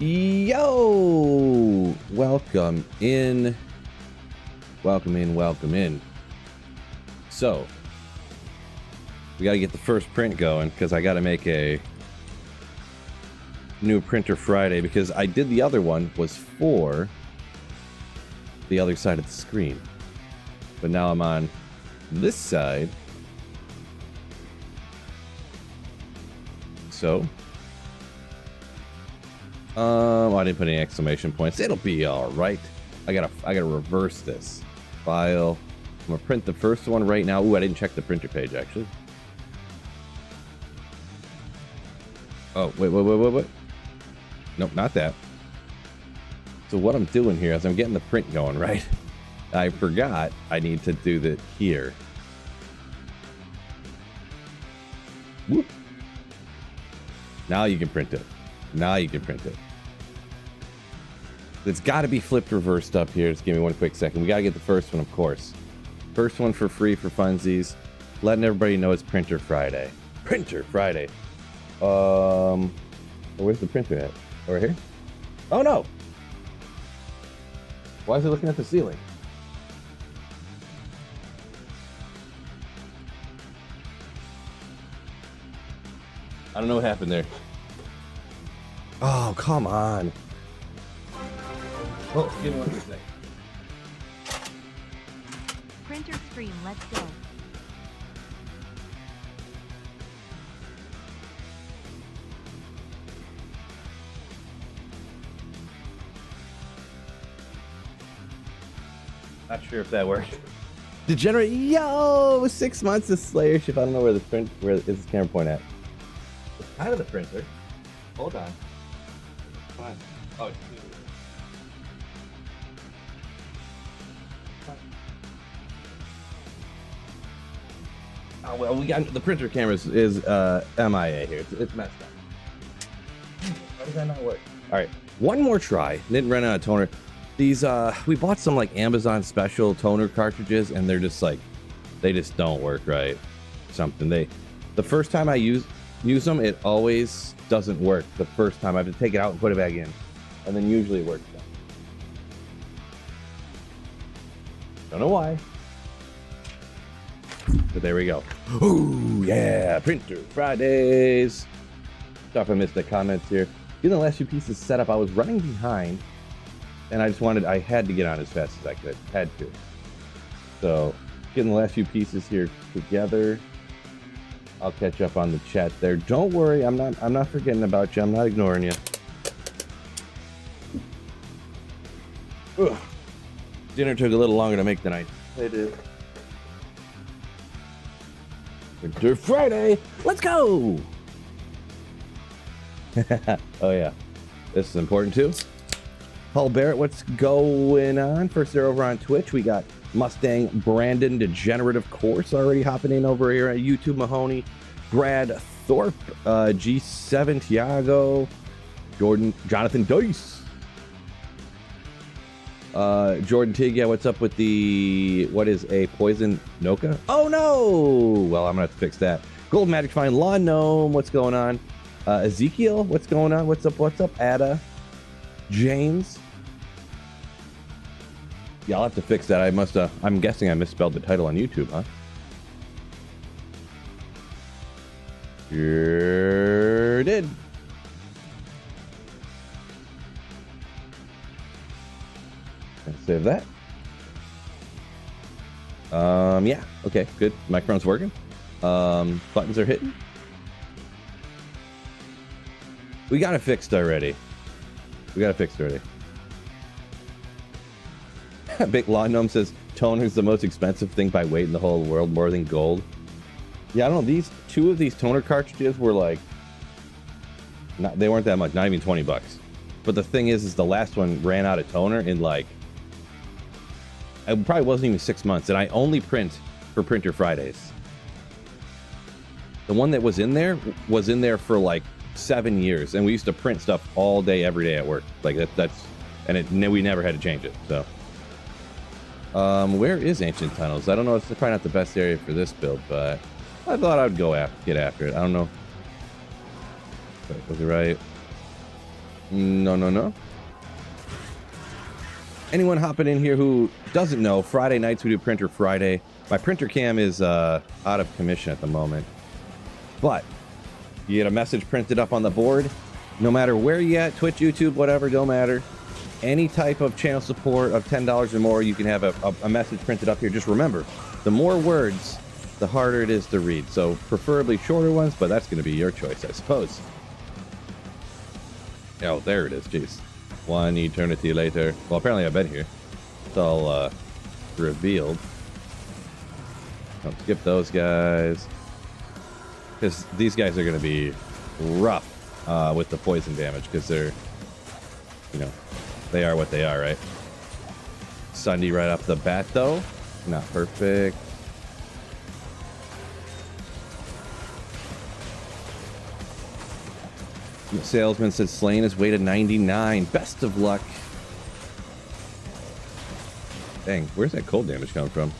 Yo, welcome in. So we got to get the first print going because I got to make a new printer Friday, because I did the other one was for the other side of the screen, but now I'm on this side. So I didn't put any exclamation points. It'll be all right. I gotta reverse this file. I'm gonna print the first one right now. Ooh, I didn't check the printer page actually. Oh, wait. Nope, not that. So what I'm doing here is I'm getting the print going, right? I forgot I need to do that here. Whoop. Now you can print it. It's got to be flipped reversed up here. Just give me one quick second. We got to get the first one, of course. First one for free for funsies. Letting everybody know it's Printer Friday. Where's the printer at? Over here? Oh no! Why is it looking at the ceiling? I don't know what happened there. Oh, come on. Oh, give me one second. Printer stream, let's go. Not sure if that worked. Degenerate, yo! 6 months of Slayer ship. I don't know where is this camera point at? It's kind of the printer. Hold on. Fine. Oh, it's oh well, we got the printer camera is MIA here. It's messed up. Why does that not work? All right, one more try. Didn't run out of toner. These we bought some like Amazon special toner cartridges, and they're just like they just don't work right. The first time I use them, it always doesn't work. The first time I have to take it out and put it back in, and then usually it works. Don't know why. But there we go. Ooh, yeah, Printer Fridays. Sorry if I missed the comments here. Getting the last few pieces set up, I was running behind, and I had to get on as fast as I could. Had to. So, getting the last few pieces here together. I'll catch up on the chat there. Don't worry, I'm not forgetting about you. I'm not ignoring you. Ugh. Dinner took a little longer to make tonight. It did. Printer Friday, let's go! Oh yeah, this is important too. Paul Barrett, what's going on? First, they're over on Twitch. We got Mustang Brandon Degenerate, of course, already hopping in over here at YouTube. Mahoney, Brad Thorpe, G7 Tiago, Jonathan Dice. Jordan Tig, yeah, what's up with what is a poison Noka? Oh no! Well, I'm gonna have to fix that. Gold Magic Fine, Lawn Gnome, what's going on? Ezekiel, what's going on? What's up, Ada? James? Yeah, I'll have to fix that. I'm guessing I misspelled the title on YouTube, huh? Sure did. Save that. Yeah, okay, good. Microphone's working. Buttons are hitting. We got it fixed already. Big Lawn Gnome says toner's the most expensive thing by weight in the whole world, more than gold. Yeah, I don't know. Two of these toner cartridges were like, they weren't that much, not even 20 bucks. But the thing is the last one ran out of toner in like, it probably wasn't even 6 months, and I only print for Printer Fridays. The one that was in there for like 7 years, and we used to print stuff all day, every day at work. Like we never had to change it. So, where is Ancient Tunnels? I don't know. It's probably not the best area for this build, but I thought I would get after it. I don't know. Was it right? No, no, no. Anyone hopping in here who doesn't know, Friday nights we do Printer Friday. My printer cam is out of commission at the moment. But you get a message printed up on the board. No matter where you at, Twitch, YouTube, whatever, don't matter. Any type of channel support of $10 or more, you can have a message printed up here. Just remember, the more words, the harder it is to read. So preferably shorter ones, but that's going to be your choice, I suppose. Oh, there it is. Jeez. One eternity later. Well, apparently I've been here. It's all revealed. Don't skip those guys. Because these guys are going to be rough with the poison damage. Because they're, you know, they are what they are, right? Sunday right off the bat, though. Not perfect. The salesman said Slain is weighted 99. Best of luck. Dang, where's that cold damage coming from?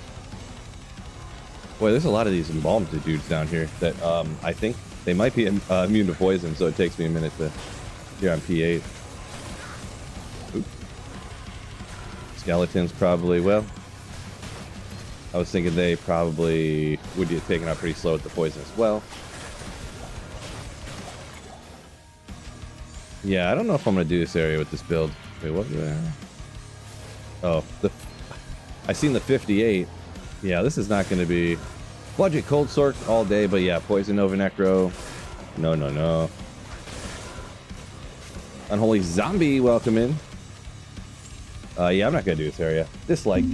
Boy, there's a lot of these embalmed dudes down here that I think they might be immune to poison, so it takes me a minute to get on P8. Oops. Skeletons probably, well, I was thinking they probably would get taken out pretty slow with the poison as well. Yeah, I don't know if I'm going to do this area with this build. Wait, what? Oh, I seen the 58. Yeah, this is not going to be budget cold sort all day, but yeah, poison over Necro. No, no, no. Unholy zombie, welcome in. Yeah, I'm not going to do this area. Dislike.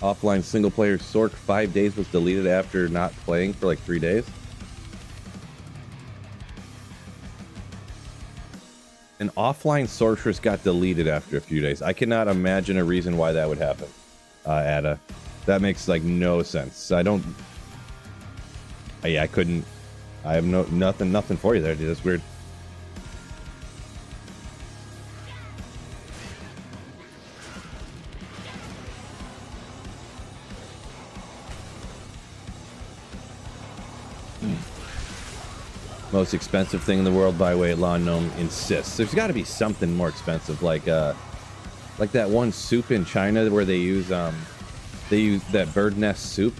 Offline single player Sork 5 days was deleted after not playing for like 3 days. An offline sorceress got deleted after a few days. I cannot imagine a reason why that would happen, Ada. That makes like no sense. I don't. Yeah, I couldn't. I have nothing for you there, dude. That's weird. Most expensive thing in the world by weight, Lawn Gnome insists. There's got to be something more expensive, like that one soup in China where they use that bird nest soup.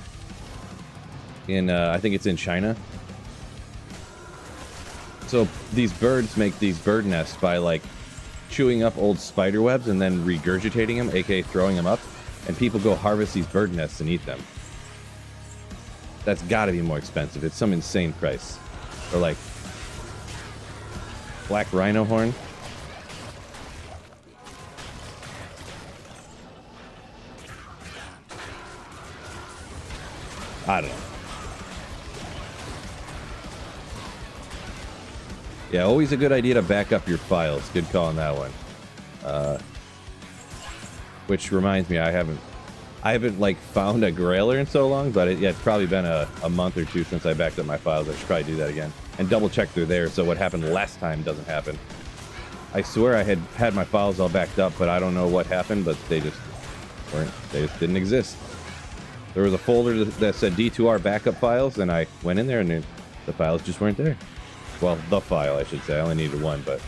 In I think it's in China. So these birds make these bird nests by like chewing up old spider webs and then regurgitating them, aka throwing them up, and people go harvest these bird nests and eat them. That's got to be more expensive. It's some insane price. Or like black rhino horn. I don't know. Yeah, always a good idea to back up your files. Good call on that one. Which reminds me, I haven't like found a grailer in so long, but it's probably been a month or two since I backed up my files. I should probably do that again and double check through there so what happened last time doesn't happen. I swear I had my files all backed up, but I don't know what happened, but they just didn't exist. There was a folder that said D2R backup files, and I went in there and the files just weren't there. Well, the file, I should say. I only needed one, but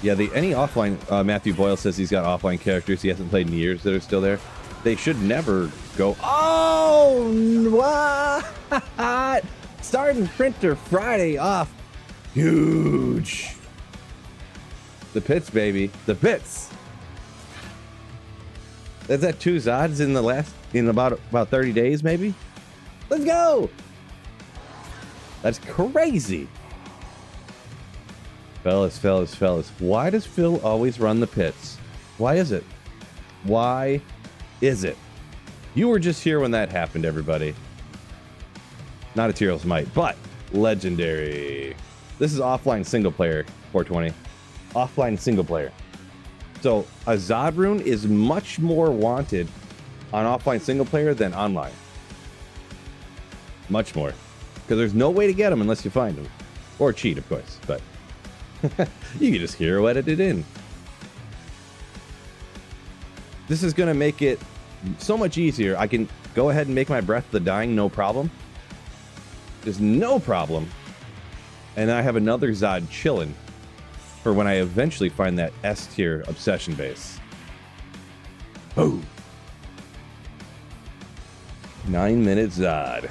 yeah, any offline, Matthew Boyle says he's got offline characters he hasn't played in years that are still there. They should never go, oh, what? Starting Printer Friday off. Huge. The pits, baby. The pits. Is that 2 Zods in about 30 days, maybe? Let's go. That's crazy. Fellas, why does Phil always run the pits? Why is it? Why is it? You were just here when that happened, everybody. Not a Tyrell's Might, but legendary. This is offline single player, 420. Offline single player. So a Zod rune is much more wanted on offline single player than online. Much more. Because there's no way to get them unless you find them. Or cheat, of course, but you can just hero edit it in. This is going to make it so much easier. go ahead and make my Breath of the Dying no problem. Just no problem. And I have another Zod chilling for when I eventually find that S tier obsession base. Boom. 9-minute Zod.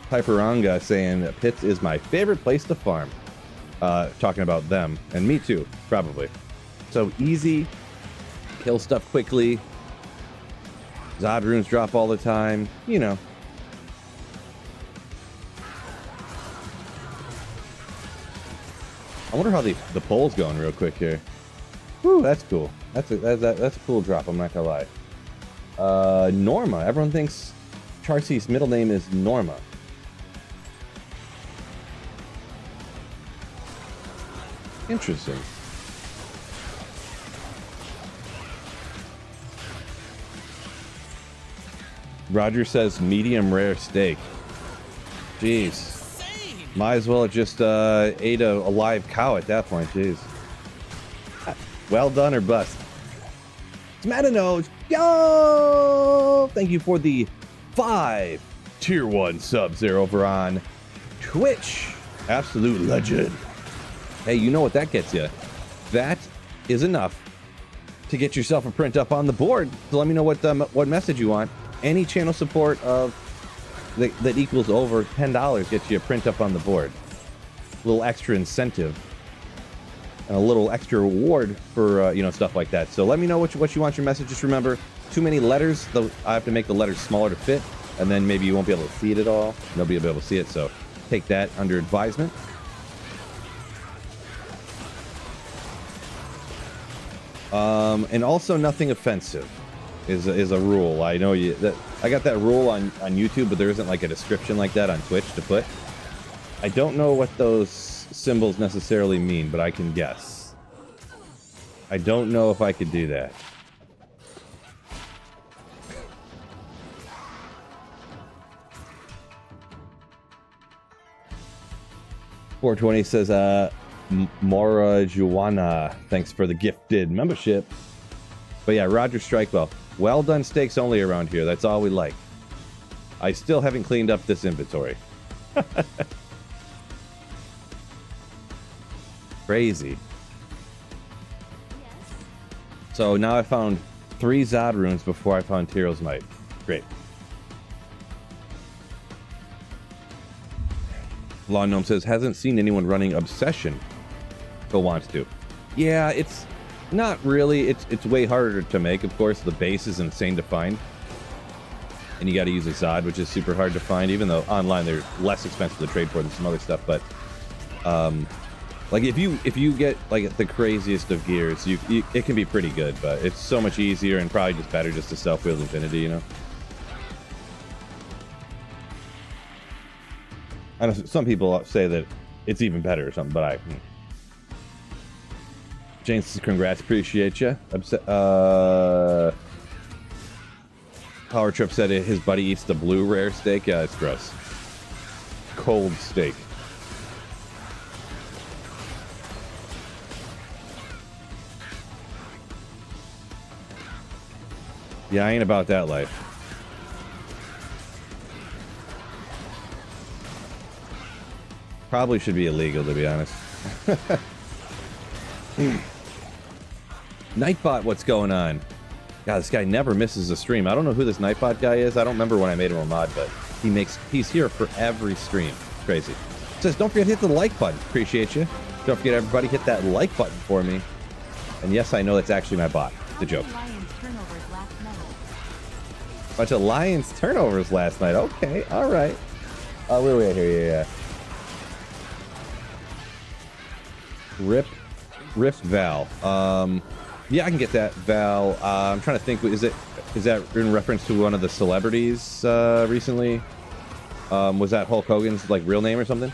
Piperanga saying Pits is my favorite place to farm. Talking about them. And me too, probably. So easy. Kill stuff quickly. Zod runes drop all the time. You know. I wonder how the poll's going real quick here. Whew, that's cool. That's a cool drop, I'm not gonna lie. Norma. Everyone thinks Charcy's middle name is Norma. Interesting. Roger says medium rare steak. Jeez. Might as well have just ate a live cow at that point. Jeez. Well done or bust. Tomatoes. Yo! Thank you for the 5 tier 1 subs there over on Twitch. Absolute legend. Hey, you know what that gets you? That is enough to get yourself a print up on the board. So let me know what message you want. Any channel support of that equals over $10 gets you a print up on the board. A little extra incentive and a little extra reward for stuff like that. So let me know what you want your message. Just remember, too many letters. I have to make the letters smaller to fit, and then maybe you won't be able to see it at all. Nobody will be able to see it. So take that under advisement. And also nothing offensive is a rule. I know I got that rule on YouTube, but there isn't like a description like that on Twitch to put. I don't know what those symbols necessarily mean, but I can guess. I don't know if I could do that. $420 says, Mora Juana, thanks for the gifted membership. But yeah, Roger Strikewell. Well done steaks only around here. That's all we like. I still haven't cleaned up this inventory. Crazy. So now I found 3 Zod runes before I found Tyrael's Might. Great. Law Gnome says, hasn't seen anyone running Obsession, but wants to. Yeah, it's not really. It's way harder to make. Of course, the base is insane to find. And you got to use a Zod, which is super hard to find, even though online they're less expensive to trade for than some other stuff. But like if you get like the craziest of gears, it can be pretty good, but it's so much easier and probably just better just to self-wield Infinity, you know? I know some people say that it's even better or something, but James says, congrats, appreciate you. Power Trip said his buddy eats the blue rare steak. Yeah, it's gross. Cold steak. Yeah, I ain't about that life. Probably should be illegal, to be honest. Nightbot, what's going on? God, this guy never misses a stream. I don't know who this Nightbot guy is. I don't remember when I made him a mod, but he's here for every stream. Crazy. Says, don't forget to hit the like button. Appreciate you. Don't forget, everybody, hit that like button for me. And yes, I know that's actually my bot. It's a joke. Bunch of Lions turnovers last night. Okay, all right. Where are we at here? Yeah. Rip Val. Yeah, I can get that. Val. I'm trying to think. Is that in reference to one of the celebrities recently? Was that Hulk Hogan's like real name or something?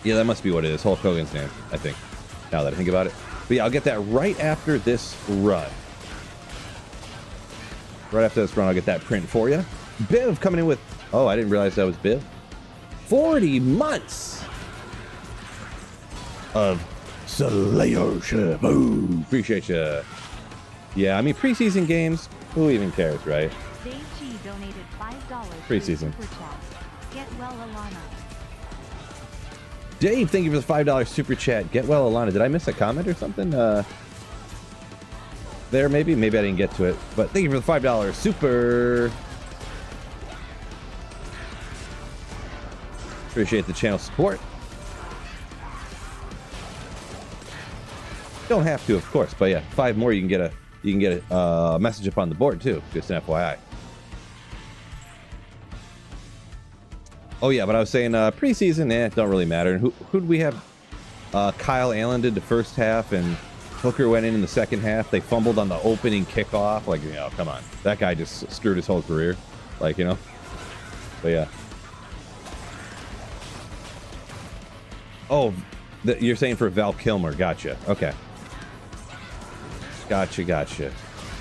Yeah, that must be what it is. Hulk Hogan's name, I think. Now that I think about it. But yeah, I'll get that right after this run. Right after this run, I'll get that print for you. Biv coming in with... Oh, I didn't realize that was Biv. 40 months of Slayership. Ooh, appreciate you. Yeah, I mean, preseason games, who even cares, right? Dave G donated $5 Preseason. Super chat. Get well, Alana. Dave, thank you for the $5 super chat. Get well, Alana. Did I miss a comment or something? There, maybe I didn't get to it, but thank you for the $5 super. Appreciate the channel support. Don't have to, of course, but yeah, 5 more, you can get a message up on the board too. Just an FYI. Oh yeah, but I was saying preseason, don't really matter. Who'd we have? Kyle Allen did the first half, and Hooker went in the second half. They fumbled on the opening kickoff. Like, come on, that guy just screwed his whole career. Like, but yeah. Oh, you're saying for Val Kilmer? Gotcha. Okay. Gotcha.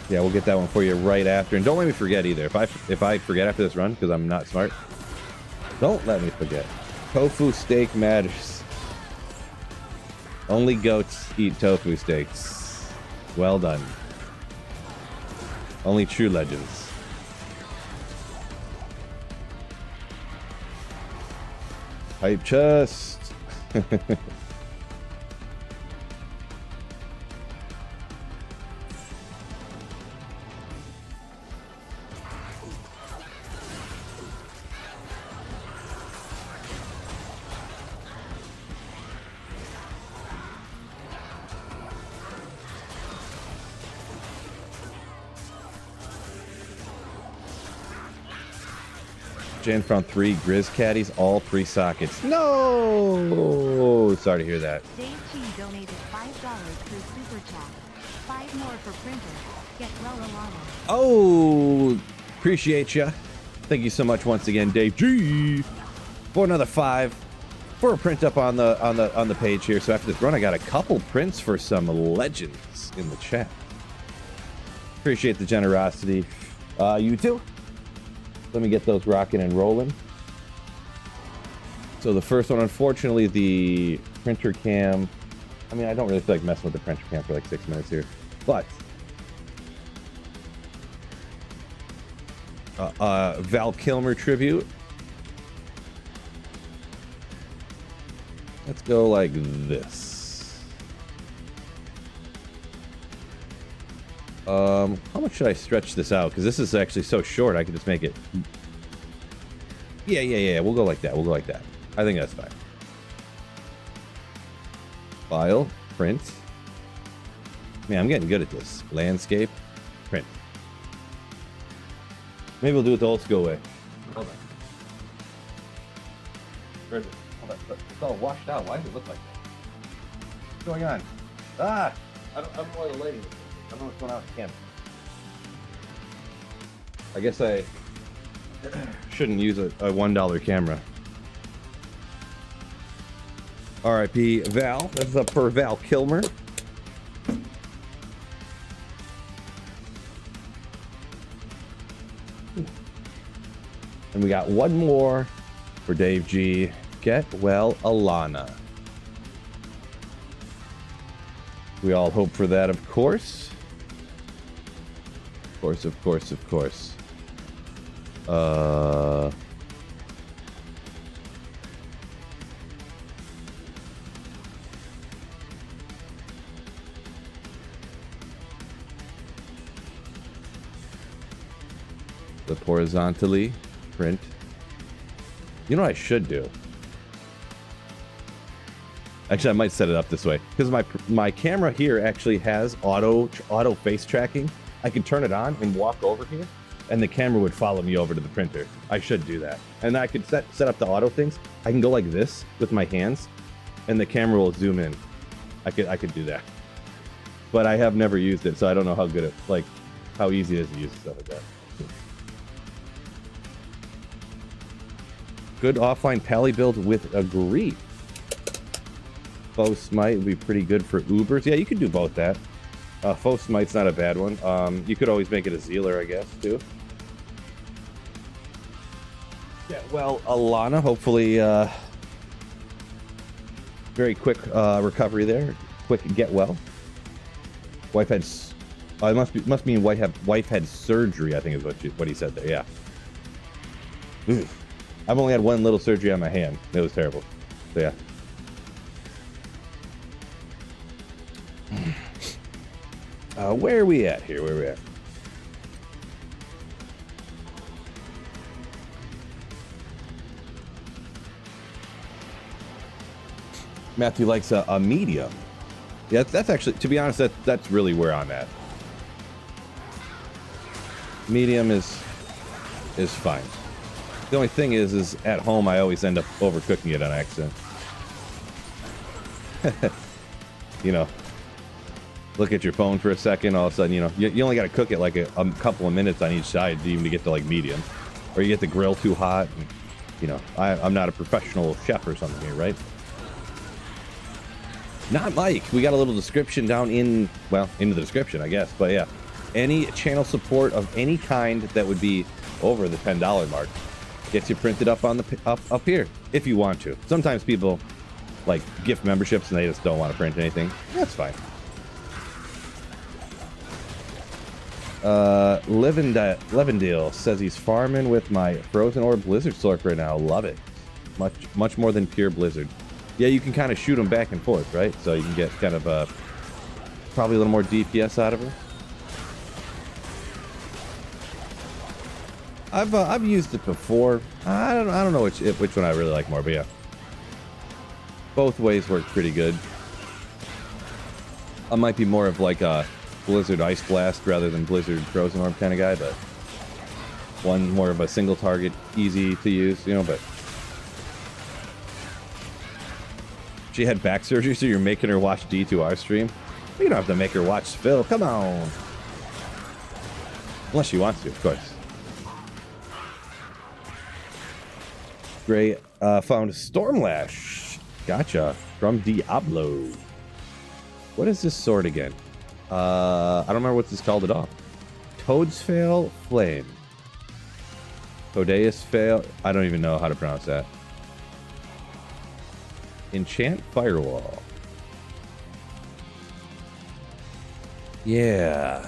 Yeah, we'll get that one for you right after. And don't let me forget either. If I forget after this run, because I'm not smart, don't let me forget. Tofu steak matters. Only goats eat tofu steaks. Well done. Only true legends. Hype chest. Jen found 3 Grizz caddies, all 3 sockets. No! Sorry to hear that. Dave G donated $5 through Super Chat. 5 more for printer. Get well, Alana. Oh, appreciate ya. Thank you so much once again, Dave G, for another 5 for a print up on the page here. So after this run, I got a couple prints for some legends in the chat. Appreciate the generosity. You too. Let me get those rocking and rolling. So the first one, unfortunately, the printer cam. I mean, I don't really feel like messing with the printer cam for like 6 minutes here, but Val Kilmer tribute. Let's go like this. How much should I stretch this out? Because this is actually so short, I can just make it. Yeah. We'll go like that. I think that's fine. File, print. Man, I'm getting good at this. Landscape, print. Maybe we'll do it the old school way. Hold on. Where is it? Hold on. It's all washed out. Why does it look like that? What's going on? I don't know why the lighting is. I don't know what's going on with the camera. I guess I shouldn't use a $1 camera. R.I.P. Val. That's up for Val Kilmer. And we got one more for Dave G. Get well, Alana. We all hope for that, of course. Of course. Flip horizontally, print. You know what I should do? Actually, I might set it up this way because my camera here actually has auto face tracking. I can turn it on and walk over here, and the camera would follow me over to the printer. I should do that, and I could set up the auto things. I can go like this with my hands, and the camera will zoom in. I could do that, but I have never used it, so I don't know how good it how easy it is to use stuff like that. Good offline pally build with agree. Faux Smite would be pretty good for Ubers. Yeah, you could do both that. Faux Smite's not a bad one. You could always make it a Zealer, I guess, too. Yeah, well, Alana, hopefully very quick recovery there. Quick get well. Wife had Oh, it must mean wife had surgery, I think is what he said there. Yeah. Ugh. I've only had one little surgery on my hand. It was terrible. So yeah. Where are we at here? Where are we at? Matthew likes a medium. Yeah, that's actually, to be honest, that's really where I'm at. Medium is fine. The only thing is at home I always end up overcooking it on accident. You know, look at your phone for a second, all of a sudden, you know, you only got to cook it like a couple of minutes on each side even to get to like medium, or you get the grill too hot. And, you know, I'm not a professional chef or something here, right? Not Mike. We got a little description down into the description, I guess. But yeah, any channel support of any kind that would be over the $10 mark gets you printed up on the up here if you want to. Sometimes people like gift memberships and they just don't want to print anything. That's fine. Levendale says he's farming with my Frozen Orb Blizzard Slurp right now. Love it. Much more than pure Blizzard. Yeah, you can kind of shoot them back and forth, right? So you can get kind of probably a little more DPS out of her. I've used it before. I don't know which one I really like more, but yeah, both ways work pretty good. I might be more of like a Blizzard Ice Blast rather than Blizzard Frozen Orb kind of guy, but one more of a single target, easy to use, you know. But she had back surgery, so you're making her watch D2R stream. You don't have to make her watch Phil. Come on, unless she wants to, of course. Gray found Stormlash. Gotcha. From Diablo. What is this sword again? I don't remember what this called at all. Toadsfail Flame. Todeus Fail. I don't even know how to pronounce that. Enchant Firewall. Yeah.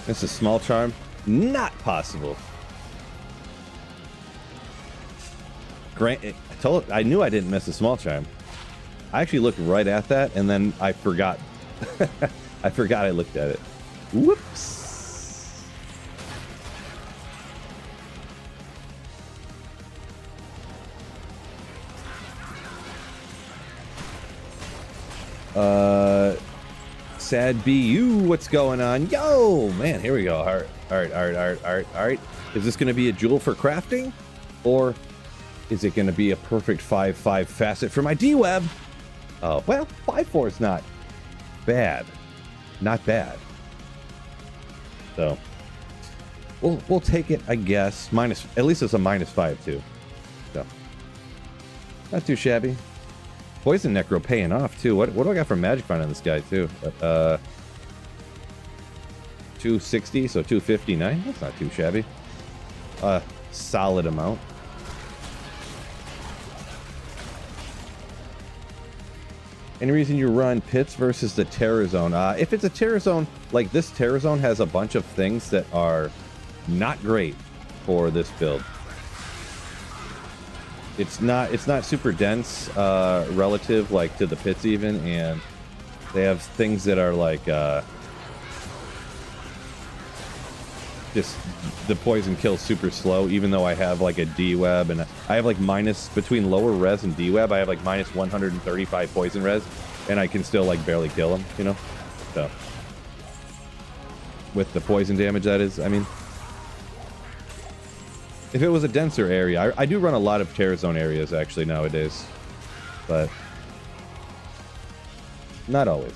This is small charm. Not possible. Grant, I knew I didn't miss a small charm. I actually looked right at that, and then I forgot. I forgot I looked at it. Whoops. Sad BU, what's going on? Yo, man, here we go. All right. Is this going to be a jewel for crafting? Or is it going to be a perfect 5/5 facet for my D-Web? Oh, well, 5/4 is not bad. Not bad. So, we'll take it, I guess. At least it's a -5, too. So, not too shabby. Poison Necro paying off, too. What do I got for Magic Find on this guy, too? 260, so 259. That's not too shabby. Solid amount. Any reason you run Pits versus the Terror Zone? If it's a Terror Zone, like this Terror Zone has a bunch of things that are not great for this build. It's not super dense relative like to the Pits even, and they have things that are like just the poison kills super slow, even though I have like a D-Web and I have like between lower res and D-Web, I have like minus 135 poison res, and I can still like barely kill them, you know? So with the poison damage, that is, I mean, if it was a denser area, I do run a lot of Terror Zone areas actually nowadays, but not always.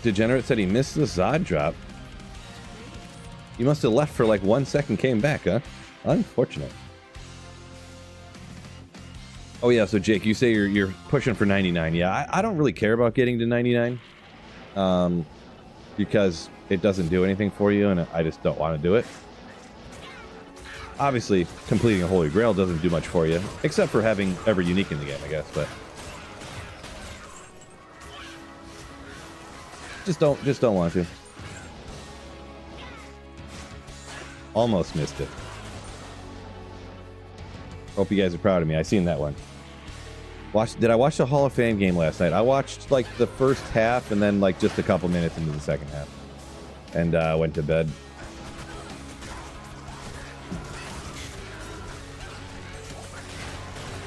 Degenerate said he missed the Zod drop. You must have left for like 1 second, came back, huh? Unfortunate. Oh yeah, so Jake, you say you're pushing for 99. Yeah, I don't really care about getting to 99. because it doesn't do anything for you, and I just don't want to do it. Obviously, completing a Holy Grail doesn't do much for you, except for having every unique in the game, I guess, but just don't want to. Almost missed it. Hope you guys are proud of me. I seen that one. Did I watch the Hall of Fame game last night? I watched like the first half and then like just a couple minutes into the second half, and went to bed.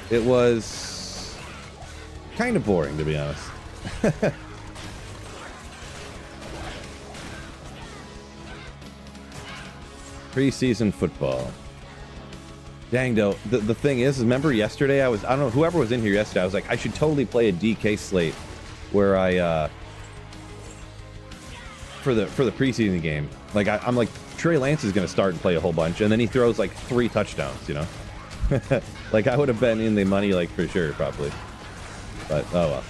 It was kind of boring, to be honest. Preseason football. Dang, though, the thing is, remember yesterday I don't know, whoever was in here yesterday, I was like, I should totally play a DK slate where I, for the preseason game. Like, I'm like, Trey Lance is going to start and play a whole bunch, and then he throws like 3 touchdowns, you know? Like, I would have been in the money, like, for sure, probably. But, oh well.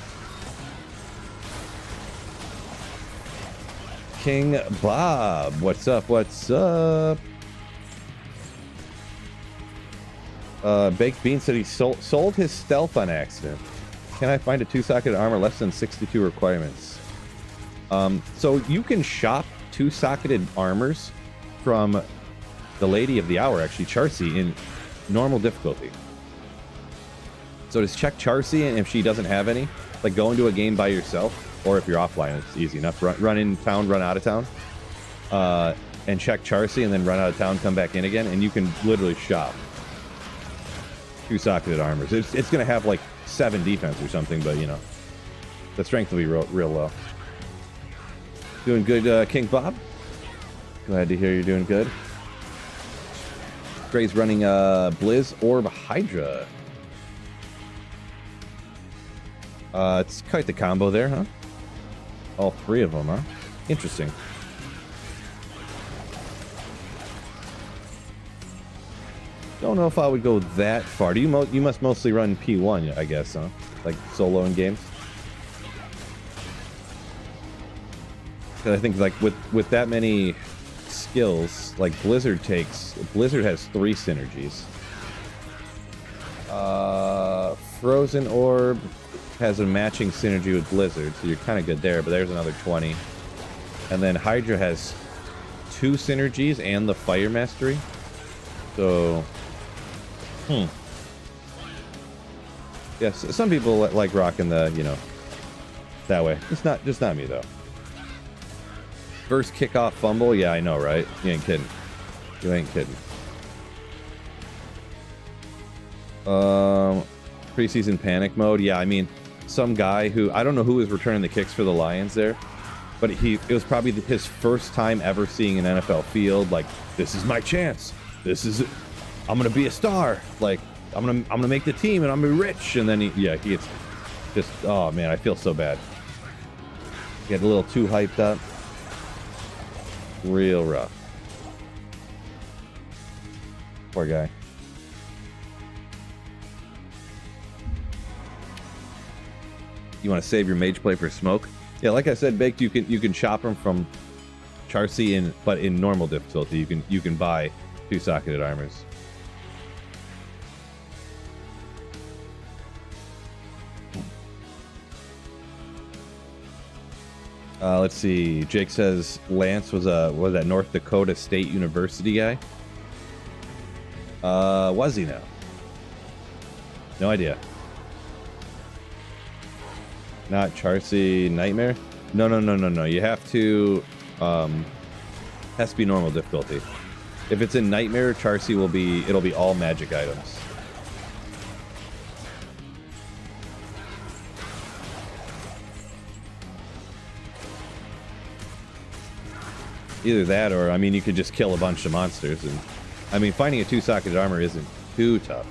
King Bob, what's up, what's up? Baked Bean said he sold his stealth on accident. Can I find a 2-socketed armor less than 62 requirements? So you can shop 2-socketed armors from the Lady of the Hour, actually, Charcy, in normal difficulty. So just check Charcy, and if she doesn't have any, like, go into a game by yourself, or if you're offline, it's easy enough. Run in town, run out of town, and check Charcy, and then run out of town, come back in again, and you can literally shop 2-socketed armors. It's going to have like 7 defense or something, but you know, the strength will be real low. Doing good, King Bob? Glad to hear you're doing good. Gray's running Blizz Orb Hydra. It's quite the combo there, huh? All 3 of them, huh? Interesting. Don't know if I would go that far. You must mostly run P1, I guess, huh? Like solo in games. Because I think like with that many skills, like Blizzard has 3 synergies. Frozen Orb has a matching synergy with Blizzard, so you're kind of good there, but there's another 20. And then Hydra has 2 synergies and the Fire Mastery. So, yes, some people like rocking the, you know, that way. It's just not me, though. First kickoff fumble? Yeah, I know, right? You ain't kidding. You ain't kidding. Preseason panic mode? Yeah, I mean, some guy who, I don't know who was returning the kicks for the Lions there, but it was probably his first time ever seeing an NFL field. Like, this is my chance. I'm gonna be a star. Like, I'm gonna make the team and I'm gonna be rich. And then he gets just, oh man, I feel so bad. Get a little too hyped up. Real rough. Poor guy. You want to save your mage play for smoke? Yeah, like I said, Baked, you can shop them from Charcy, but in normal difficulty, you can buy 2-socketed armors. Let's see. Jake says Lance was that North Dakota State University guy. Was he now? No idea. Not Charcy Nightmare? No. You have to has to be normal difficulty. If it's in Nightmare, Charcy it'll be all magic items. Either that, or I mean, you could just kill a bunch of monsters, and I mean, finding a 2-socketed armor isn't too tough.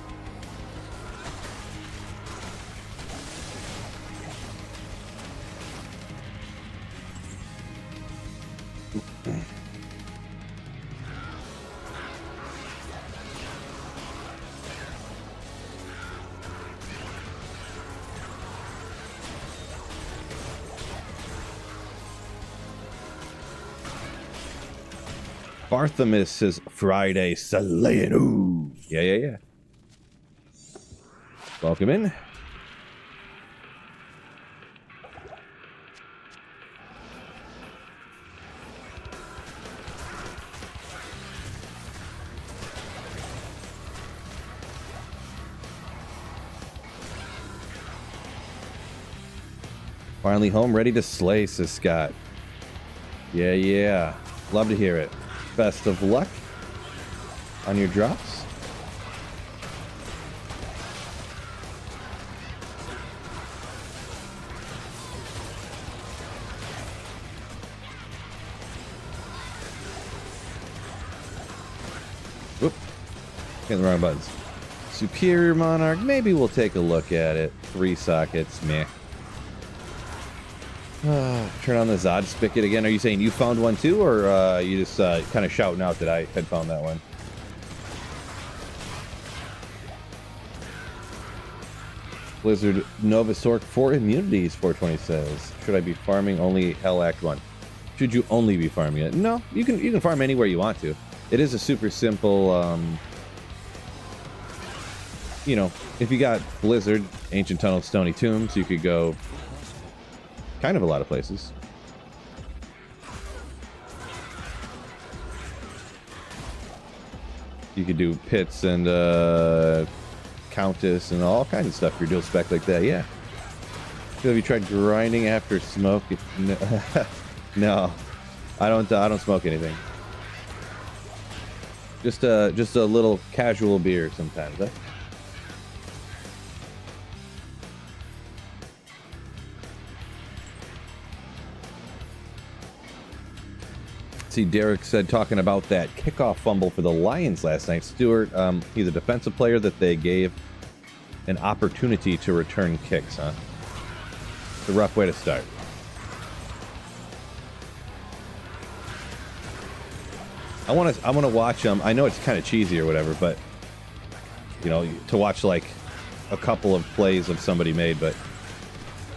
Barthamus says Friday Salayan. Ooh. Yeah. Welcome in. Finally home, ready to slay, says Scott. Yeah. Love to hear it. Best of luck on your drops. Whoop. Getting the wrong buttons. Superior Monarch. Maybe we'll take a look at it. 3 sockets. Meh. Turn on the Zod spigot again. Are you saying you found one too, or you just kind of shouting out that I had found that one? Blizzard Nova Sork 4 immunities, 420 says. Should I be farming only Hell Act 1? Should you only be farming it? No, you can farm anywhere you want to. It is a super simple, you know, if you got Blizzard, Ancient Tunnel, Stony Tombs, you could go kind of a lot of places. You could do pits and Countess and all kinds of stuff for your dual spec like that. Yeah. So have you tried grinding after smoke? No, I don't smoke anything. Just a little casual beer sometimes. Huh? See, Derek said, talking about that kickoff fumble for the Lions last night. Stewart, he's a defensive player that they gave an opportunity to return kicks, huh? It's a rough way to start. I want to watch them. I know it's kind of cheesy or whatever, but you know, to watch like a couple of plays of somebody made, but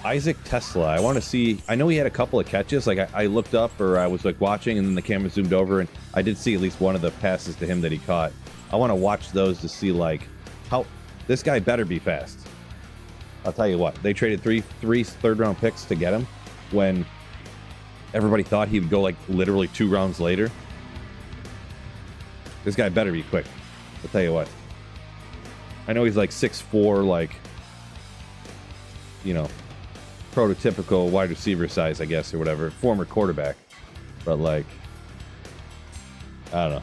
Isaac Tesla, I want to see. I know he had a couple of catches. Like I looked up, or I was like watching, and then the camera zoomed over, and I did see at least one of the passes to him that he caught. I want to watch those to see like how this guy better be fast. I'll tell you what, they traded three third-round picks to get him when everybody thought he would go like literally 2 rounds later. This guy better be quick. I'll tell you what. I know he's like 6'4", like, you know, prototypical wide receiver size, I guess, or whatever. Former quarterback. But, like, I don't know.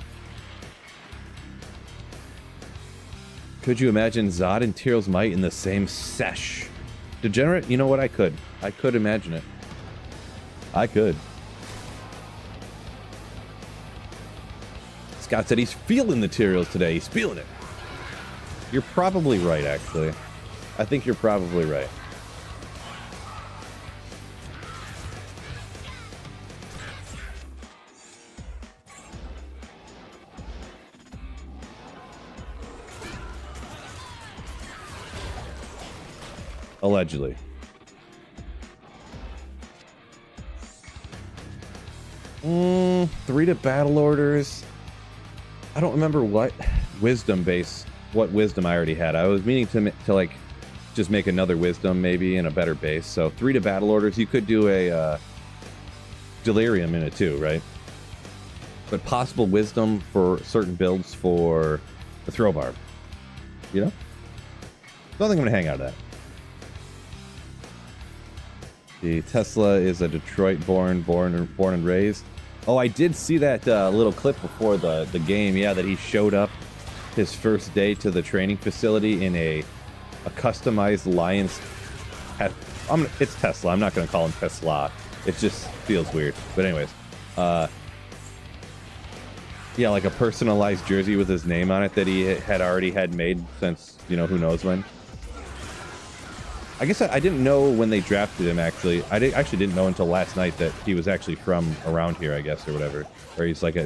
Could you imagine Zod and Tyrell's Might in the same sesh? Degenerate? You know what? I could. I could imagine it. I could. Scott said he's feeling the Tyrells today. He's feeling it. You're probably right, actually. I think you're probably right. Allegedly. Three to battle orders. I don't remember what wisdom base, what wisdom I already had. I was meaning to like just make another wisdom maybe in a better base. So 3 to battle orders. You could do a delirium in it too, right? But possible wisdom for certain builds for the throw barb. You know? Don't think I'm gonna hang out of that. The Tesla is a Detroit born and raised. Oh, I did see that little clip before the game. Yeah, that he showed up his first day to the training facility in a customized Lions. It's Tesla. I'm not going to call him Tesla. It just feels weird. But anyways, yeah, like a personalized jersey with his name on it that he had already had made since, you know, who knows when. I guess I didn't know when they drafted him, actually. I actually didn't know until last night that he was actually from around here, I guess, or whatever. Or he's like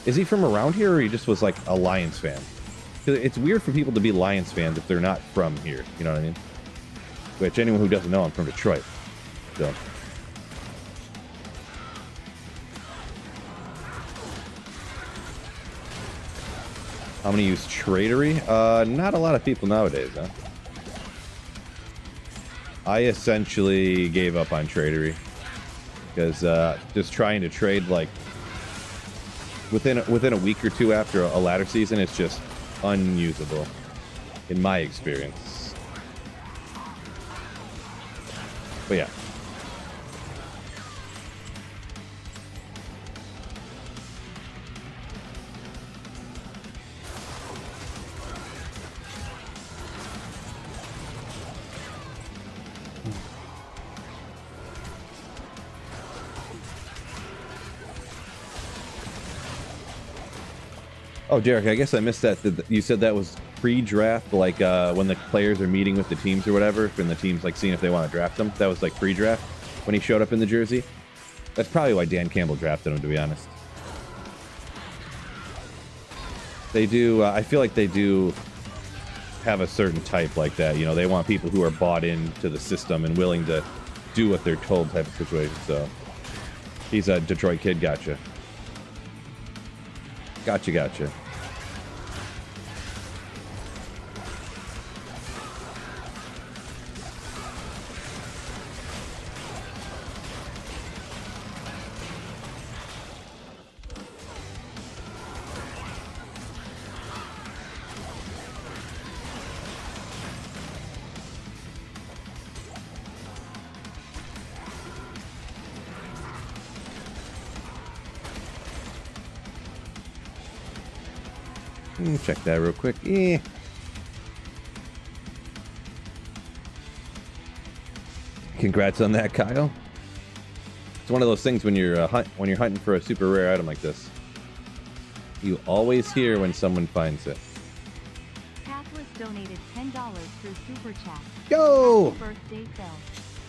is he from around here, or he just was like a Lions fan? Because it's weird for people to be Lions fans if they're not from here, you know what I mean? Which, anyone who doesn't know, I'm from Detroit. So. I'm gonna use tradery. Not a lot of people nowadays, huh? I essentially gave up on tradery because just trying to trade like within a week or two after a ladder season, it's just unusable in my experience. But yeah. Oh, Derek, I guess I missed that. You said that was pre-draft, like when the players are meeting with the teams or whatever, and the team's like seeing if they want to draft them. That was like pre-draft when he showed up in the jersey. That's probably why Dan Campbell drafted him, to be honest. They do. I feel like they do have a certain type like that. You know, they want people who are bought into the system and willing to do what they're told type of situation. So he's a Detroit kid. Gotcha. Gotcha. Check that real quick. Congrats on that, Kyle. It's one of those things when you're hunting for a super rare item like this. You always hear when someone finds it. Catholic donated $10 through Super Chat. Yo! Happy birthday, Phil.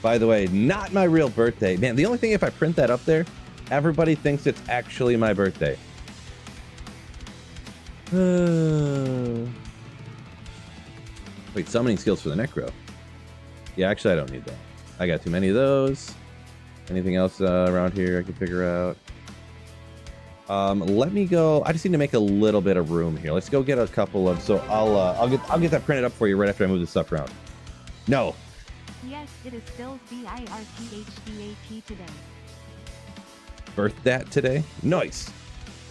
By the way, not my real birthday. Man, the only thing, if I print that up there, everybody thinks it's actually my birthday. Wait, summoning skills for the Necro. Yeah, actually, I don't need that. I got too many of those. Anything else around here I can figure out? Let me go. I just need to make a little bit of room here. Let's go get a couple of. So I'll get that printed up for you right after I move this stuff around. No. Yes, it is Phil's BIRTHDAT today. Birthed that today. Nice.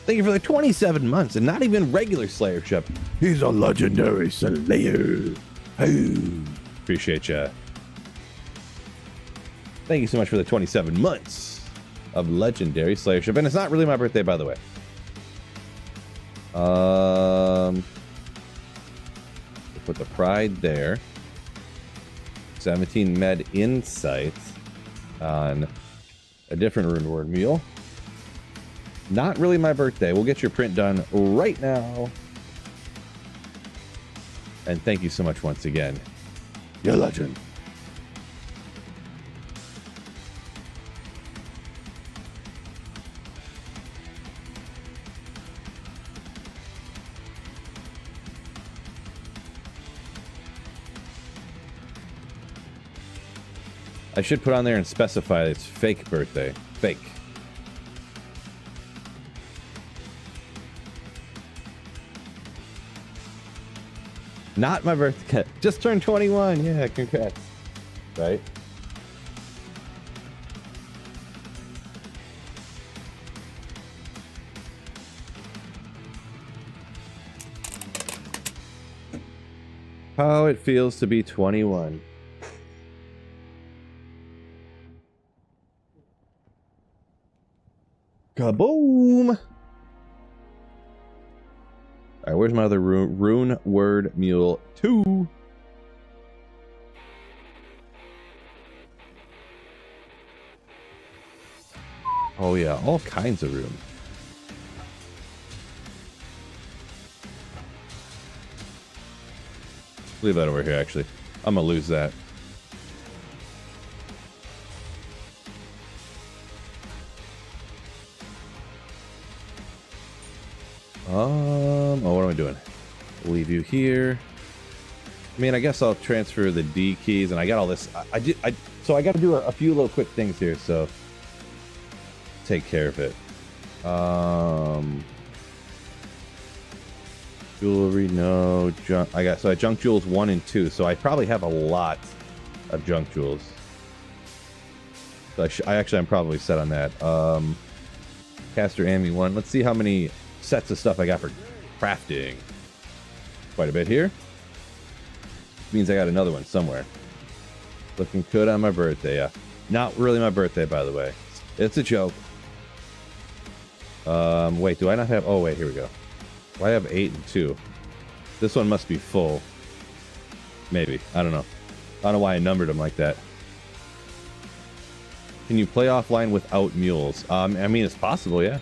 Thank you for the 27 months and not even regular Slayership. He's a legendary Slayer. Oh, appreciate ya. Thank you so much for the 27 months of legendary Slayership. And it's not really my birthday, by the way. Put the pride there. 17 med insights on a different rune word mule. Not really my birthday. We'll get your print done right now. And thank you so much once again. You're a legend. I should put on there and specify it's fake birthday. Fake. Not my birthday. Just turned 21. Yeah, congrats. Right? How it feels to be 21. Kaboom! Alright, where's my other rune word mule 2? Oh yeah, all kinds of room. Leave that over here, actually. I'm gonna lose that. Oh, what am I doing? Leave you here. I mean, I guess I'll transfer the D keys, and I got all this. So I got to do a few little quick things here, so take care of it. Jewelry, no junk. I got junk jewels 1 and 2, so I probably have a lot of junk jewels. So I'm probably set on that. Caster Amy 1. Let's see how many sets of stuff I got for crafting. Quite a bit here. Means I got another one somewhere. Looking good on my birthday, yeah. Not really my birthday, by the way. It's a joke. Wait, do I not have... Oh, wait, here we go. Well, I have 8 and 2. This one must be full. Maybe. I don't know. I don't know why I numbered them like that. Can you play offline without mules? I mean, it's possible, yeah.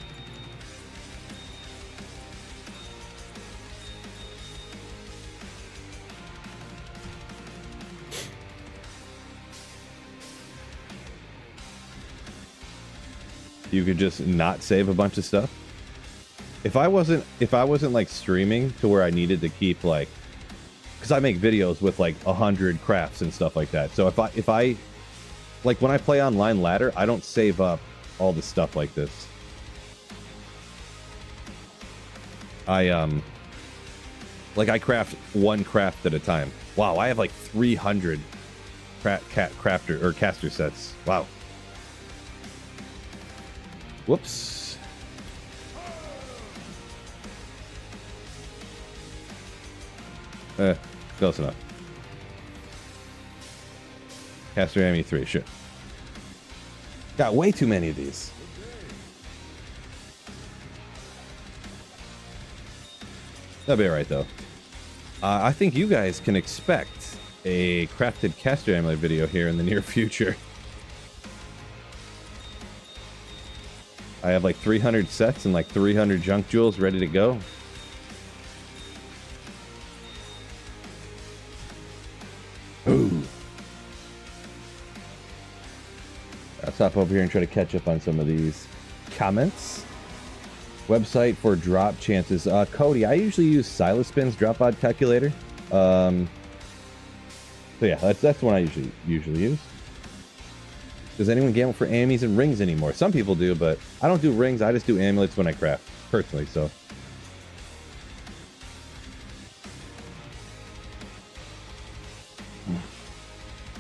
You could just not save a bunch of stuff. If I wasn't like streaming to where I needed to keep like, because I make videos with like 100 crafts and stuff like that. So if I like when I play online ladder, I don't save up all the stuff like this. I craft one craft at a time. Wow, I have like 300 crafter or caster sets. Wow. Whoops. Close enough. Caster Amy 3, sure. Got way too many of these. That'll be alright though. I think you guys can expect a crafted caster amulet video here in the near future. I have like 300 sets and like 300 junk jewels ready to go. Ooh. Let's hop over here and try to catch up on some of these comments. Website for drop chances. Cody, I usually use Silaspin's drop odd calculator. So yeah, that's the one I usually use. Does anyone gamble for amies and rings anymore? Some people do, but I don't do rings. I just do amulets when I craft, personally, so.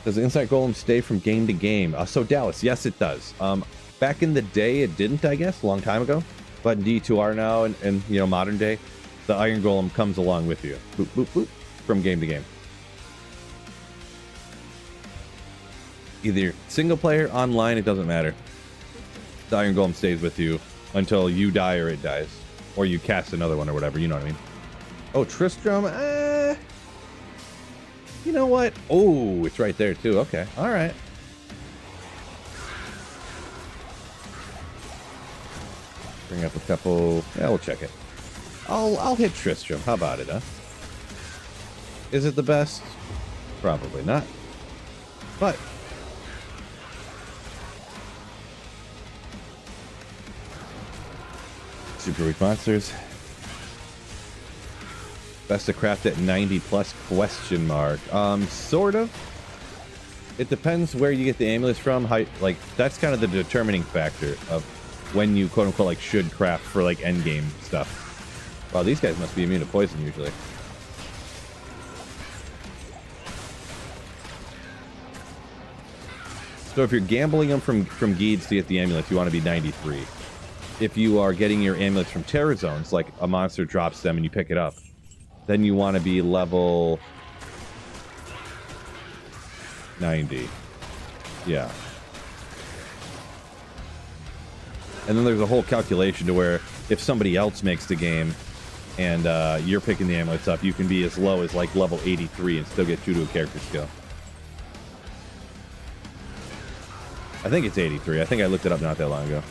Does the Insight Golem stay from game to game? So Dallas, yes it does. Back in the day it didn't, I guess, a long time ago. But in D2R now and you know, modern day, the Iron Golem comes along with you. Boop, boop, boop, from game to game. Either single player, online, it doesn't matter. The Iron Golem stays with you until you die or it dies. Or you cast another one or whatever, you know what I mean? Oh, Tristram? You know what? Oh, it's right there too. Okay, alright. Bring up a couple... Yeah, we'll check it. I'll hit Tristram. How about it, huh? Is it the best? Probably not. But... Super weak monsters. Best to craft at 90 plus question mark. Sort of. It depends where you get the amulets from. How, like, that's kind of the determining factor of when you quote unquote like should craft for like end game stuff. Wow, these guys must be immune to poison usually. So if you're gambling them from Geeds to get the amulets, you want to be 93. If you are getting your amulets from Terror Zones, like a monster drops them and you pick it up, then you want to be level 90. Yeah. And then there's a whole calculation to where if somebody else makes the game and you're picking the amulets up, you can be as low as like level 83 and still get 2 to a character skill. I think it's 83. I think I looked it up not that long ago.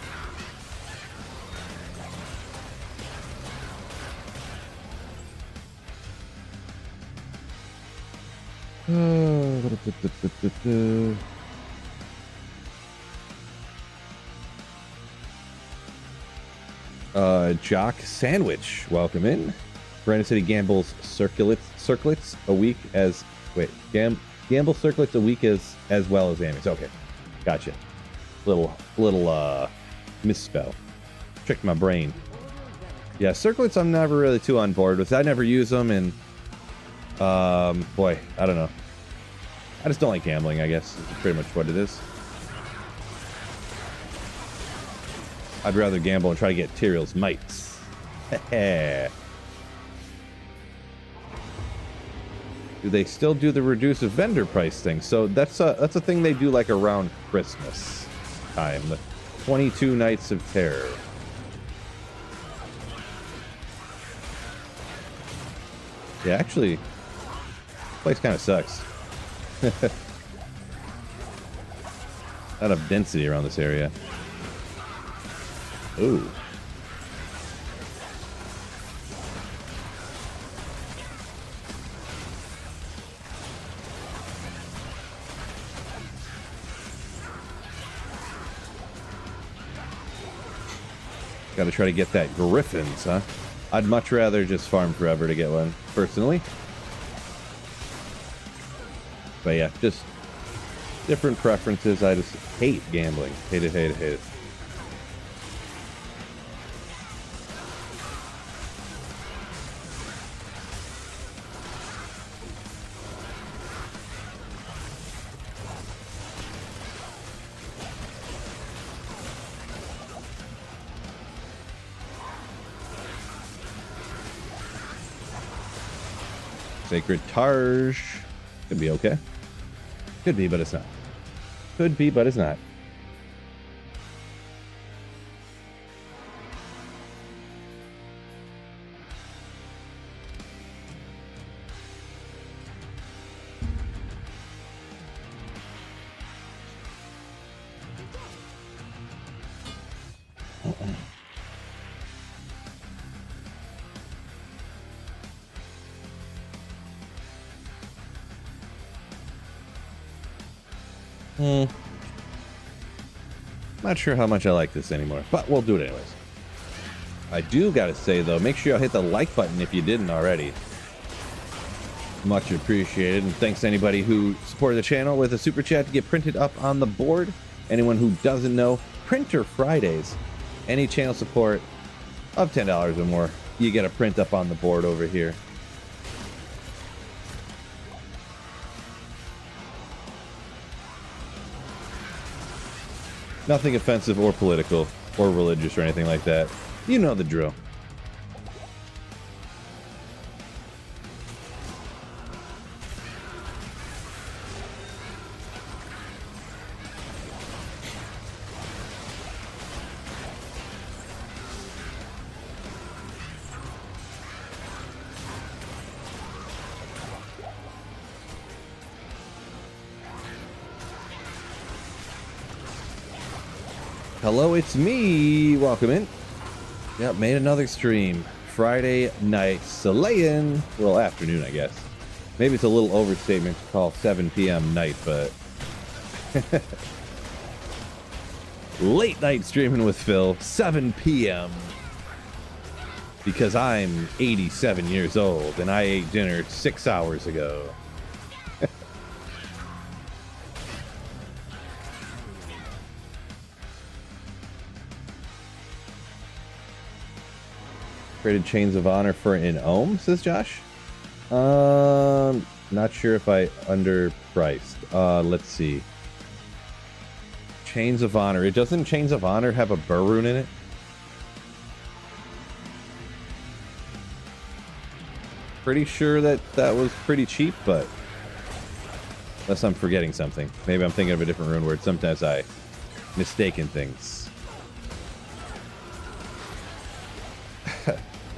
Jock Sandwich, welcome in. Brandon City gambles circlets a week as gamble circlets a week as well as amies. Okay, gotcha. Little misspell. Tricked my brain. Yeah, circlets I'm never really too on board with. I never use them, and boy, I don't know. I just don't like gambling, I guess, is pretty much what it is. I'd rather gamble and try to get Tyrell's mites. Do they still do the reduced vendor price thing? So that's a thing they do like around Christmas time. The 22 Nights of Terror. Yeah, actually, this place kind of sucks. Not enough density around this area. Ooh. Gotta try to get that Griffins, huh? I'd much rather just farm forever to get one, personally. But yeah, just different preferences. I just hate gambling. Hate it, hate it, hate it. Sacred Targe. Could be okay. Could be, but it's not. Could be, but it's not. Not sure how much I like this anymore, but we'll do it anyways. I do gotta say though, make sure you hit the like button if you didn't already. Much appreciated, and thanks to anybody who supported the channel with a super chat to get printed up on the board. Anyone who doesn't know, Printer Fridays, any channel support of $10 or more, you get a print up on the board over here. Nothing offensive or political or religious or anything like that. You know the drill. Hello, it's me. Welcome in. Yep, made another stream. Friday night slaying. Well, afternoon, I guess. Maybe it's a little overstatement to call 7 p.m. night, but late night streaming with Phil, 7 p.m. Because I'm 87 years old and I ate dinner 6 hours ago. Traded Chains of Honor for an ohm, says Josh. Not sure if I underpriced. Let's see. Chains of Honor. It doesn't Chains of Honor have a burr rune in it? Pretty sure that was pretty cheap, but unless I'm forgetting something. Maybe I'm thinking of a different rune word. Sometimes I mistaken things.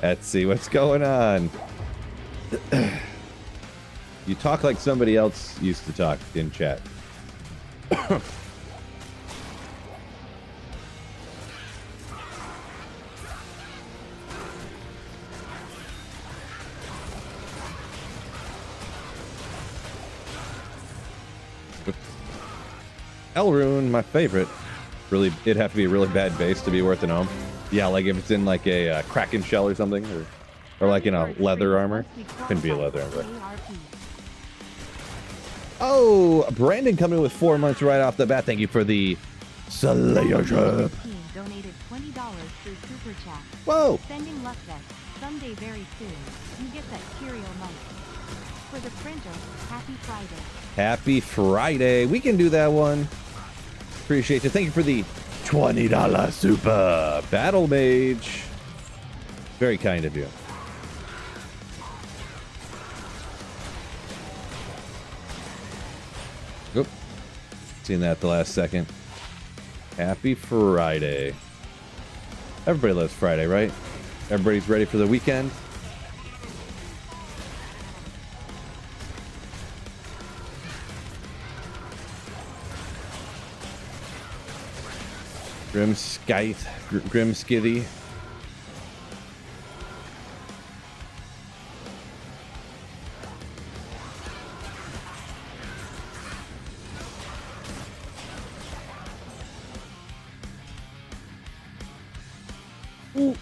Let's see what's going on. You talk like somebody else used to talk in chat. Elrune, my favorite. Really, it'd have to be a really bad base to be worth an ohm. Yeah, like if it's in like a Kraken shell or something, or like in a leather armor. Couldn't be a leather armor. Oh, Brandon coming with 4 months right off the bat. Thank you for the Slayership. Team donated $20 through Super Chat. Whoa. Sending luck vest. Someday very soon, you get that Cheerio money. For the printer, happy Friday. Happy Friday. We can do that one. Appreciate you. Thank you for the $20 super battle mage. Very kind of you. Oop. Seen that at the last second. Happy Friday. Everybody loves Friday, right? Everybody's ready for the weekend. Grimskitty. Ooh.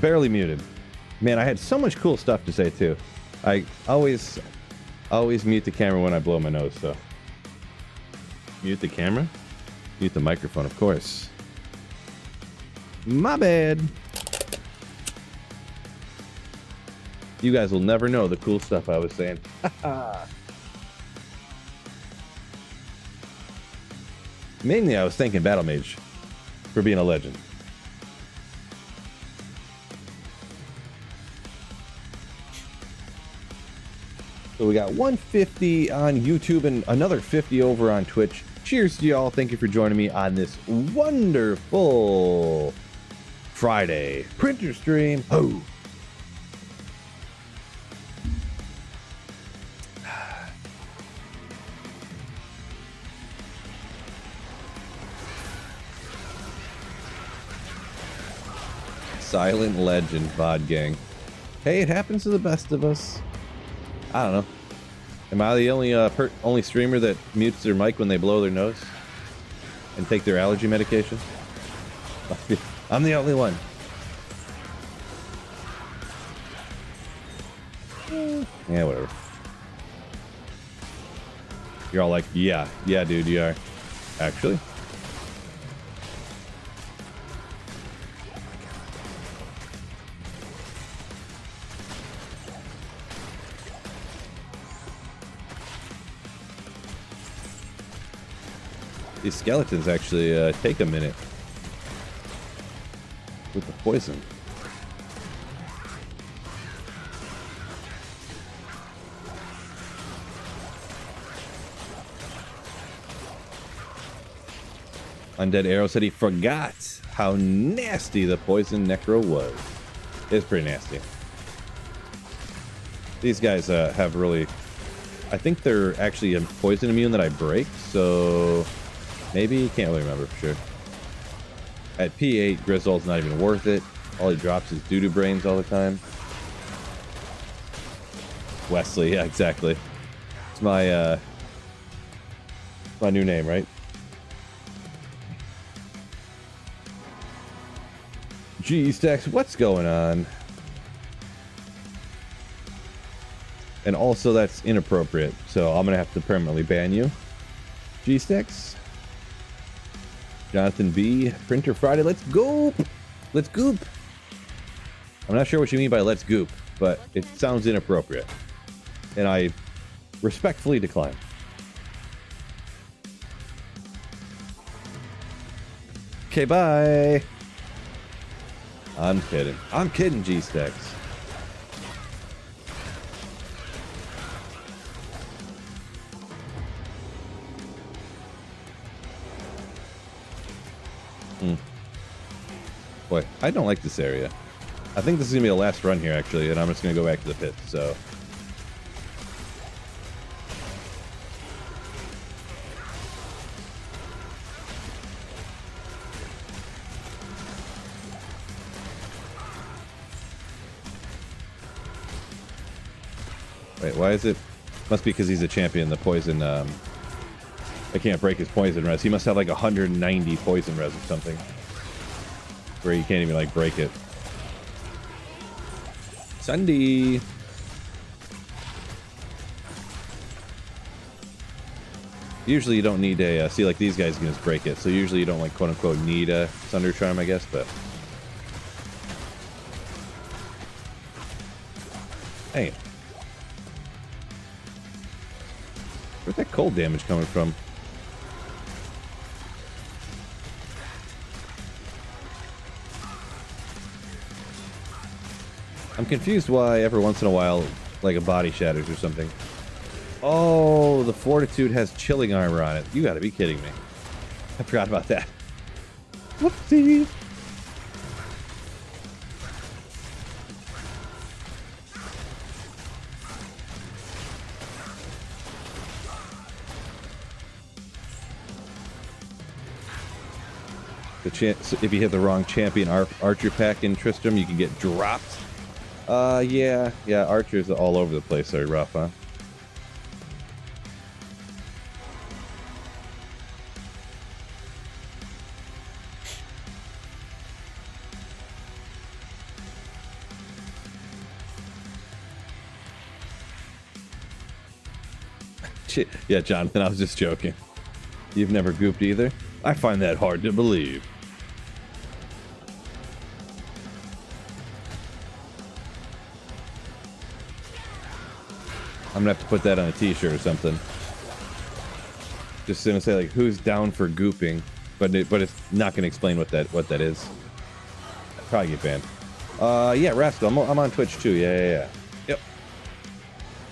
Barely muted. Man, I had so much cool stuff to say too. I always mute the camera when I blow my nose, so. Mute the camera? Mute the microphone, of course. My bad. You guys will never know the cool stuff I was saying. Mainly I was thanking Battle Mage for being a legend. So we got 150 on YouTube and another 50 over on Twitch. Cheers to y'all. Thank you for joining me on this wonderful Friday printer stream. Oh. Silent legend, VOD gang. Hey, it happens to the best of us. I don't know. Am I the only streamer that mutes their mic when they blow their nose and take their allergy medication? I'm the only one. Yeah, whatever. You're all like, yeah, dude, you are. Actually. These skeletons actually take a minute with the poison. Undead Arrow said he forgot how nasty the poison Necro was. It's pretty nasty. These guys have really... I think they're actually a poison immune that I break, so... Maybe, can't really remember for sure. At P8, Grizzle's not even worth it. All he drops is doo-doo brains all the time. Wesley, yeah, exactly. It's my new name, right? G-Stacks, what's going on? And also, that's inappropriate, so I'm gonna have to permanently ban you. G-Stacks. Jonathan B. Printer Friday, let's goop! Let's goop! I'm not sure what you mean by let's goop, but it sounds inappropriate. And I respectfully decline. Okay, bye! I'm kidding. I'm kidding, G-Stacks. Boy, I don't like this area. I think this is going to be the last run here, actually, and I'm just going to go back to the pit, so... Wait, why is it... Must be because he's a champion, the poison, I can't break his poison res. He must have like 190 poison res or something. Where you can't even, like, break it. Sunday! Usually you don't need a, see, like, these guys can just break it. So usually you don't, like, quote-unquote need a Thunder Charm, I guess, but... Hey. Where's that cold damage coming from? I'm confused why every once in a while, like, a body shatters or something. Oh, the Fortitude has chilling armor on it. You gotta be kidding me. I forgot about that. Whoopsie! The chance, if you hit the wrong champion archer pack in Tristram, you can get dropped. Yeah, archers all over the place are rough, huh? Yeah, Jonathan, I was just joking. You've never gooped either? I find that hard to believe. I'm gonna have to put that on a t-shirt or something. Just gonna say, like, who's down for gooping, but it's not gonna explain what that is. I'll probably get banned. Yeah, Rascal, I'm on Twitch too. Yeah. Yep.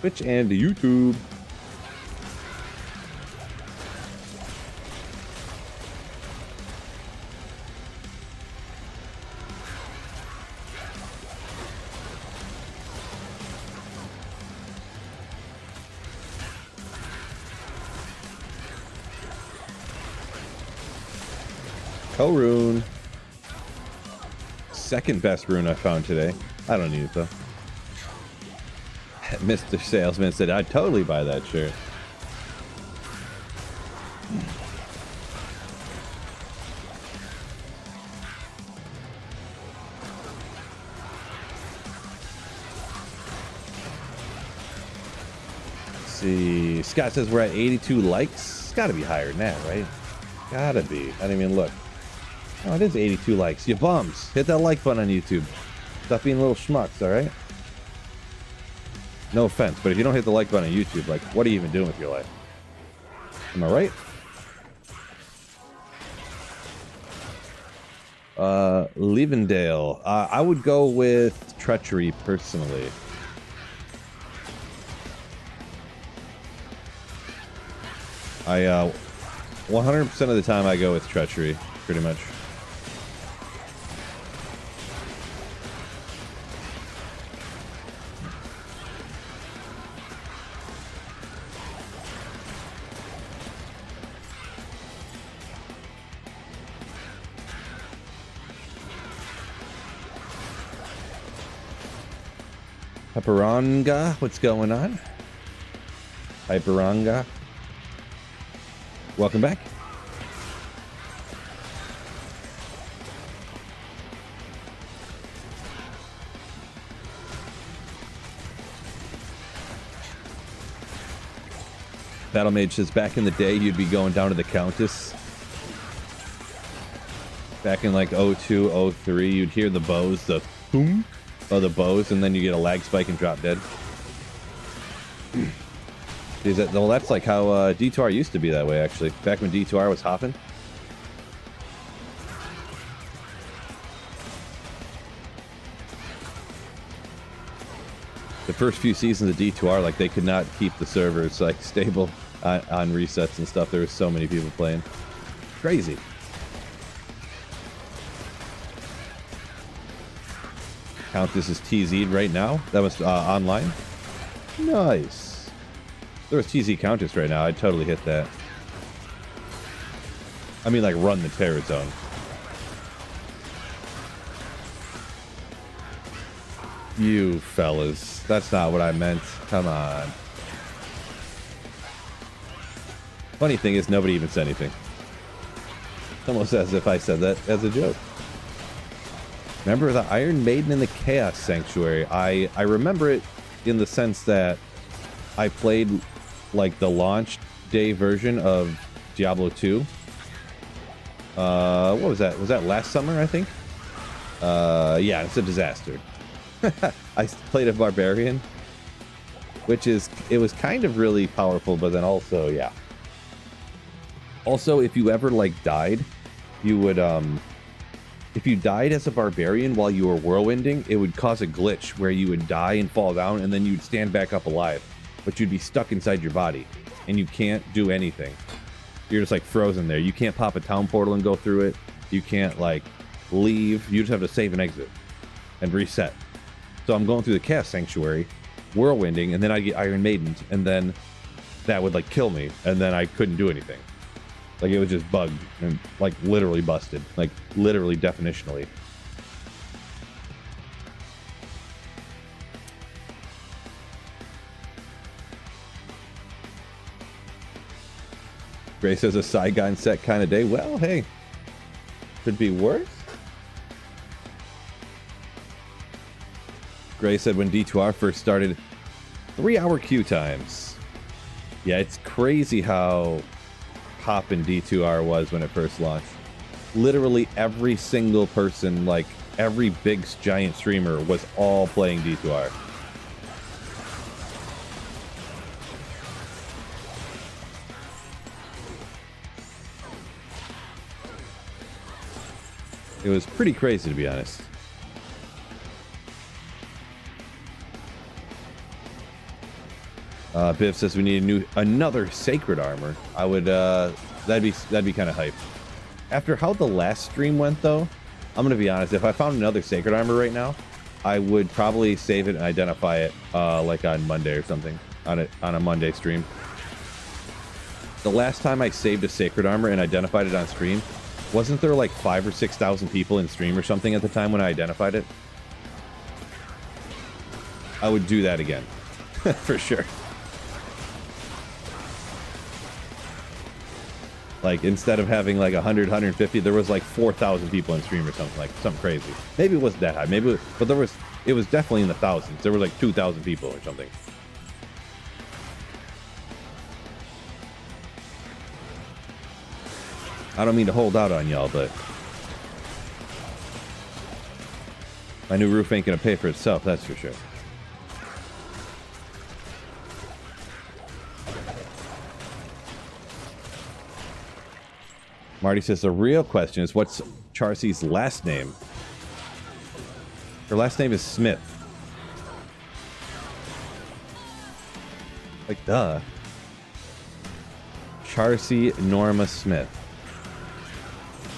Twitch and YouTube. Rune. Second best rune I found today. I don't need it though. Mr. Salesman said I'd totally buy that shirt. Let's see. Scott says we're at 82 likes. It's gotta be higher than that, right? Gotta be. I didn't even look. Oh, it is 82 likes. You bums. Hit that like button on YouTube. Stop being little schmucks, alright? No offense, but if you don't hit the like button on YouTube, like, what are you even doing with your life? Am I right? Levendale. I would go with Treachery, personally. I, 100% of the time I go with Treachery, pretty much. Hyperanga, what's going on? Hyperanga. Welcome back. Battle Mage says back in the day you'd be going down to the Countess. Back in like 02, 03, you'd hear the bows, the boom of the bows, and then you get a lag spike and drop dead. Well, that's like how D2R used to be that way, actually. Back when D2R was hopping. The first few seasons of D2R, like, they could not keep the servers, like, stable on resets and stuff. There were so many people playing. Crazy. Countess is TZ'd right now. That was online. Nice. There was TZ Countess right now. I'd totally hit that. I mean, like, run the terror zone. You fellas. That's not what I meant. Come on. Funny thing is, nobody even said anything. It's almost as if I said that as a joke. Remember the Iron Maiden in the Chaos Sanctuary? I remember it in the sense that I played like the launch day version of Diablo 2. What was that? Was that last summer, I think? Yeah, it's a disaster. I played a Barbarian, which is, it was kind of really powerful, but then also, yeah. Also, if you ever like died, you would, if you died as a Barbarian while you were whirlwinding, it would cause a glitch where you would die and fall down, and then you'd stand back up alive, but you'd be stuck inside your body, and you can't do anything. You're just like frozen there. You can't pop a town portal and go through it. You can't like leave. You just have to save and exit and reset. So I'm going through the Chaos Sanctuary, whirlwinding, and then I'd get Iron Maidens, and then that would like kill me, and then I couldn't do anything. Like, it was just bugged and like literally busted, like literally definitionally. Gray says a Saigon set kind of day. Well, hey, could be worse. Gray said when D2R first started, 3-hour queue times. Yeah, it's crazy how hoppin' D2R was when it first launched. Literally every single person, like every big giant streamer, was all playing D2R. It was pretty crazy, to be honest. Biff says we need another sacred armor. I would, that'd be kind of hype. After how the last stream went, though, I'm gonna be honest. If I found another sacred armor right now, I would probably save it and identify it, like on Monday or something, on a Monday stream. The last time I saved a sacred armor and identified it on stream, wasn't there like 5,000 or 6,000 people in stream or something at the time when I identified it? I would do that again, for sure. Like, instead of having like 100, 150, there was like 4,000 people in stream or something, like something crazy. Maybe it wasn't that high, maybe, but it was definitely in the thousands. There was like 2,000 people or something. I don't mean to hold out on y'all, but my new roof ain't gonna pay for itself, that's for sure. Marty says the real question is, what's Charcy's last name? Her last name is Smith. Like, duh. Charcy Norma Smith.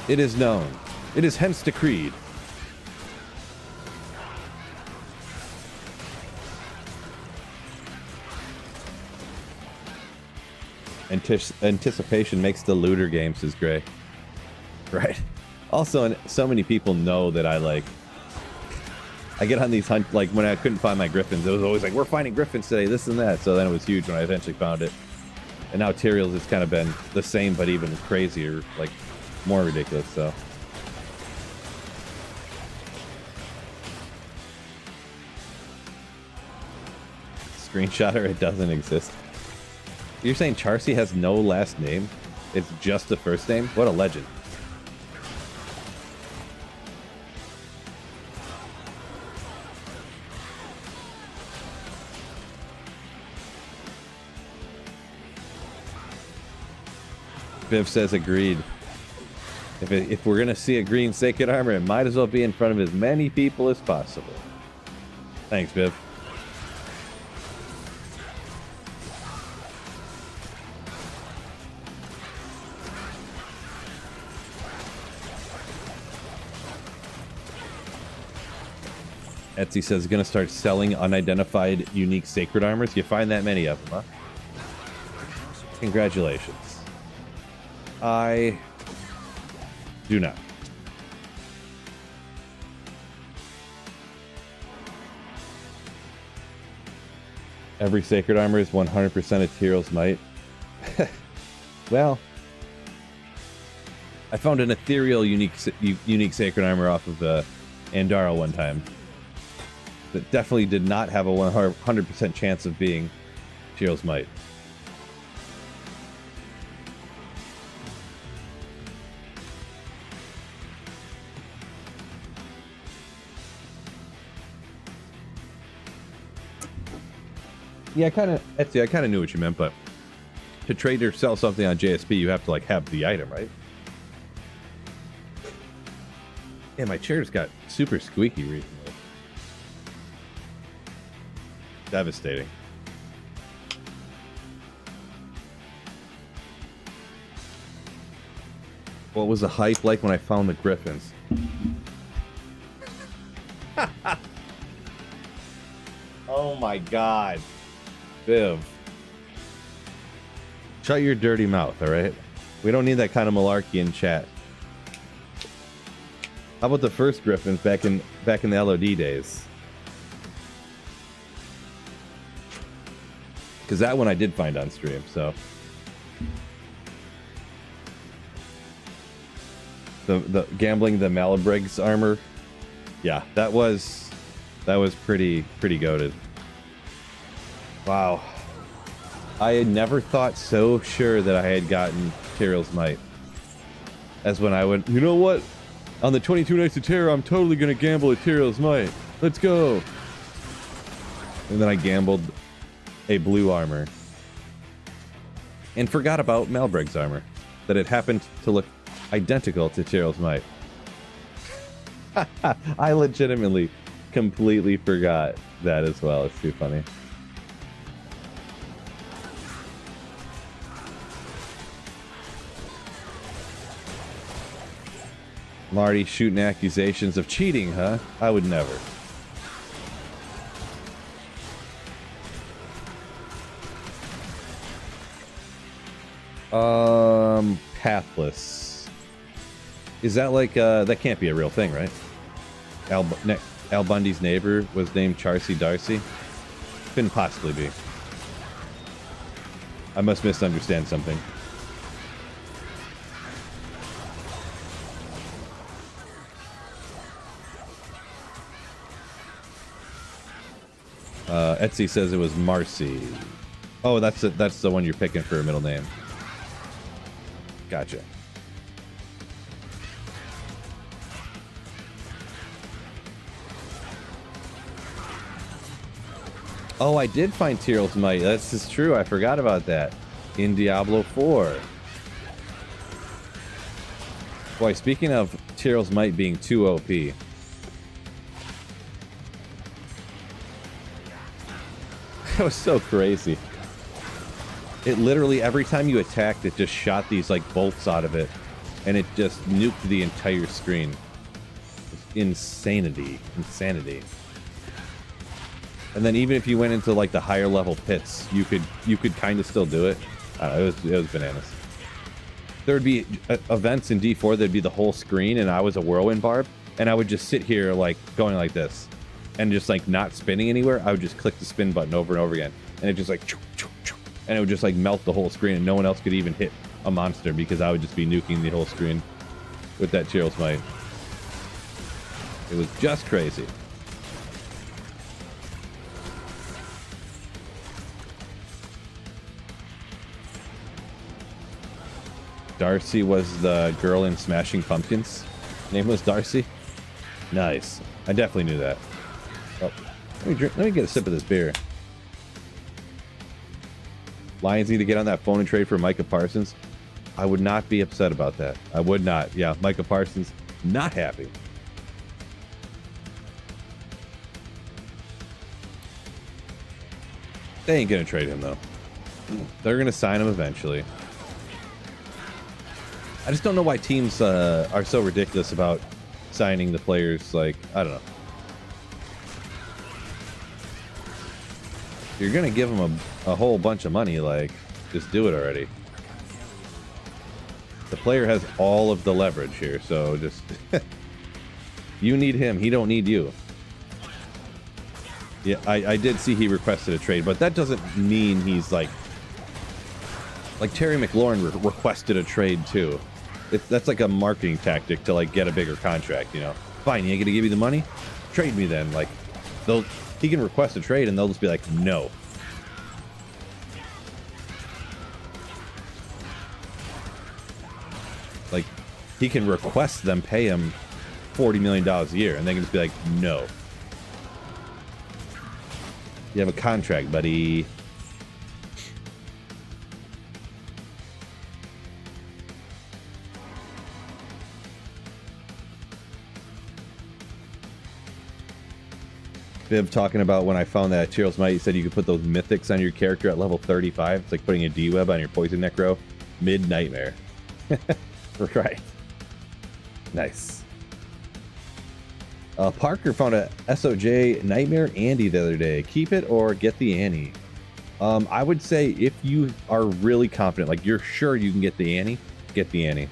It is known. It is hence decreed. Anticipation makes the looter game, says Gray. Right. Also, so many people know that I get on these hunt, like when I couldn't find my griffins, it was always like, we're finding griffins today, this and that. So then it was huge when I eventually found it. And now Tyrael's has kind of been the same, but even crazier, like more ridiculous, so. Screenshot her, it doesn't exist. You're saying Charcy has no last name? It's just the first name? What a legend. Biv says agreed. If we're gonna see a green sacred armor, it might as well be in front of as many people as possible. Thanks, Biv. Etsy says he's gonna start selling unidentified unique sacred armors. You find that many of them, huh? Congratulations. I do not. Every sacred armor is 100% ethereal's might. Well, I found an ethereal unique sacred armor off of Andara one time. That definitely did not have a 100% chance of being ethereal's might. Yeah, Etsy, I kind of knew what you meant, but to trade or sell something on JSP, you have to like have the item, right? Yeah, my chair just got super squeaky recently. Devastating. What was the hype like when I found the Griffins? Oh my god. Viv. Shut your dirty mouth, alright? We don't need that kind of malarkey in chat. How about the first Griffins back in the LOD days? Because that one I did find on stream, so. The gambling the Malabrig's armor. Yeah, that was pretty goated. Wow. I had never thought so sure that I had gotten Tyrell's Might. As when I went, you know what? On the 22 Nights of Terror, I'm totally gonna gamble at Tyrell's Might. Let's go. And then I gambled a blue armor. And forgot about Malbrig's armor. That it happened to look identical to Tyrell's Might. I legitimately completely forgot that as well. It's too funny. Marty shooting accusations of cheating, huh? I would never. Pathless. Is that like, that can't be a real thing, right? Al Bundy's neighbor was named Charcy Darcy? Couldn't possibly be. I must misunderstand something. Etsy says it was Marcy. Oh, that's the one you're picking for a middle name. Gotcha. Oh, I did find Tyrell's Might. This is true. I forgot about that. In Diablo 4. Boy, speaking of Tyrell's Might being too OP. That was so crazy. It literally, every time you attacked, it just shot these like bolts out of it. And it just nuked the entire screen. It's insanity. Insanity. And then even if you went into like the higher level pits, you could kind of still do it. I don't know, it was bananas. There would be events in D4 that'd be the whole screen and I was a whirlwind barb. And I would just sit here like going like this. And just like not spinning anywhere. I would just click the spin button over and over again. And it just like, and it would just like melt the whole screen and no one else could even hit a monster because I would just be nuking the whole screen with that Tyrell's Might. It was just crazy. Darcy was the girl in Smashing Pumpkins. Name was Darcy. Nice. I definitely knew that. Oh, let me get a sip of this beer. Lions need to get on that phone and trade for Micah Parsons. I would not be upset about that. I would not. Yeah, Micah Parsons, not happy. They ain't gonna trade him though. They're gonna sign him eventually. I just don't know why teams are so ridiculous about signing the players. Like, I don't know. You're gonna give them a whole bunch of money. Like, just do it already. The player has all of the leverage here, so just you need him. He don't need you. Yeah, I did see he requested a trade, but that doesn't mean he's like Terry McLaurin requested a trade too. That's like a marketing tactic to like get a bigger contract, you know. Fine, you ain't gonna give you the money? Trade me then. Like, he can request a trade and they'll just be like, no. Like, he can request them pay him $40 million a year and they can just be like, no. You have a contract, buddy. Viv talking about when I found that Tyrell's Might, you said you could put those mythics on your character at level 35. It's like putting a D-web on your poison necro. Mid-nightmare. Right. Nice. Parker found a SOJ Nightmare Andy the other day. Keep it or get the Annie. I would say if you are really confident, like you're sure you can get the Annie, get the Annie.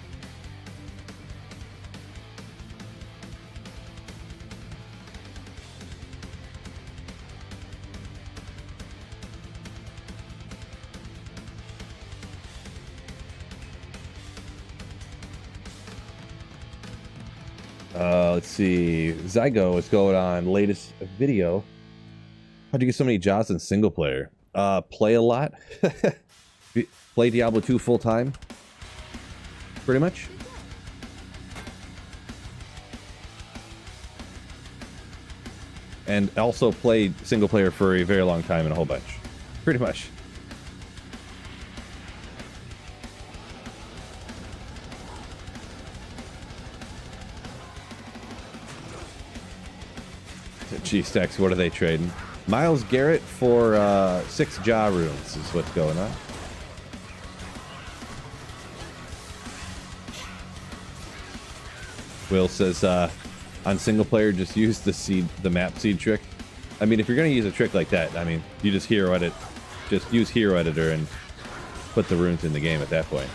Let's see. Zygo is going on latest video. How'd you get so many jobs in single player? Play a lot. Play Diablo 2 full time. Pretty much. And also played single player for a very long time and a whole bunch. Pretty much. G-Stacks, what are they trading? Miles Garrett for 6 Jaw runes is what's going on. Will says on single player just use the map seed trick. I mean, if you're gonna use a trick like that, I mean, you just hero edit, just use hero editor and put the runes in the game at that point.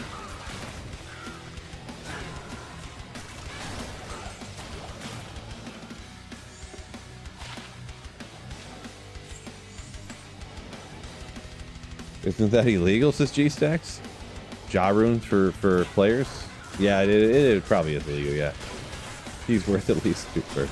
Isn't that illegal, says G-Stacks? Jaw runes for players? Yeah, it probably is illegal, yeah. He's worth at least 2 for.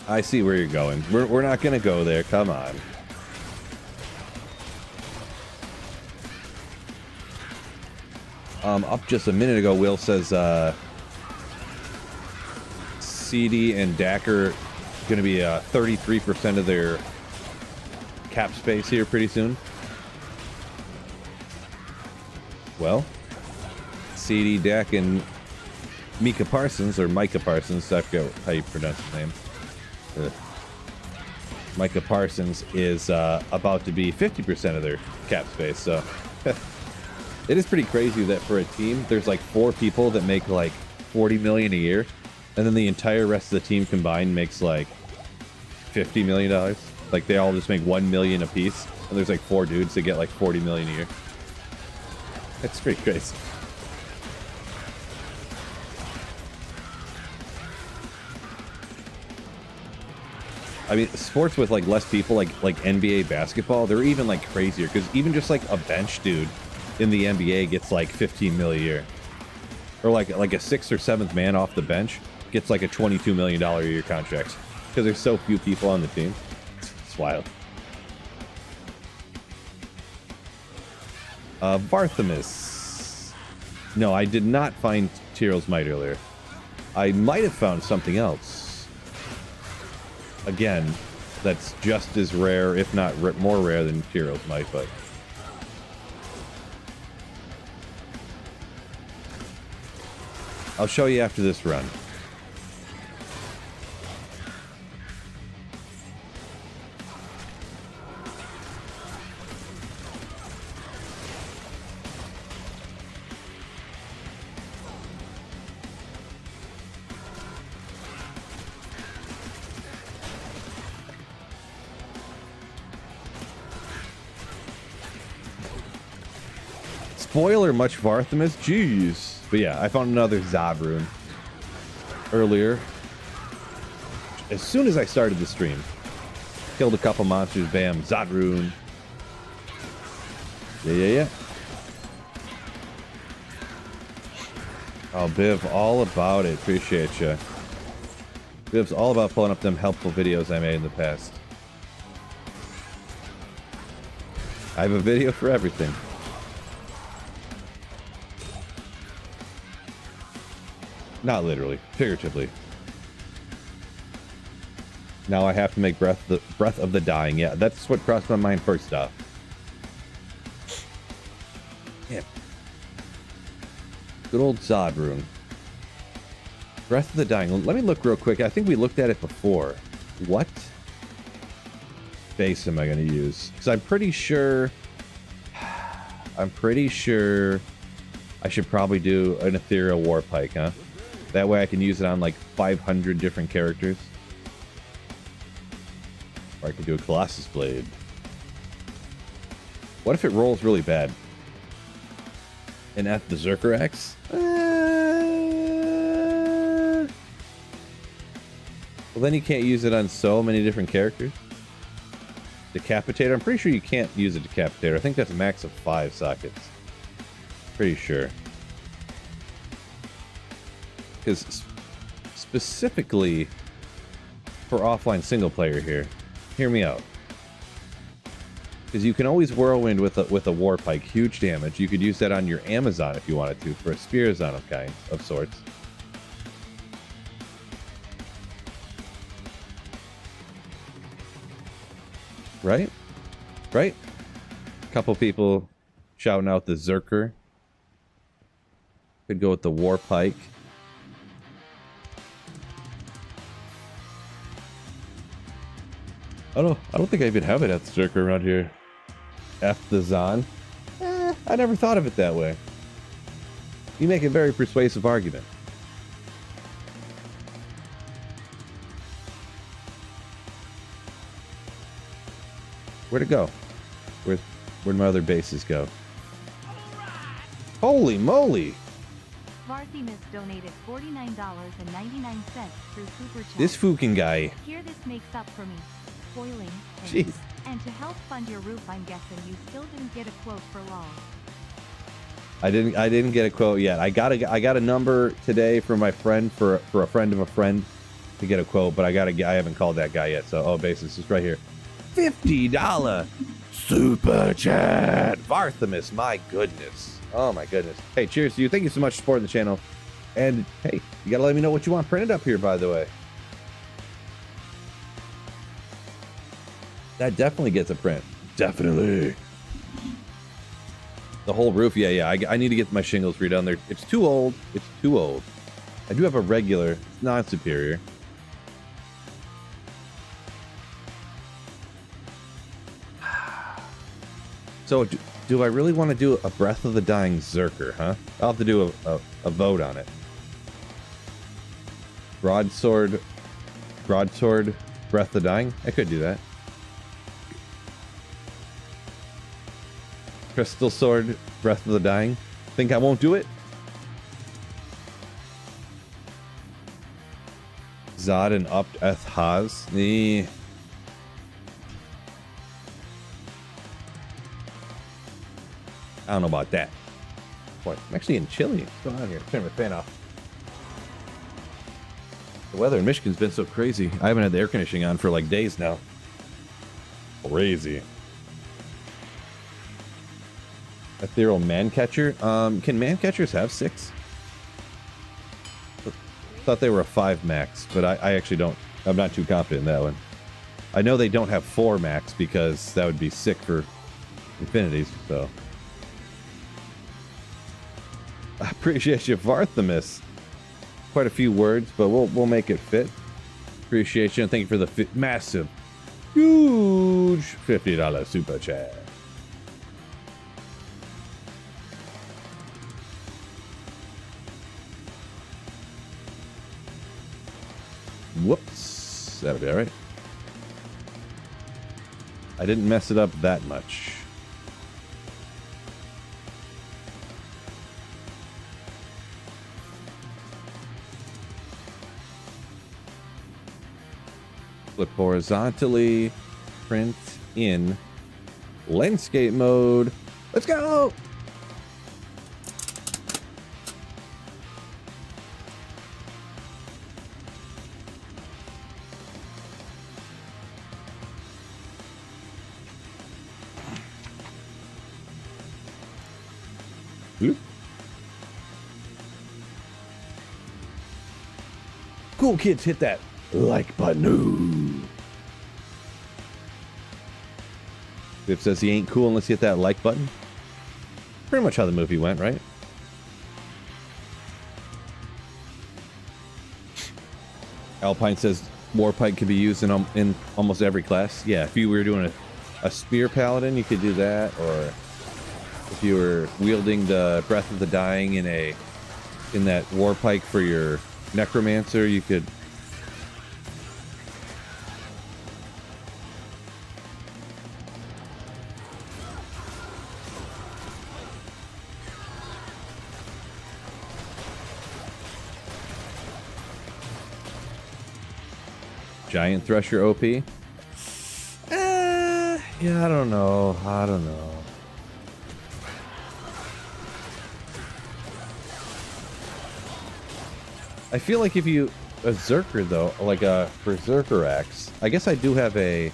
I see where you're going. We're not gonna go there, come on. Up just a minute ago, Will says CD and DAC are going to be 33% of their cap space here pretty soon. Well, CD, DAC, and Micah Parsons, or Micah Parsons, I forget how you pronounce his name. Micah Parsons is about to be 50% of their cap space, so... It is pretty crazy that for a team, there's like 4 people that make like 40 million a year, and then the entire rest of the team combined makes like $50 million. Like they all just make 1 million a piece, and there's like 4 dudes that get like 40 million a year. It's pretty crazy. I mean, sports with like less people, like NBA basketball, they're even like crazier because even just like a bench dude in the NBA gets like 15 mil a year. or like a 6th or 7th man off the bench gets like a $22 million a year contract because there's so few people on the team. It's wild. Varthamus. No, I did not find Tyrael's Might earlier. I might have found something else. Again, that's just as rare, if not more rare than Tyrael's Might, but... I'll show you after this run. Spoiler, much Varthamus? Jeez. But yeah, I found another Zod rune earlier. As soon as I started the stream. Killed a couple monsters, bam, Zod rune. Yeah. Oh, Biv, all about it. Appreciate you. Biv's all about pulling up them helpful videos I made in the past. I have a video for everything. Not literally, figuratively. Now I have to make Breath of the Dying. Yeah, that's what crossed my mind first off. Yeah. Good old Zod rune. Breath of the Dying. Let me look real quick. I think we looked at it before. What base am I going to use? Because I'm pretty sure I should probably do an Ethereal War Pike, huh? That way I can use it on like 500 different characters. Or I could do a Colossus Blade. What if it rolls really bad? And F the Zerker X? Well, then you can't use it on so many different characters. Decapitator? I'm pretty sure you can't use a Decapitator. I think that's a max of 5 sockets. Pretty sure. Because specifically for offline single player here, hear me out. Because you can always whirlwind with a war pike, huge damage. You could use that on your Amazon if you wanted to for a Spearzon of sorts. Right? Right? A couple people shouting out the Zerker. Could go with the war pike. I don't think I even have it at the Zerker around here. F the Zon. I never thought of it that way. You make a very persuasive argument. Where'd it go? Where'd my other bases go? Holy moly! Varthamus donated $49.99 through Super Chat. This Fukin guy. Here, this makes up for me. Spoiling Jeez. things. And to help fund your roof, I'm guessing you still didn't get a quote for LOL. I didn't get a quote yet. I got a number today from my friend for a friend of a friend to get a quote, but I haven't called that guy yet. So basis is right here. $50 Super Chat. Varthamus, my goodness. Oh my goodness. Hey, cheers to you. Thank you so much for supporting the channel. And hey, you gotta let me know what you want printed up here, by the way. That definitely gets a print. Definitely. The whole roof, yeah. I need to get my shingles redone there. It's too old. It's too old. I do have a regular, non-superior. So, do I really want to do a Breath of the Dying Zerker, huh? I'll have to do a vote on it. Broadsword, Breath of the Dying? I could do that. Crystal Sword, Breath of the Dying. Think I won't do it? Zod and Upt Eth Haz. I don't know about that. Boy, I'm actually in chilly. What's going on here? Turn my fan off. The weather in Michigan's been so crazy. I haven't had the air conditioning on for like days now. Crazy. Ethereal Man-Catcher. Can Man-Catchers have 6? Thought they were a 5 max, but I actually don't. I'm not too confident in that one. I know they don't have 4 max because that would be sick for infinities, so. I appreciate you, Varthamus. Quite a few words, but we'll make it fit. Appreciate you, and thank you for the massive, huge $50 super chat. Whoops. That'll be all right. I didn't mess it up that much. Flip horizontally. Print in landscape mode. Let's go! Oop. Cool kids, hit that like button. Biff says he ain't cool unless you hit that like button. Pretty much how the movie went, right? Alpine says Warpike could be used in almost every class. Yeah, if you were doing a spear paladin, you could do that, or if you were wielding the Breath of the Dying in that Warpike for your Necromancer, you could. Giant Thresher OP? Yeah, I don't know. I feel like if you... A Zerker, though, like a Berserker Axe. I guess I do have a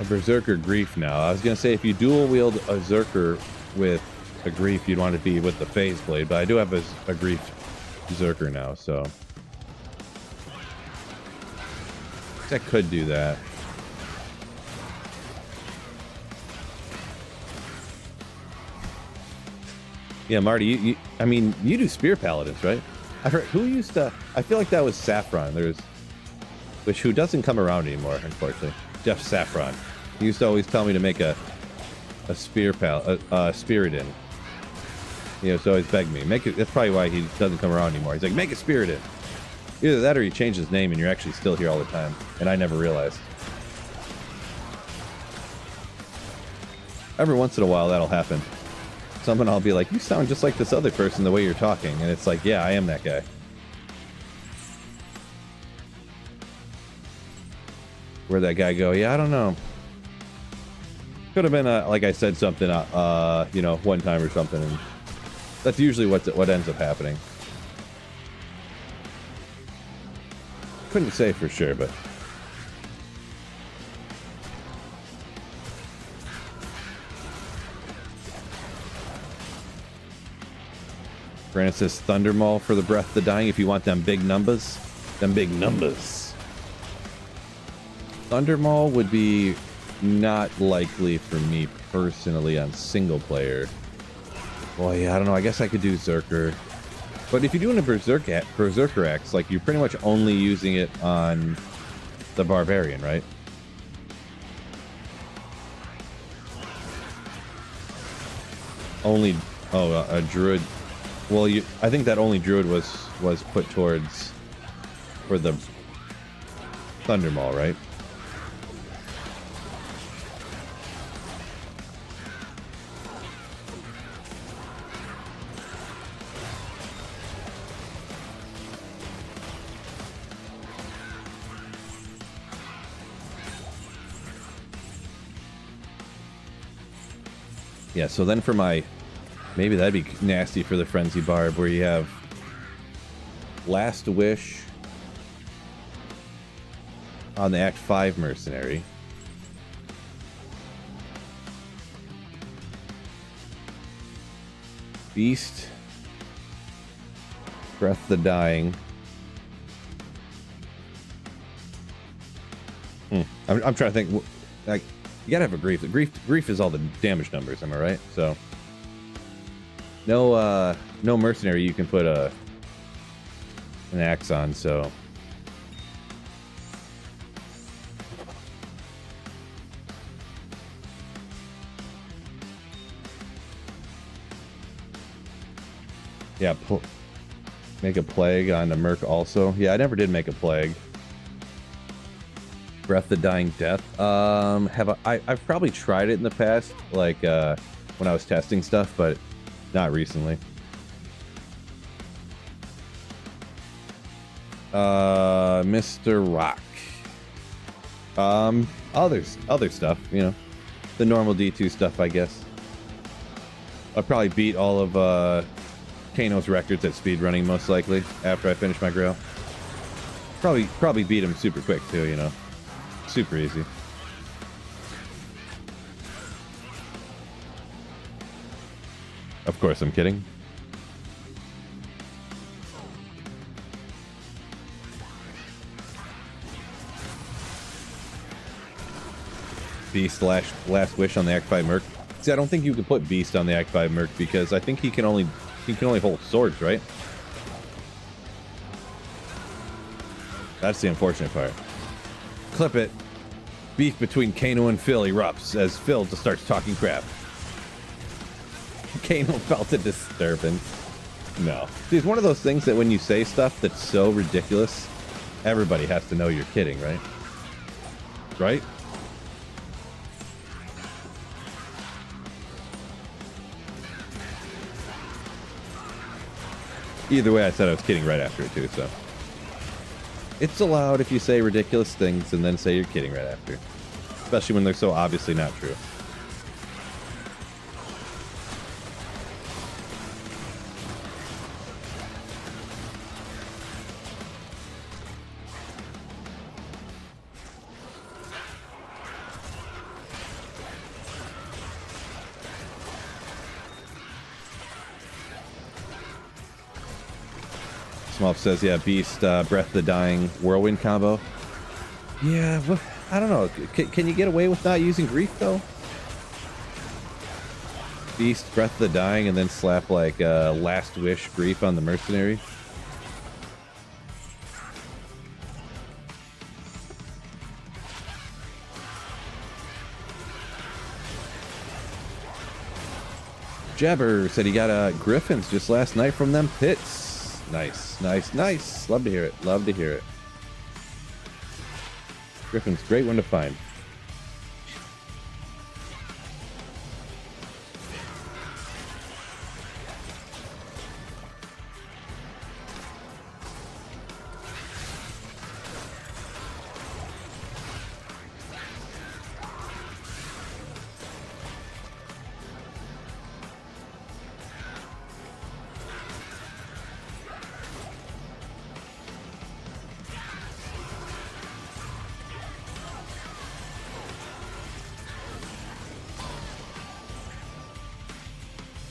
Berserker Grief now. I was going to say, if you dual wield a Zerker with a Grief, you'd want to be with the Phase Blade, but I do have a Grief Zerker now, so... I could do that. Yeah, Marty, I mean, you do Spear Paladins, right? I heard, who used to... I feel like that was Saffron. Who doesn't come around anymore, unfortunately. Jeff Saffron. He used to always tell me to make a Spiridon. He used to always beg me. Make it. That's probably why he doesn't come around anymore. He's like, make a Spiridon. Either that or he changed his name and you're actually still here all the time. And I never realized. Every once in a while that'll happen. Someone I'll be like, you sound just like this other person the way you're talking. And it's like, yeah, I am that guy. Where'd that guy go? Yeah, I don't know. Could have been, like I said something, one time or something. And that's usually what ends up happening. Couldn't say for sure, but... Brandon says Thundermaul for the Breath of the Dying if you want them big numbers. Them big numbers. Thundermaul would be not likely for me personally on single player. Boy, yeah, I don't know. I guess I could do Zerker. But if you're doing a Berserker Axe, like, you're pretty much only using it on the Barbarian, right? Only... Oh, a Druid... Well, I think that only Druid was put towards... for the Thundermaul, right? Yeah, so then for my... Maybe that'd be nasty for the Frenzy Barb, where you have Last Wish on the Act 5 Mercenary. Beast. Breath of the Dying. I'm trying to think. Like, you gotta have a grief. Grief is all the damage numbers. Am I right? So, no mercenary you can put an axe on. So, yeah, make a plague on a merc also. Yeah, I never did make a plague. Breath of the Dying Death. I've probably tried it in the past, like when I was testing stuff, but not recently. Mr. Rock. Other stuff, you know, the normal D2 stuff, I guess. I'll probably beat all of Kano's records at speedrunning, most likely, after I finish my grill. Probably beat him super quick too, you know. Super easy. Of course, I'm kidding. Beast Last Wish on the Act 5 Merc. See, I don't think you can put Beast on the Act 5 Merc because I think he can only hold swords, right? That's the unfortunate part. Clip it. Beef between Kano and Phil erupts as Phil just starts talking crap. Kano felt a disturbance. No. See, it's one of those things that when you say stuff that's so ridiculous, everybody has to know you're kidding, right? Right? Either way, I said I was kidding right after it too, so. It's allowed if you say ridiculous things and then say you're kidding right after. Especially when they're so obviously not true. Smolf says, yeah, Beast, Breath of the Dying, Whirlwind combo. Yeah, well, I don't know. Can you get away with not using Grief, though? Beast, Breath of the Dying, and then slap, like, Last Wish Grief on the Mercenary? Jabber said he got Griffins just last night from them pits. Nice, nice, nice. Love to hear it. Love to hear it. Griffin's great one to find.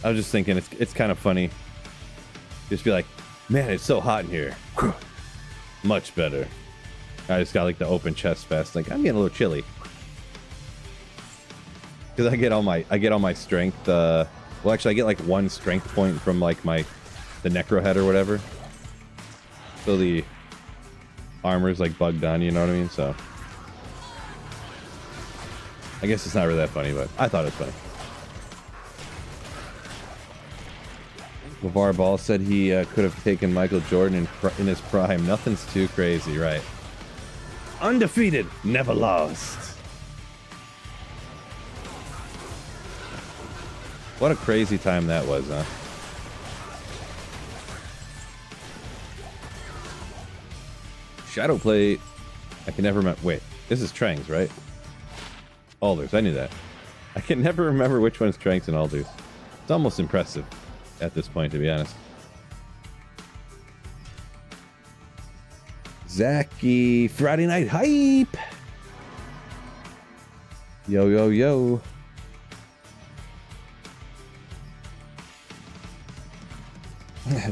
I was just thinking, it's kind of funny. Just be like, man, it's so hot in here. Much better. I just got like the open chest fest. Like, I'm getting a little chilly. Because I get all my strength. Well, actually, I get like one strength point from like the Necro head or whatever. So the armor's like bugged on. You know what I mean? So I guess it's not really that funny, but I thought it was funny. LeVar Ball said he could have taken Michael Jordan in his prime. Nothing's too crazy, right? Undefeated, never lost. What a crazy time that was, huh? Shadowplate. I can never remember. Wait, this is Trang's, right? Alders, I knew that. I can never remember which one's strengths and alters. It's almost impressive at this point, to be honest. Zachy, Friday Night Hype! Yo, yo, yo.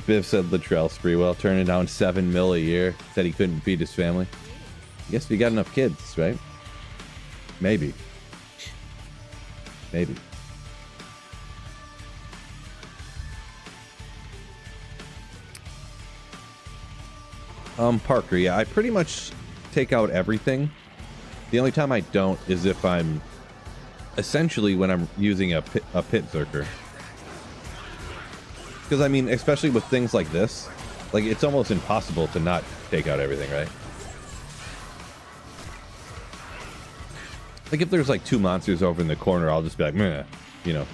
Biv said Latrell Sprewell turning down $7 million a year. Said he couldn't feed his family. I guess we got enough kids, right? Maybe. Maybe. Parker, yeah, I pretty much take out everything. The only time I don't is if I'm essentially when I'm using a pit zerker. Because I mean, especially with things like this, like it's almost impossible to not take out everything, right? Like if there's like 2 monsters over in the corner, I'll just be like, meh, you know.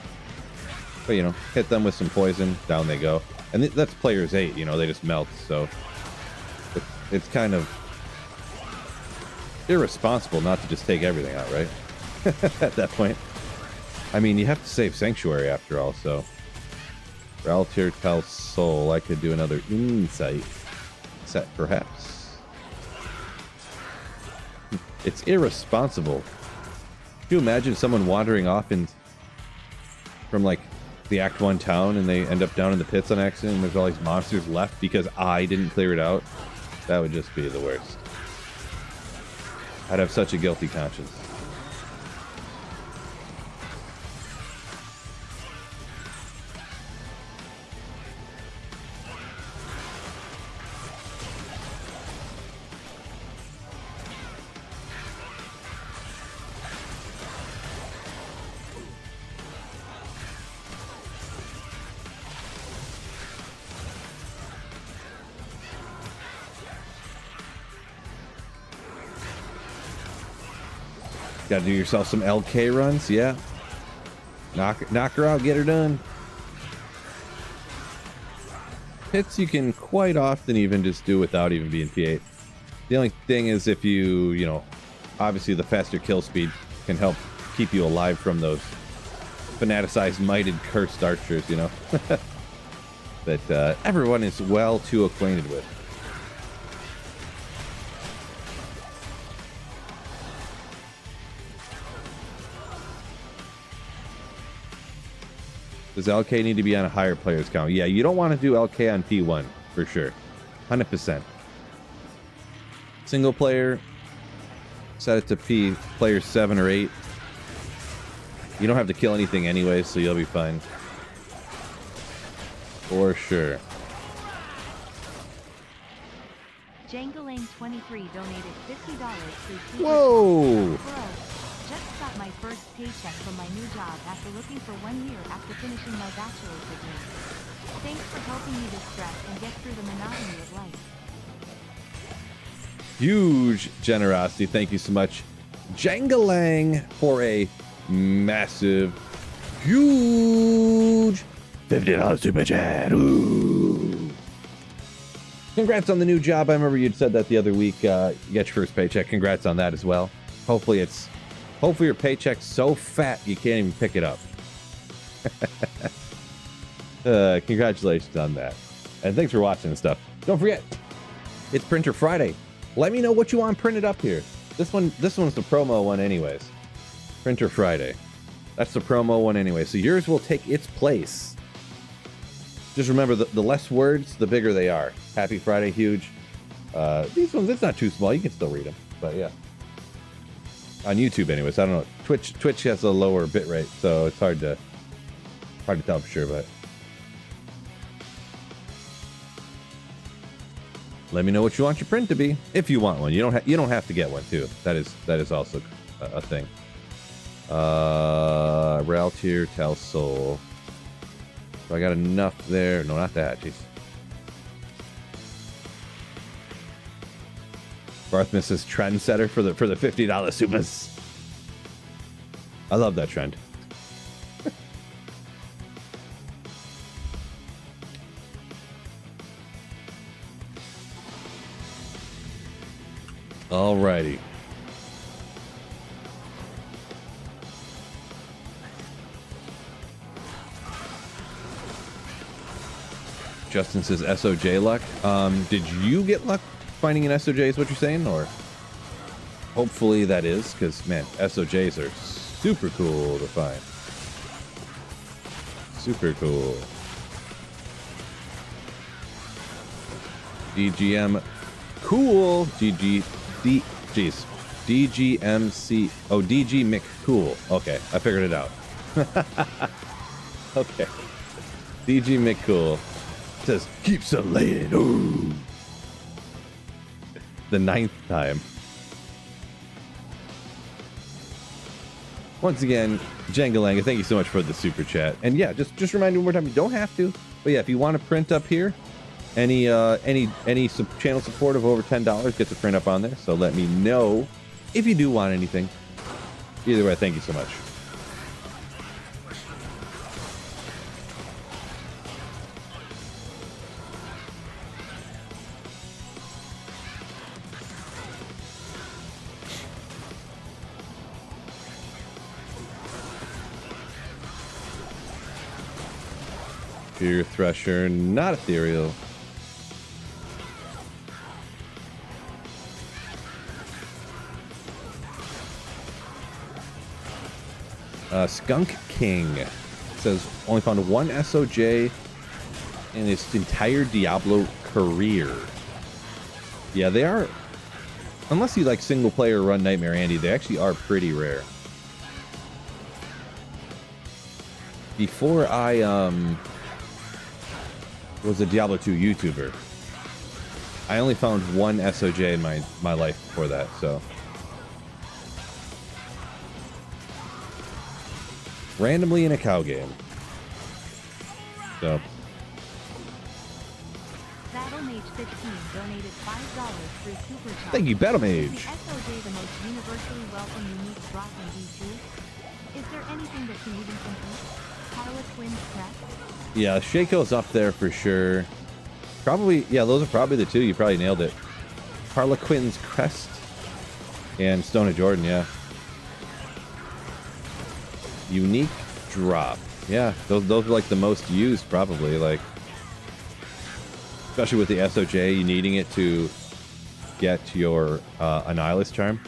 But you know, hit them with some poison, down they go. And that's players 8, you know, they just melt, so it's kind of irresponsible not to just take everything out, right? At that point. I mean, you have to save Sanctuary after all, so. Raltier tells Soul I could do another insight set, perhaps. It's irresponsible. Can you imagine someone wandering off from like the Act 1 town and they end up down in the pits on accident and there's all these monsters left because I didn't clear it out? That would just be the worst. I'd have such a guilty conscience. Gotta do yourself some LK runs, yeah. Knock her out, get her done. Hits you can quite often even just do without even being P8. The only thing is if you know, obviously the faster kill speed can help keep you alive from those fanaticized, mighted, cursed archers, you know. That everyone is well too acquainted with. Does LK need to be on a higher player's count? Yeah, you don't want to do LK on P1, for sure. 100%. Single player, set it to P, player 7 or 8. You don't have to kill anything anyway, so you'll be fine. For sure. Jangling23 donated $50 through Whoa! Bro, just got my first paycheck from my new job after looking for 1 year after finishing my bachelor's degree. Thanks for helping me distress and get through the monotony of life. Huge generosity. Thank you so much, Jangalang, for a massive, huge $50 super chat. Ooh. Congrats on the new job. I remember you'd said that the other week. You get your first paycheck. Congrats on that as well. Hopefully your paycheck's so fat you can't even pick it up. Congratulations on that. And thanks for watching and stuff. Don't forget, it's Printer Friday. Let me know what you want printed up here. This one's the promo one anyways. Printer Friday. That's the promo one anyway. So yours will take its place. Just remember, the less words, the bigger they are. Happy Friday, huge. These ones, it's not too small. You can still read them. But yeah. On YouTube anyways. I don't know. Twitch has a lower bit rate, so it's hard to tell for sure, but let me know what you want your print to be, if you want one. You don't have to get one too. That is also a thing. Raltier, Tal Soul. So I got enough there. No, not that. Jeez. Barthmas is trendsetter for the $50 sumas. I love that trend. Alrighty. Justin says SOJ luck. Did you get luck finding an SOJ is what you're saying? Or hopefully that is, because, man, SOJs are super cool to find. Super cool. DGM cool. Jeez. DGMC. Oh, DG Mick cool. Okay, I figured it out. Okay. DG Mick cool says, keeps a laying. Ooh. The 9th time. Once again, Jengalanga, thank you so much for the super chat. And yeah, just remind you one more time, you don't have to. But yeah, if you want to print up here, any channel support of over $10 gets a print up on there. So let me know if you do want anything. Either way, thank you so much. Fear Thresher, not ethereal. Skunk King says only found one SOJ in his entire Diablo career. Yeah, they are. Unless you like single player run Nightmare Andy, they actually are pretty rare. Before I was a Diablo 2 YouTuber, I only found one SOJ in my life before that, so. Randomly in a cow game. So. Battle Mage 15 donated $5 through Super Chat. Thank you, Battle Mage. Is the SOJ the most universally welcome unique drop in V2? Is there anything that can even compete? Harlequin's Crest? Yeah, Shaco's up there for sure. Probably, yeah, those are probably the two. You probably nailed it. Harlequin's Crest and Stone of Jordan, yeah. Unique drop. Yeah, those are like the most used probably, like especially with the SOJ, you needing it to get your Annihilus charm.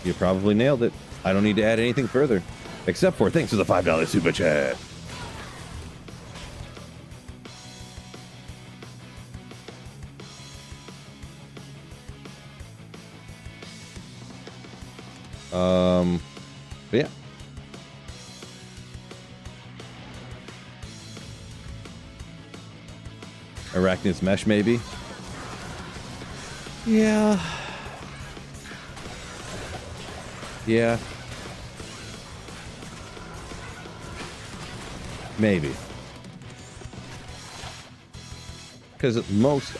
You probably nailed it. I don't need to add anything further. Except for thanks for the $5 super chat. But yeah. Arachnid's Mesh, maybe? Yeah. Yeah. Maybe. Because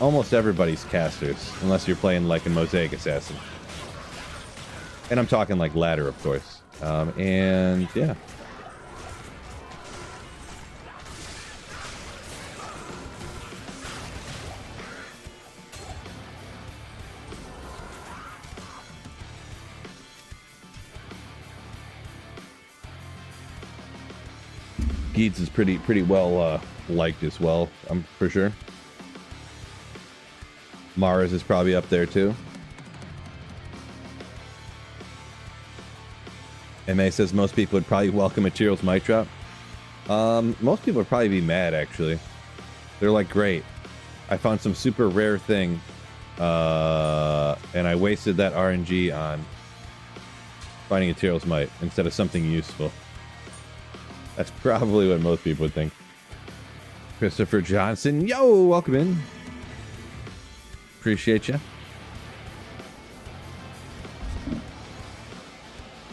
almost everybody's casters, unless you're playing like a Mosaic Assassin. And I'm talking like ladder, of course. And yeah. Geets is pretty well liked as well, I'm for sure. Mars is probably up there too. MA says most people would probably welcome Materials might drop. Most people would probably be mad, actually. They're like, great, I found some super rare thing, and I wasted that RNG on finding Materials might instead of something useful. That's probably what most people would think. Christopher Johnson, yo, welcome in. Appreciate you.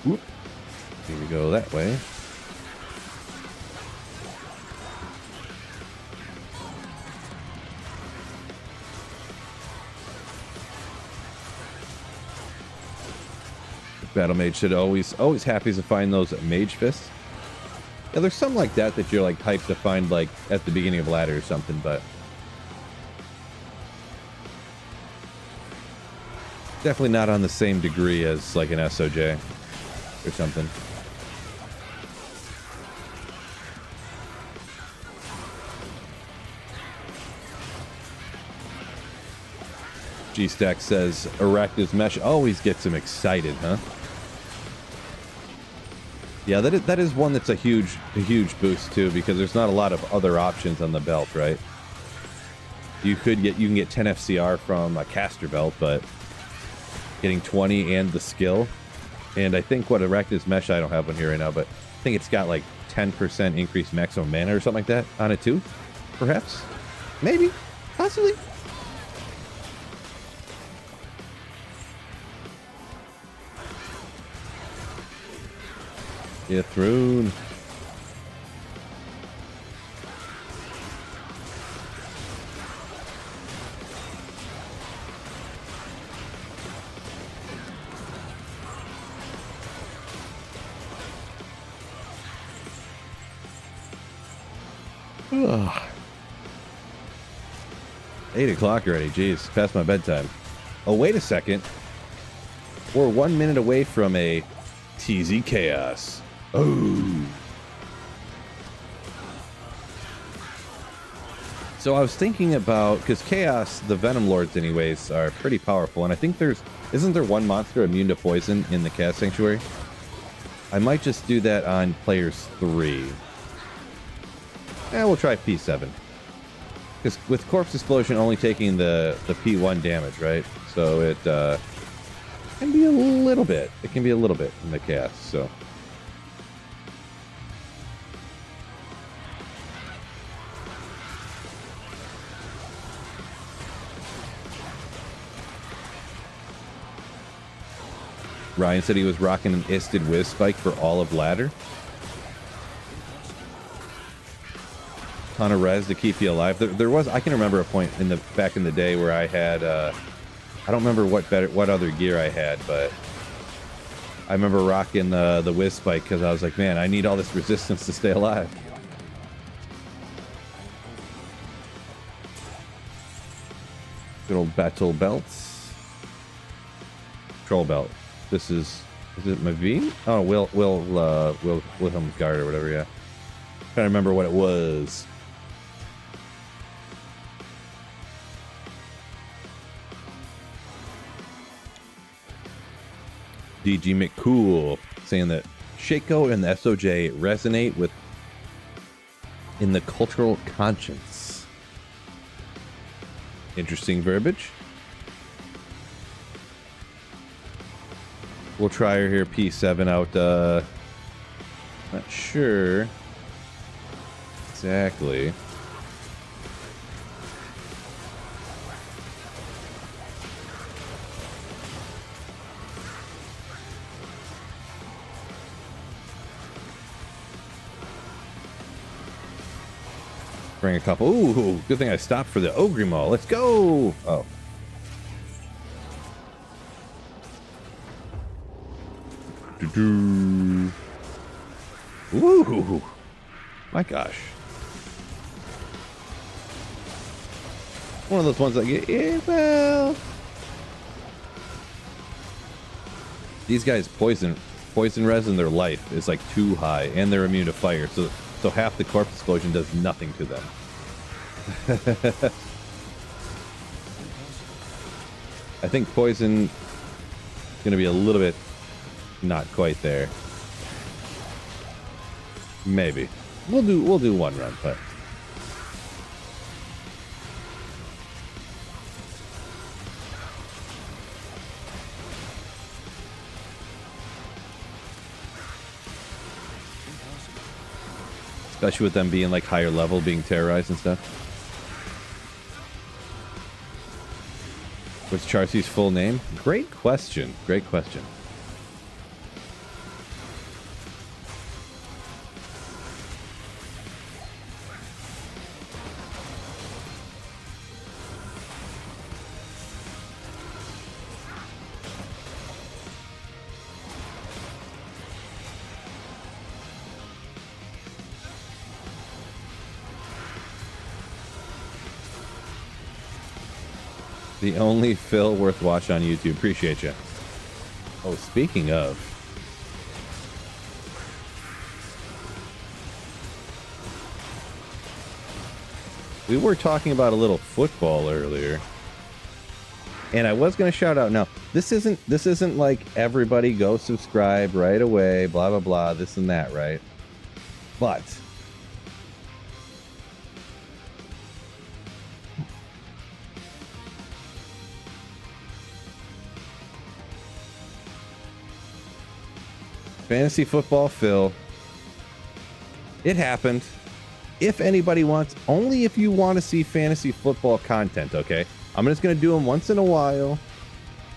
Whoop. Here we go that way. Battle Mage said always happy to find those Mage Fists. Yeah, there's some like that you're like hyped to find like at the beginning of ladder or something, but definitely not on the same degree as like an SOJ or something. G-Stack says Arachna's Mesh always gets him excited, huh? Yeah, that is one that's a huge boost too, because there's not a lot of other options on the belt, right? You can get 10 FCR from a caster belt, but getting 20 and the skill, and I think what Arachna's Mesh, I don't have one here right now, but I think it's got like 10% increased maximum mana or something like that on it too, perhaps, maybe, possibly. Yeah, Thrune. Ugh. 8 o'clock already. Jeez, past my bedtime. Oh, wait a second. We're 1 minute away from a TZ Chaos. Oh. So I was thinking about, because Chaos, the Venom Lords anyways, are pretty powerful, and I think isn't there one monster immune to poison in the Chaos Sanctuary? I might just do that on players 3. We'll try P7. Because with Corpse Explosion only taking the P1 damage, right? So it can be a little bit. It can be a little bit in the Chaos, so... Ryan said he was rocking an Isted Whiz Spike for all of ladder. Ton of res to keep you alive. There was, I can remember a point back in the day where I had I don't remember what other gear I had, but I remember rocking the Whiz Spike because I was like, man, I need all this resistance to stay alive. Good old battle belts. Troll belt. Is it Mavi? Oh, Wilhelm's Guard or whatever, yeah. Trying to remember what it was. DG McCool saying that Shaco and the SOJ resonate in the cultural conscience. Interesting verbiage. We'll try her here, P7 out, not sure exactly. Bring a couple. Ooh, good thing I stopped for the Ogrimal. Let's go! Oh. Ooh, my gosh. One of those ones that get, yeah, well. These guys poison res in their life is like too high, and they're immune to fire, so half the corpse explosion does nothing to them. I think poison is gonna be a little bit not quite there. Maybe. We'll do one run, but especially with them being like higher level, being terrorized and stuff. What's Charcy's full name? Great question. Great question. The only Phil worth watching on YouTube. Appreciate you. Oh, speaking of. We were talking about a little football earlier. And I was going to shout out. Now, this isn't like everybody go subscribe right away, blah, blah, blah, this and that, right? But Fantasy Football Phil, it happened. If anybody wants, only if you want to see fantasy football content, okay? I'm just going to do them once in a while.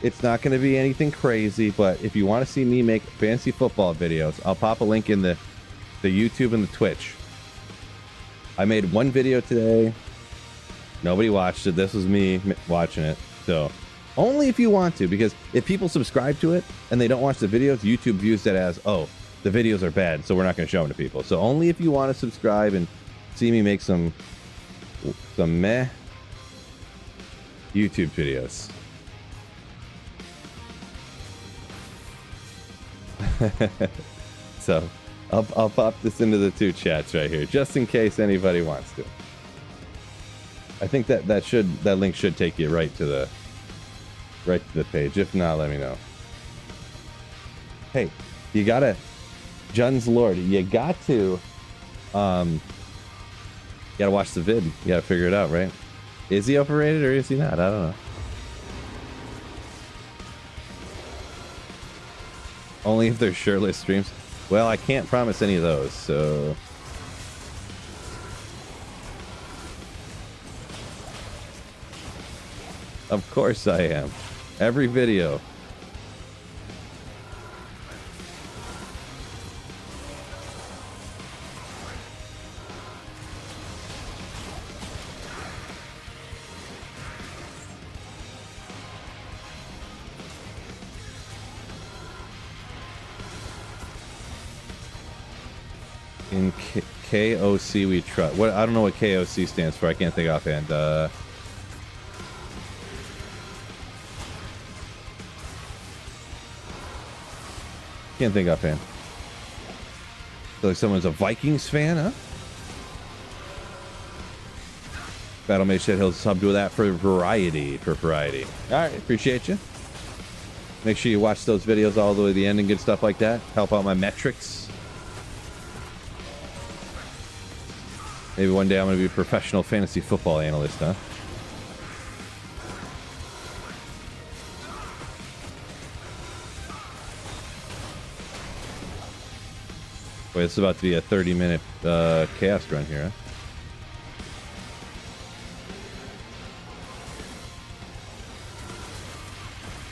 It's not going to be anything crazy, but if you want to see me make fantasy football videos, I'll pop a link in the YouTube and the Twitch. I made one video today. Nobody watched it. This was me watching it. So only if you want to, because if people subscribe to it and they don't watch the videos, YouTube views that as, oh, the videos are bad, so we're not going to show them to people. So only if you want to subscribe and see me make some meh YouTube videos. So I'll pop this into the two chats right here, just in case anybody wants to. I think that link should take you right to the page. If not, let me know. Hey, you gotta, Jun's Lord, you got to watch the vid. You gotta figure it out, right? Is he overrated or is he not? I don't know. Only if they're shirtless streams. Well, I can't promise any of those, so. Of course I am. Every video. In KOC we trust. What? I don't know what KOC stands for. I can't think offhand. Can't think offhand. Feel like someone's a Vikings fan, huh? Battle Mage said he'll sub to that for variety. All right, appreciate you. Make sure you watch those videos all the way to the end and good stuff like that. Help out my metrics. Maybe one day I'm going to be a professional fantasy football analyst, huh? Wait, it's about to be a 30-minute cast run here, huh?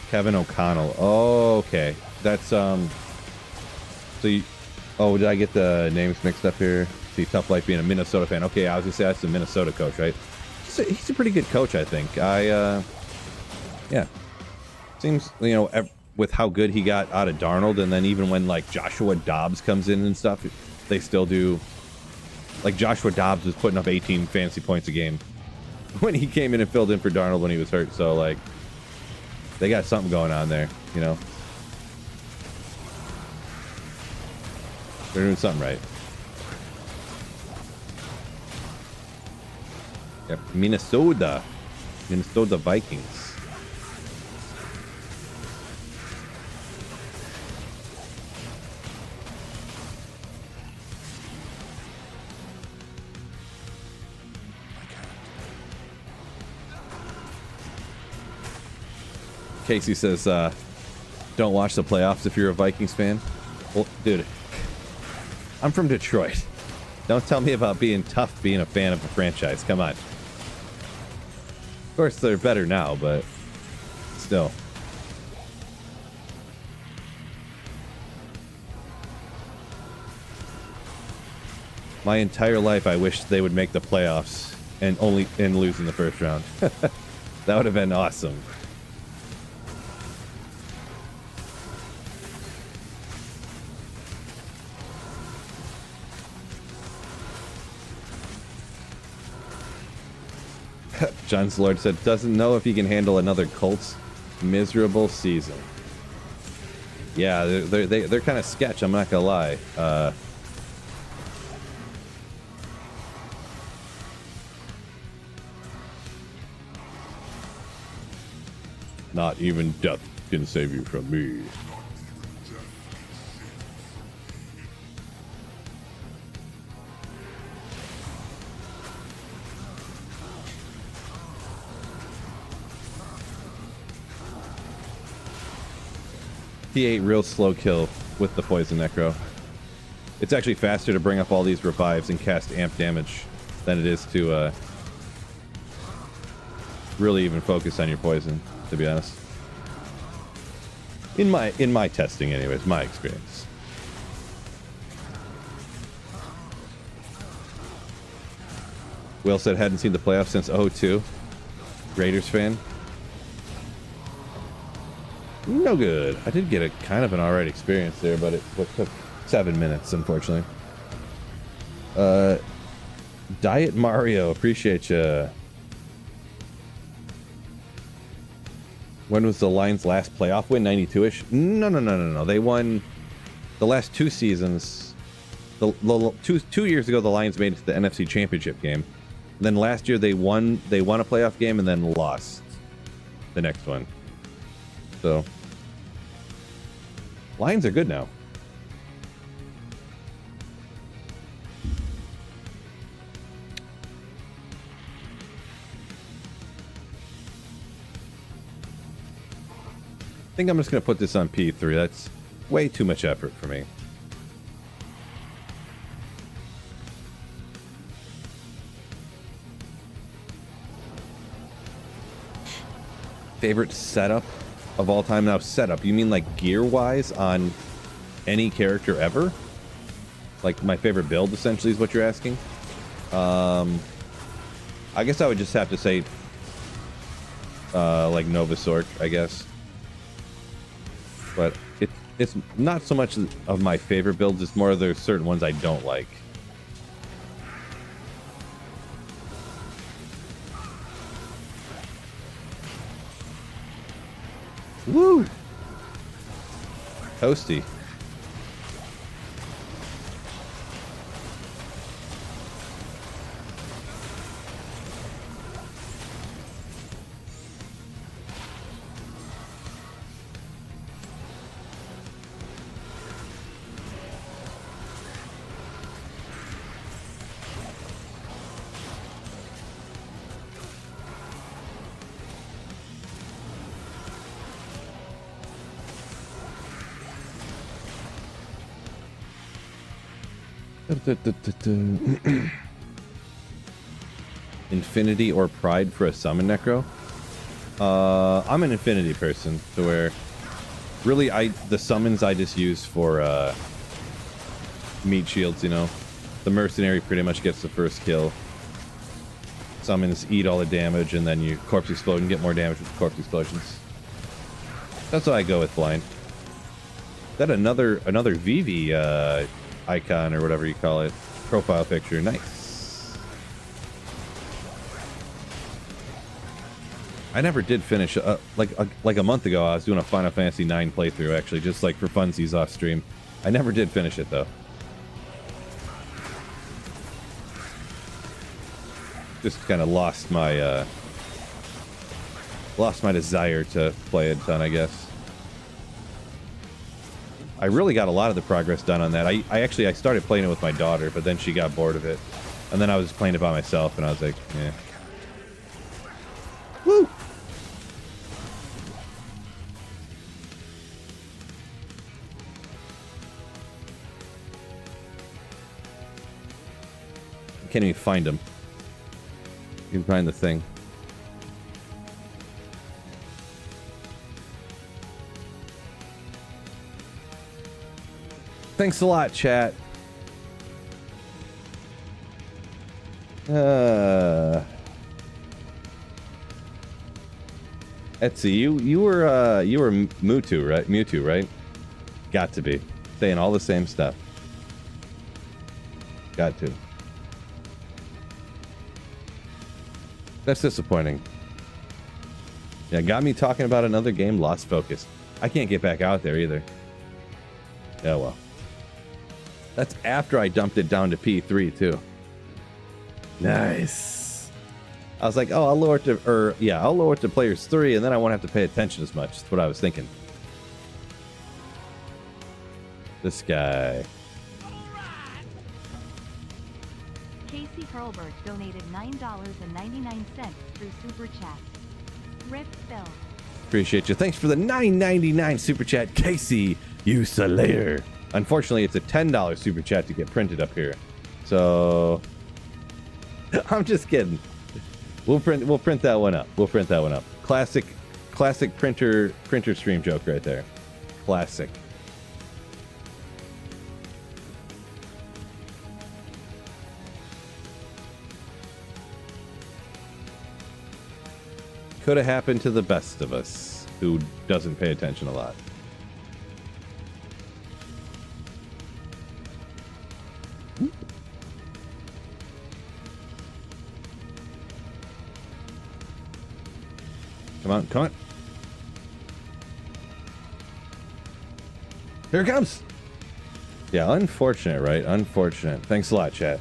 Kevin O'Connell. Oh, okay. That's, so you... Oh, did I get the names mixed up here? See, Tough Life being a Minnesota fan. Okay, I was gonna say that's the Minnesota coach, right? He's a pretty good coach, I think. Yeah. Seems, you know, with how good he got out of Darnold, and then even when, like, Joshua Dobbs comes in and stuff, they still do... Like, Joshua Dobbs was putting up 18 fantasy points a game when he came in and filled in for Darnold when he was hurt, so, like, they got something going on there, you know? They're doing something right. Yep, Minnesota Vikings. Casey says, don't watch the playoffs if you're a Vikings fan. Well, dude, I'm from Detroit. Don't tell me about being tough being a fan of a franchise. Come on. Of course, they're better now, but still. My entire life, I wish they would make the playoffs and lose in the first round. That would have been awesome. John's Lord said, doesn't know if he can handle another Colts miserable season. Yeah, they're kind of sketch, I'm not gonna lie. Not even death can save you from me. P8 real slow kill with the poison necro. It's actually faster to bring up all these revives and cast amp damage than it is to really even focus on your poison, to be honest. In my testing anyways, my experience. Will said hadn't seen the playoffs since 02. Raiders fan. No good. I did get a kind of an alright experience there, but it took 7 minutes, unfortunately. Diet Mario, appreciate you. When was the Lions' last playoff win? 92-ish? No. They won the last 2 seasons. Two years ago, the Lions made it to the NFC Championship game. And then last year, they won a playoff game and then lost the next one. So, Lions are good now. I think I'm just going to put this on P3. That's way too much effort for me. Favorite setup of all time? Now, setup, you mean like gear-wise on any character ever? Like my favorite build, essentially, is what you're asking? I guess I would just have to say like Novasork, I guess. But it's not so much of my favorite builds, it's more there's certain ones I don't like. Woo! Toasty. Infinity or Pride for a summon necro? I'm an Infinity person, to where really the summons I just use for meat shields, you know. The mercenary pretty much gets the first kill. Summons eat all the damage, and then you corpse explode and get more damage with corpse explosions. That's why I go with blind. That another Vivi icon or whatever you call it, profile picture. Nice. I never did finish like a month ago I was doing a Final Fantasy IX playthrough, actually, just like for funsies off stream. I never did finish it though. Just kind of lost my desire to play it a ton, I guess. I really got a lot of the progress done on that. I started playing it with my daughter, but then she got bored of it. And then I was playing it by myself, and I was like, yeah. Woo! I can't even find him. You can find the thing. Thanks a lot, chat. Etsy, you were Mewtwo, right? Mewtwo, right? Got to be. Saying all the same stuff. Got to. That's disappointing. Yeah, got me talking about another game, lost focus. I can't get back out there either. Yeah, well. That's after I dumped it down to P3 too. Nice. I was like, oh, I'll lower it to, I'll lower it to players 3, and then I won't have to pay attention as much. That's what I was thinking. This guy. Casey Hurlbert donated $9.99 through Super Chat. Rip Phil. Appreciate you. Thanks for the $9.99 Super Chat, Casey, you slayer. Unfortunately, it's a $10 Super Chat to get printed up here. So, I'm just kidding. We'll print that one up. We'll print that one up. Classic printer stream joke right there. Classic. Could have happened to the best of us who doesn't pay attention a lot. Come on, come on. Here it comes. Yeah, unfortunate, right? Unfortunate. Thanks a lot, chat.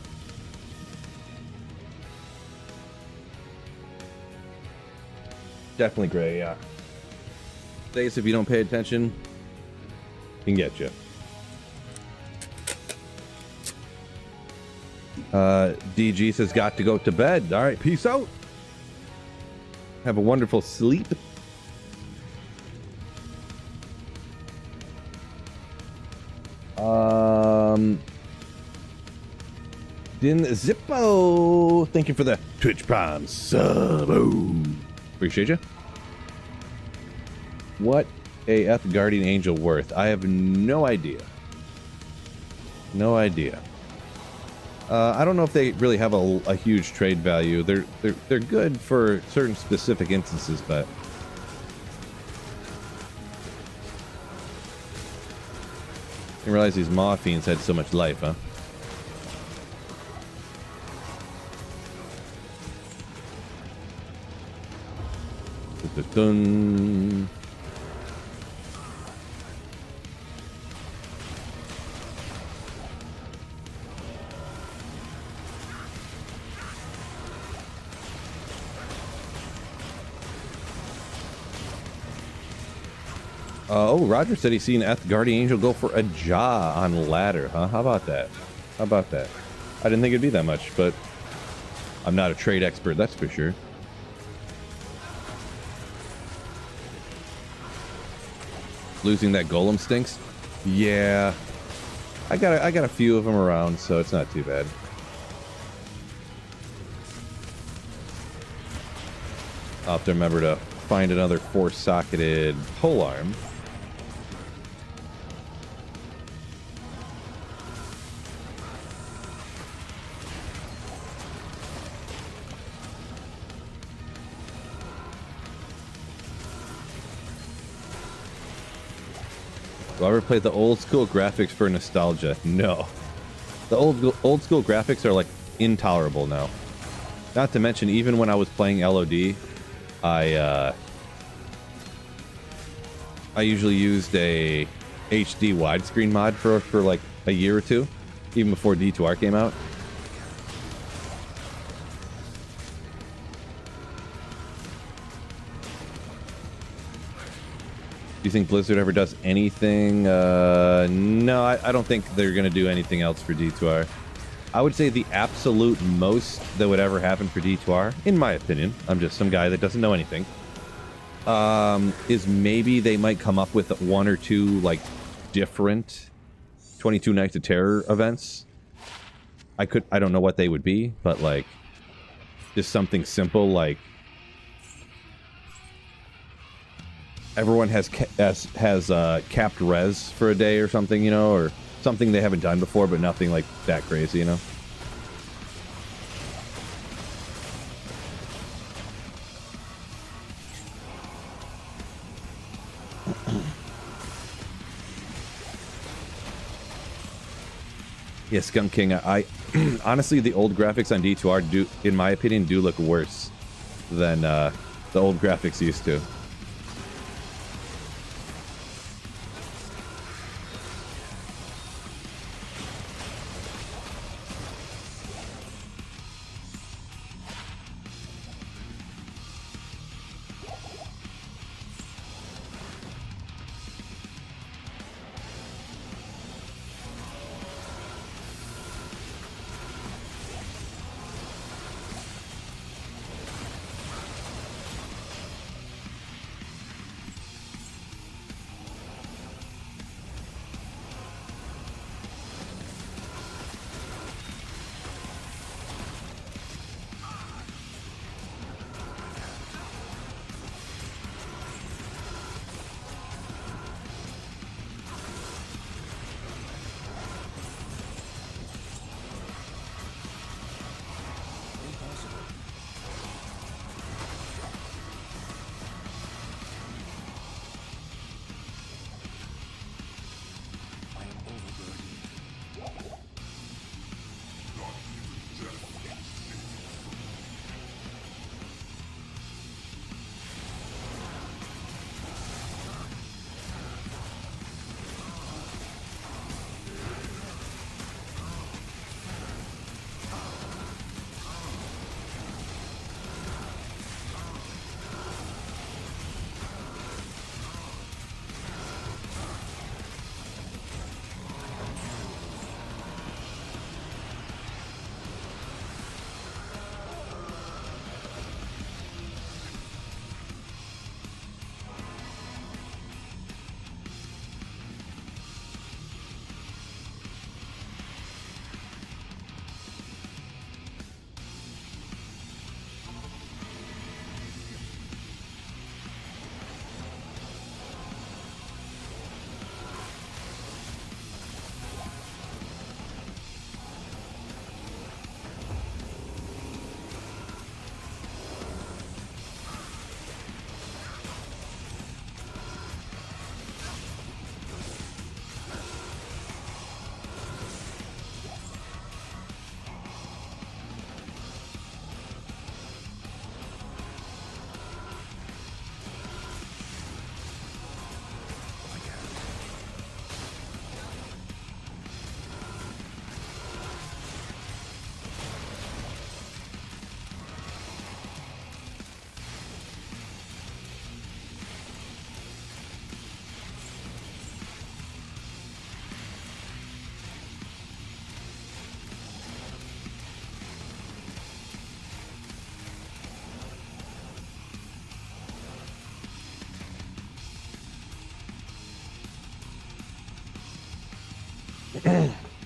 Definitely gray, yeah. Days, if you don't pay attention, can get you. DG says, got to go to bed. All right, peace out. Have a wonderful sleep. Din Zippo, thank you for the Twitch Prime sub. Appreciate you. What a Eth Guardian Angel worth? I have no idea. No idea. I don't know if they really have a huge trade value. They're good for certain specific instances, but I didn't realize these Maw Fiends had so much life, huh? Dun. Oh, Roger said he's seen Eth Guardian Angel go for a jaw on ladder, huh? How about that? How about that? I didn't think it'd be that much, but I'm not a trade expert, that's for sure. Losing that golem stinks. Yeah, I got a few of them around, so it's not too bad. I'll have to remember to find another 4-socketed pole arm. Do I ever play the old school graphics for nostalgia? No. The old school graphics are like intolerable now. Not to mention, even when I was playing LOD, I usually used a HD widescreen mod for like a year or two, even before D2R came out. Do you think Blizzard ever does anything? No, I don't think they're going to do anything else for D2R. I would say the absolute most that would ever happen for D2R, in my opinion, I'm just some guy that doesn't know anything, is maybe they might come up with one or two, like, different 22 Nights of Terror events. I don't know what they would be, but, like, just something simple, like, everyone has capped res for a day or something, you know, or something they haven't done before, but nothing like that crazy, you know. Yeah, Scum King, I honestly, the old graphics on D2R do, in my opinion, do look worse than the old graphics used to.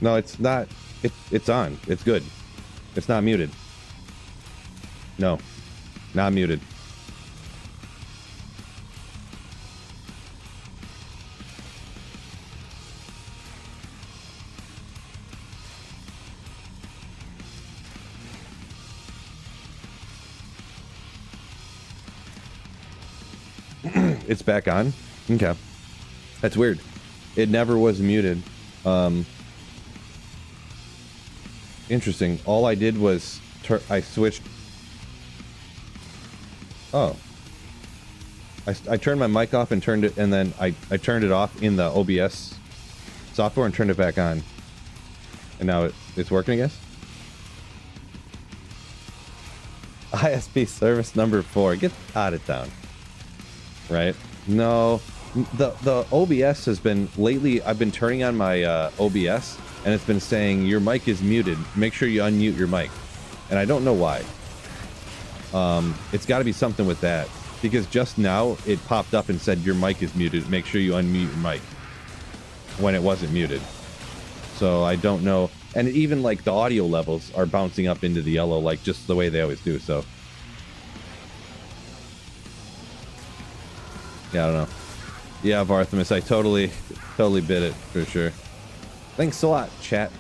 No, it's not. It's on. It's good. It's not muted. No, not muted. It's back on. Okay. That's weird. It never was muted. Interesting. All I did was I switched. Oh. I turned my mic off and turned it, and then I turned it off in the OBS software and turned it back on. And now it's working, I guess. ISP service number 4. Get out of town. Right? No. The OBS has been lately. I've been turning on my OBS, and it's been saying your mic is muted. Make sure you unmute your mic, and I don't know why. It's got to be something with that, because just now it popped up and said your mic is muted. Make sure you unmute your mic when it wasn't muted. So I don't know, and even like the audio levels are bouncing up into the yellow, like just the way they always do. So yeah, I don't know. Yeah, Varthimus, I totally bit it, for sure. Thanks a lot, chat.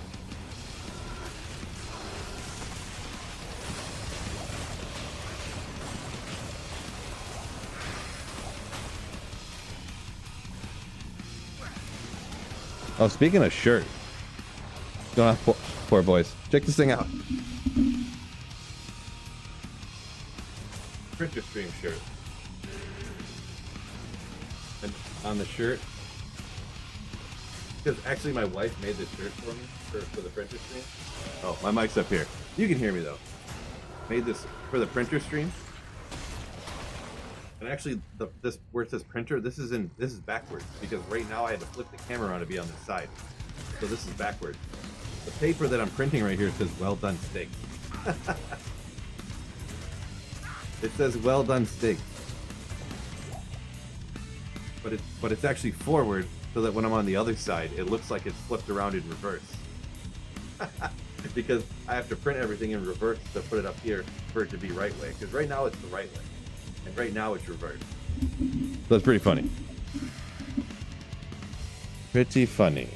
Oh, speaking of shirt. What's going on, poor boys? Check this thing out. Printer stream shirt. And on the shirt, because actually my wife made this shirt for me for the printer stream. Oh, my mic's up here. You can hear me though. Made this for the printer stream. And actually, this where it says printer, this is backwards, because right now I had to flip the camera around to be on this side. So this is backwards. The paper that I'm printing right here says "Well done, steak." It says "Well done, steak." But it's actually forward, so that when I'm on the other side, it looks like it's flipped around in reverse. Because I have to print everything in reverse to put it up here for it to be right way. Because right now it's the right way, and right now it's reversed. So that's pretty funny. Pretty funny.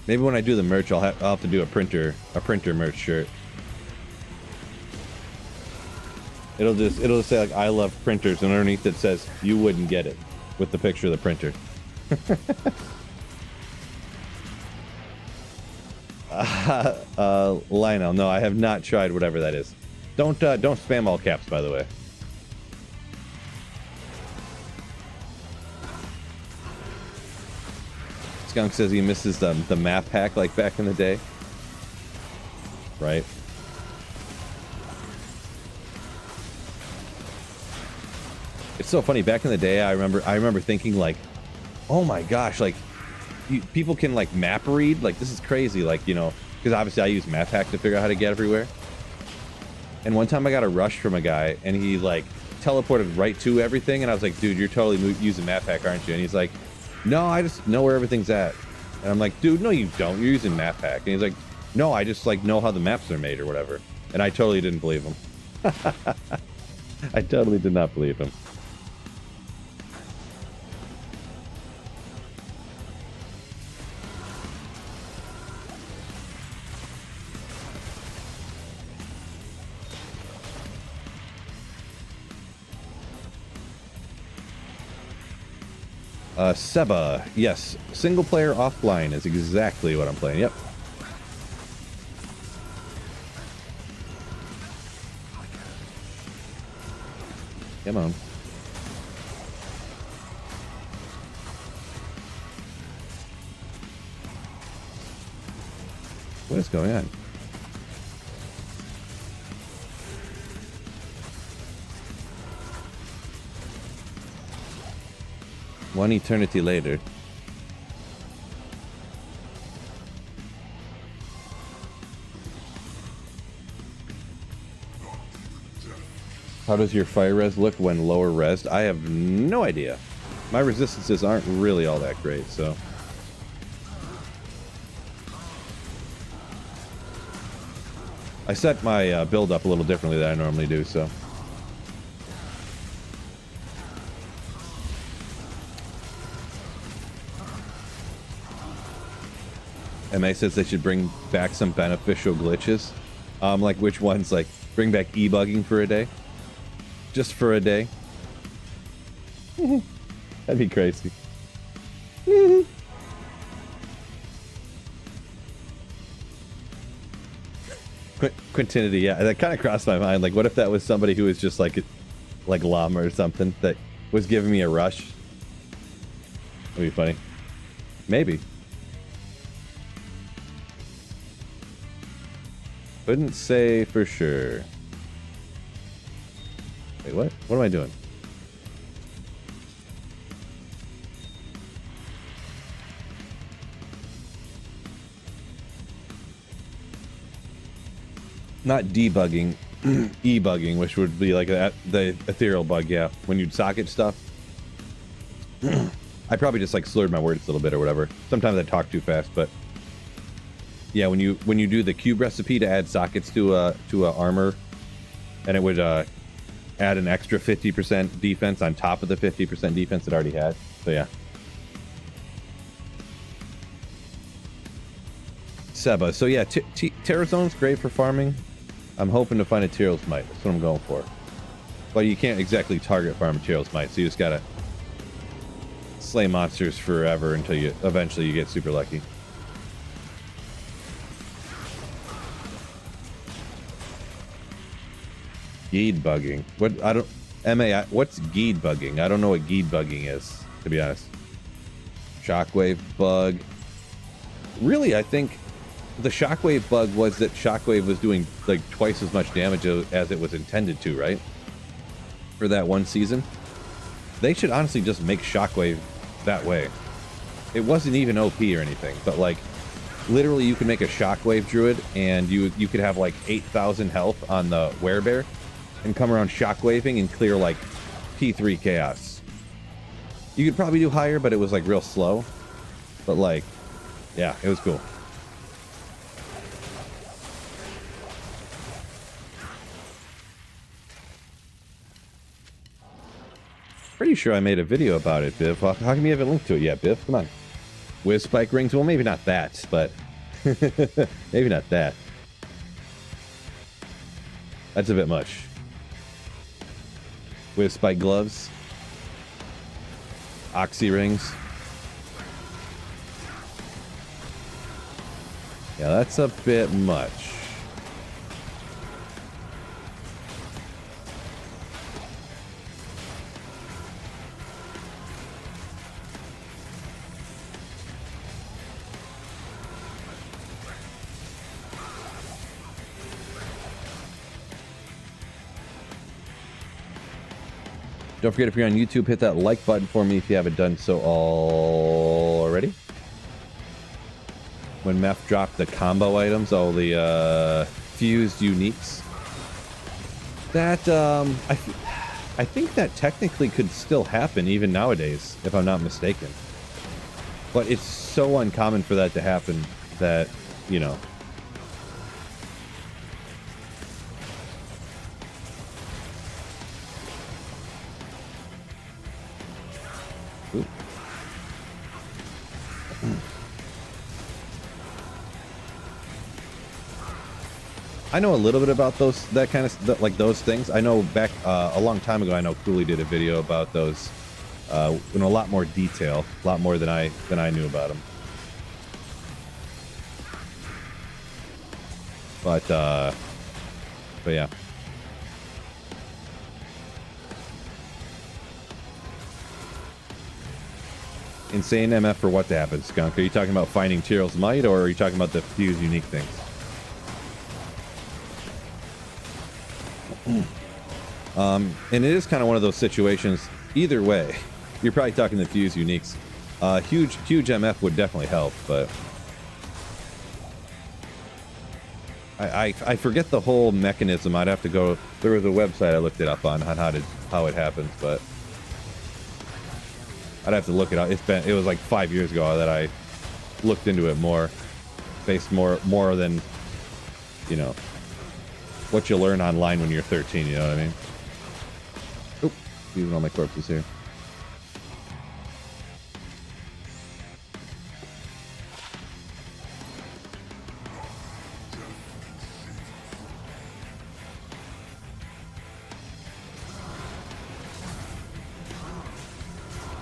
Maybe when I do the merch, I'll have to do a printer merch shirt. It'll just say like "I love printers," and underneath it says "You wouldn't get it," with the picture of the printer. Lionel, no, I have not tried whatever that is. Don't spam all caps, by the way. Skunk says he misses the map hack like back in the day. Right. It's so funny. Back in the day, I remember thinking like, oh my gosh, like people can like map read. Like this is crazy. Like, you know, because obviously I use map hack to figure out how to get everywhere. And one time I got a rush from a guy, and he like teleported right to everything, and I was like, dude, you're totally using map hack, aren't you? And he's like, no, I just know where everything's at. And I'm like, dude, no, you don't. You're using map hack. And he's like, no, I just like know how the maps are made or whatever. And I totally didn't believe him. I totally did not believe him. Seba, yes, single player offline is exactly what I'm playing. Yep. Come on. What is going on? One eternity later. How does your fire res look when lower resed? I have no idea. My resistances aren't really all that great, so. I set my build up a little differently than I normally do, so. MA says they should bring back some beneficial glitches. Like which ones? Like bring back e-bugging for a day? Just for a day? That'd be crazy. Quintinity, yeah, that kind of crossed my mind. Like, what if that was somebody who was just like llama or something that was giving me a rush? That'd be funny. Maybe. Couldn't say for sure. Wait, what? What am I doing? Not debugging, e-bugging, which would be like the ethereal bug, yeah. When you'd socket stuff. I probably just like slurred my words a little bit or whatever. Sometimes I talk too fast, but yeah, when you do the cube recipe to add sockets to a armor, and it would add an extra 50% defense on top of the 50% defense it already had. So yeah. Seba, so yeah, Terror Zone's great for farming. I'm hoping to find a Tyrell's Might. That's what I'm going for. But you can't exactly target farm Tyrell's Might, so you just gotta slay monsters forever until you eventually get super lucky. Geed bugging. What? I don't. MA. What's geed bugging? I don't know what geed bugging is, to be honest. Shockwave bug. Really, I think the shockwave bug was that shockwave was doing like twice as much damage as it was intended to, right? For that one season. They should honestly just make shockwave that way. It wasn't even OP or anything, but like literally you could make a shockwave druid and you could have like 8,000 health on the werebear and come around shockwaving and clear like P3 chaos. You could probably do higher, but it was like real slow. But like, yeah, it was cool. Pretty sure I made a video about it, Biv. How come you haven't linked to it yet, Biv? Come on. Whiz spike rings? Well, maybe not that, but maybe not that. That's a bit much. Whiz spike gloves. Oxy rings. Yeah, that's a bit much. Don't forget, if you're on YouTube, hit that like button for me if you haven't done so already. When Meph dropped the combo items, all the fused uniques. That, I think that technically could still happen even nowadays, if I'm not mistaken. But it's so uncommon for that to happen that, you know. Ooh. I know a little bit about that kind of like those things. I know back a long time ago. I know Cooley did a video about those in a lot more detail, a lot more than I knew about them. But yeah. Insane MF for what to happen, Skunk? Are you talking about finding Tyrell's Might, or are you talking about the fuse unique things? And it is kind of one of those situations. Either way, you're probably talking the fuse uniques. Huge MF would definitely help, but I forget the whole mechanism. I'd have to go There was a website I looked it up on how it happens, but I'd have to look it up. It was like 5 years ago that I looked into it more, based more than, you know, what you learn online when you're 13. You know what I mean? Oop, using all my corpses here.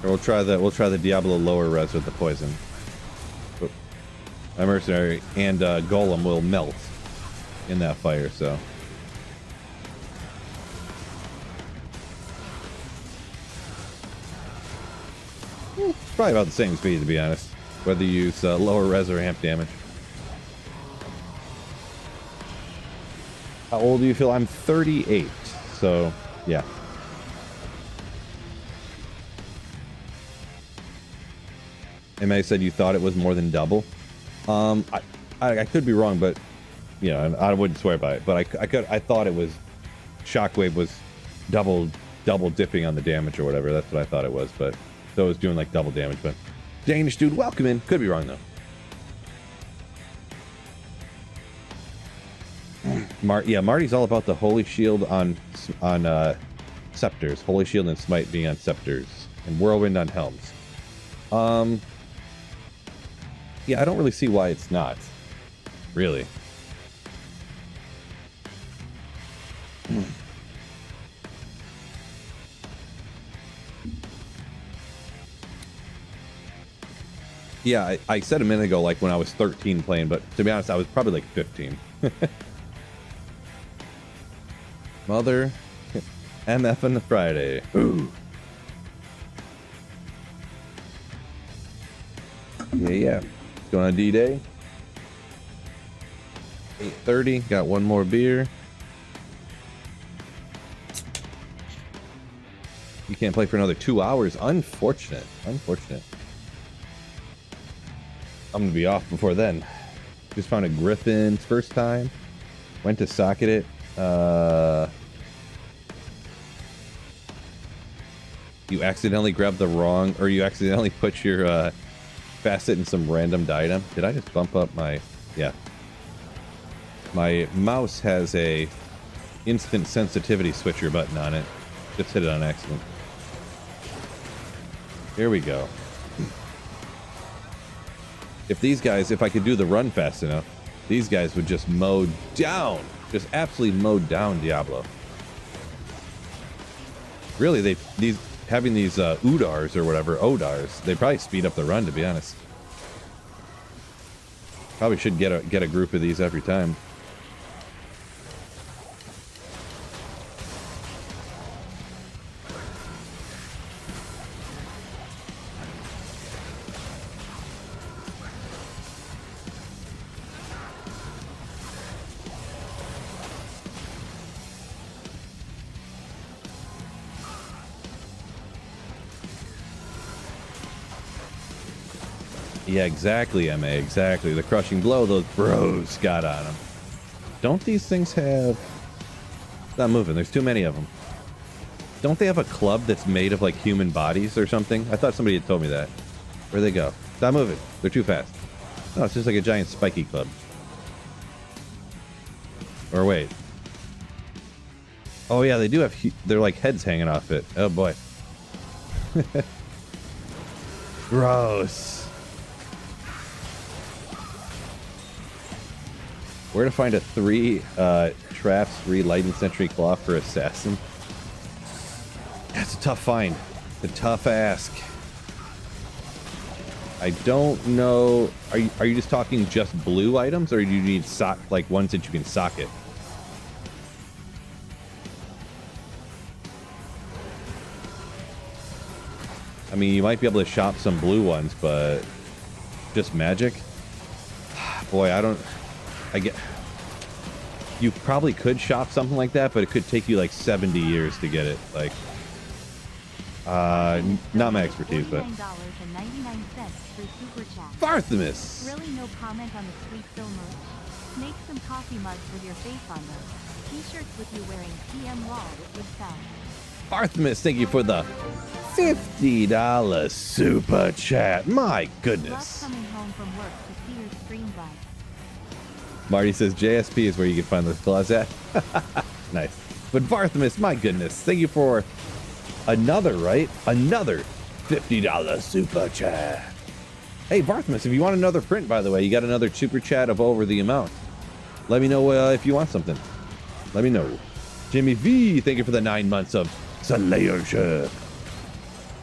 Or we'll try the Diablo lower res with the poison. Oop. My mercenary and golem will melt in that fire, so. Probably about the same speed, to be honest, whether you use lower res or amp damage. How old do you feel? I'm 38, so yeah. MA said you thought it was more than double. I could be wrong, but you know, I wouldn't swear by it. But I thought it was Shockwave was double dipping on the damage or whatever. That's what I thought it was. But so it was doing like double damage. But Danish dude, welcome in. Could be wrong though. Yeah, Marty's all about the Holy Shield on Scepters. Holy Shield and Smite being on Scepters, and Whirlwind on Helms. Yeah, I don't really see why it's not. Really. Yeah, I said a minute ago, like when I was 13 playing, but to be honest, I was probably like 15. Mother, MF on the Friday. Ooh. Yeah. Going on D-Day. 8:30. Got one more beer. You can't play for another 2 hours. Unfortunate. Unfortunate. I'm gonna be off before then. Just found a Griffin first time. Went to socket it. You accidentally grabbed the wrong, or you accidentally put your facet in some random item. Did I just bump up my... Yeah. My mouse has a instant sensitivity switcher button on it. Just hit it on accident. Here we go. If these guys, if I could do the run fast enough, these guys would just mow down. Just absolutely mow down Diablo. Really, having these Udars or whatever, Odars, they probably speed up the run, to be honest. Probably should get a group of these every time. Yeah, exactly, MA, exactly. The crushing blow those bros got on them. Don't these things have... Not moving, there's too many of them. Don't they have a club that's made of like human bodies or something? I thought somebody had told me that. Where'd they go? Stop moving, they're too fast. No, it's just like a giant spiky club. Or wait. Oh yeah, they do have... They're like heads hanging off it. Oh boy. Gross. Where to find a 3 traps, 3 lightning sentry claw for assassin? That's a tough find. A tough ask. I don't know. Are you just talking just blue items, or do you need like ones that you can socket? I mean, you might be able to shop some blue ones, but just magic? Boy, you probably could shop something like that, but it could take you like 70 years to get it. Like, not my expertise, but. $49.99 through Super Chat. Barthemus! Really no comment on the sweet film merch? Make some coffee mugs with your face on them. T-shirts with you wearing TM Lol, it would sell. Artemis, thank you for the $50 super chat. My Love goodness. coming home from work to see your stream live. Marty says JSP is where you can find those claws at. Nice. But Varthimus, my goodness, thank you for another $50 super chat. Hey, Varthimus, if you want another print, by the way, you got another super chat of over the amount. Let me know if you want something. Let me know. Jimmy V, thank you for the 9 months of Slayership.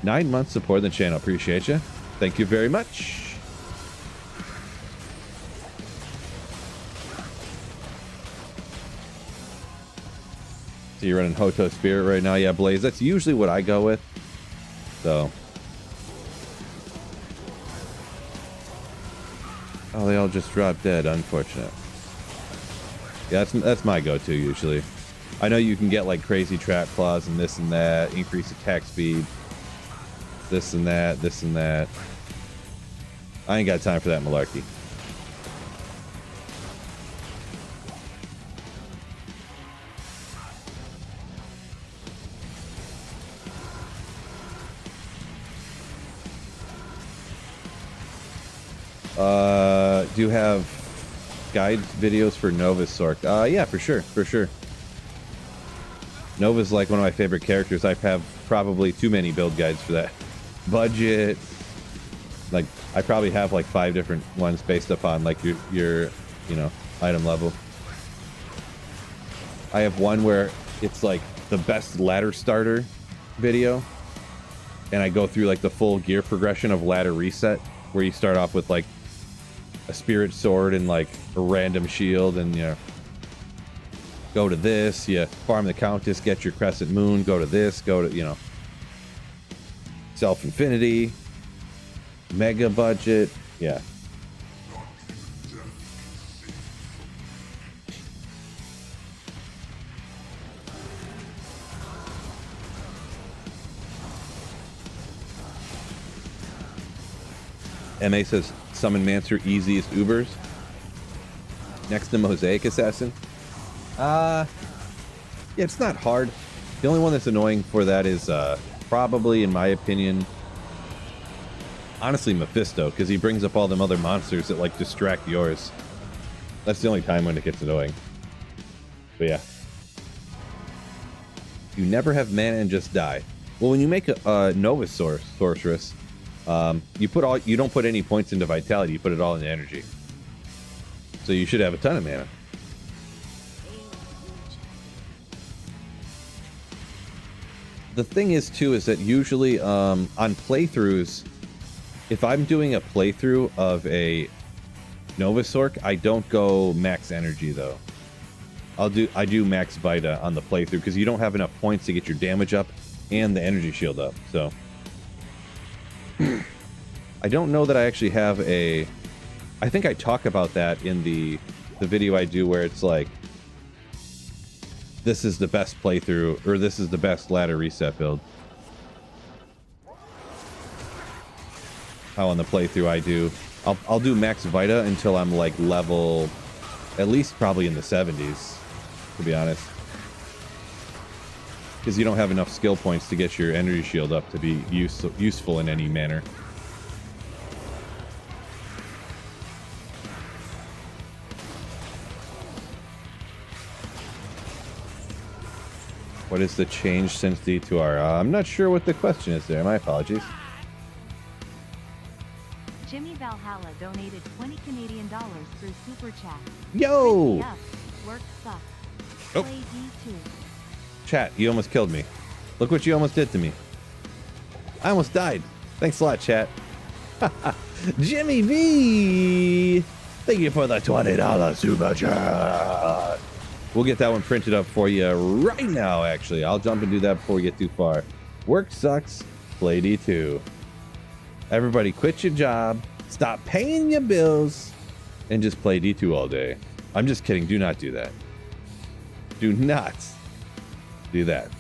9 months supporting the channel. Appreciate you. Thank you very much. So you're running Hoto Spirit right now? Yeah, Blaze. That's usually what I go with. So. Oh, they all just dropped dead. Unfortunate. Yeah, that's my go-to usually. I know you can get like crazy trap claws and this and that, increase attack speed, this and that, this and that. I ain't got time for that malarkey. Do you have guide videos for Nova's Sork? Yeah, for sure, for sure. Nova's like one of my favorite characters. I have probably too many build guides for that. Budget. Like, I probably have like 5 different ones based upon like your item level. I have one where it's like the best ladder starter video. And I go through like the full gear progression of ladder reset, where you start off with like a spirit sword and like a random shield, and go to this, you farm the Countess, get your crescent moon, go to this, go to self infinity, mega budget. Yeah. MA says Summon Mancer easiest Ubers next to Mosaic Assassin. Yeah, it's not hard. The only one that's annoying for that is probably, in my opinion, honestly, Mephisto, because he brings up all them other monsters that like distract yours. That's the only time when it gets annoying. But yeah, you never have mana and just die. Well, when you make a Nova Sorceress, you don't put any points into vitality, you put it all into energy. So you should have a ton of mana. The thing is too is that usually on playthroughs, if I'm doing a playthrough of a Nova Sorc, I don't go max energy though. I do max Vita on the playthrough because you don't have enough points to get your damage up and the energy shield up. So I don't know that I actually have a... I think I talk about that in the video I do where it's like, this is the best playthrough, or this is the best ladder reset build. How on the playthrough I do... I'll do max Vita until I'm like level... at least probably in the 70s, to be honest. Because you don't have enough skill points to get your energy shield up to be useful in any manner. What is the change since D2R? I'm not sure what the question is there. My apologies. Jimmy Valhalla donated 20 Canadian dollars through Super Chat. Yo! Work sucks. Oh. Play D2. Chat, you almost killed me. Look what you almost did to me. I almost died. Thanks a lot, chat. Jimmy V! Thank you for the $20 super chat. We'll get that one printed up for you right now, actually. I'll jump and do that before we get too far. Work sucks. Play D2. Everybody quit your job. Stop paying your bills. And just play D2 all day. I'm just kidding. Do not do that. Do not do that.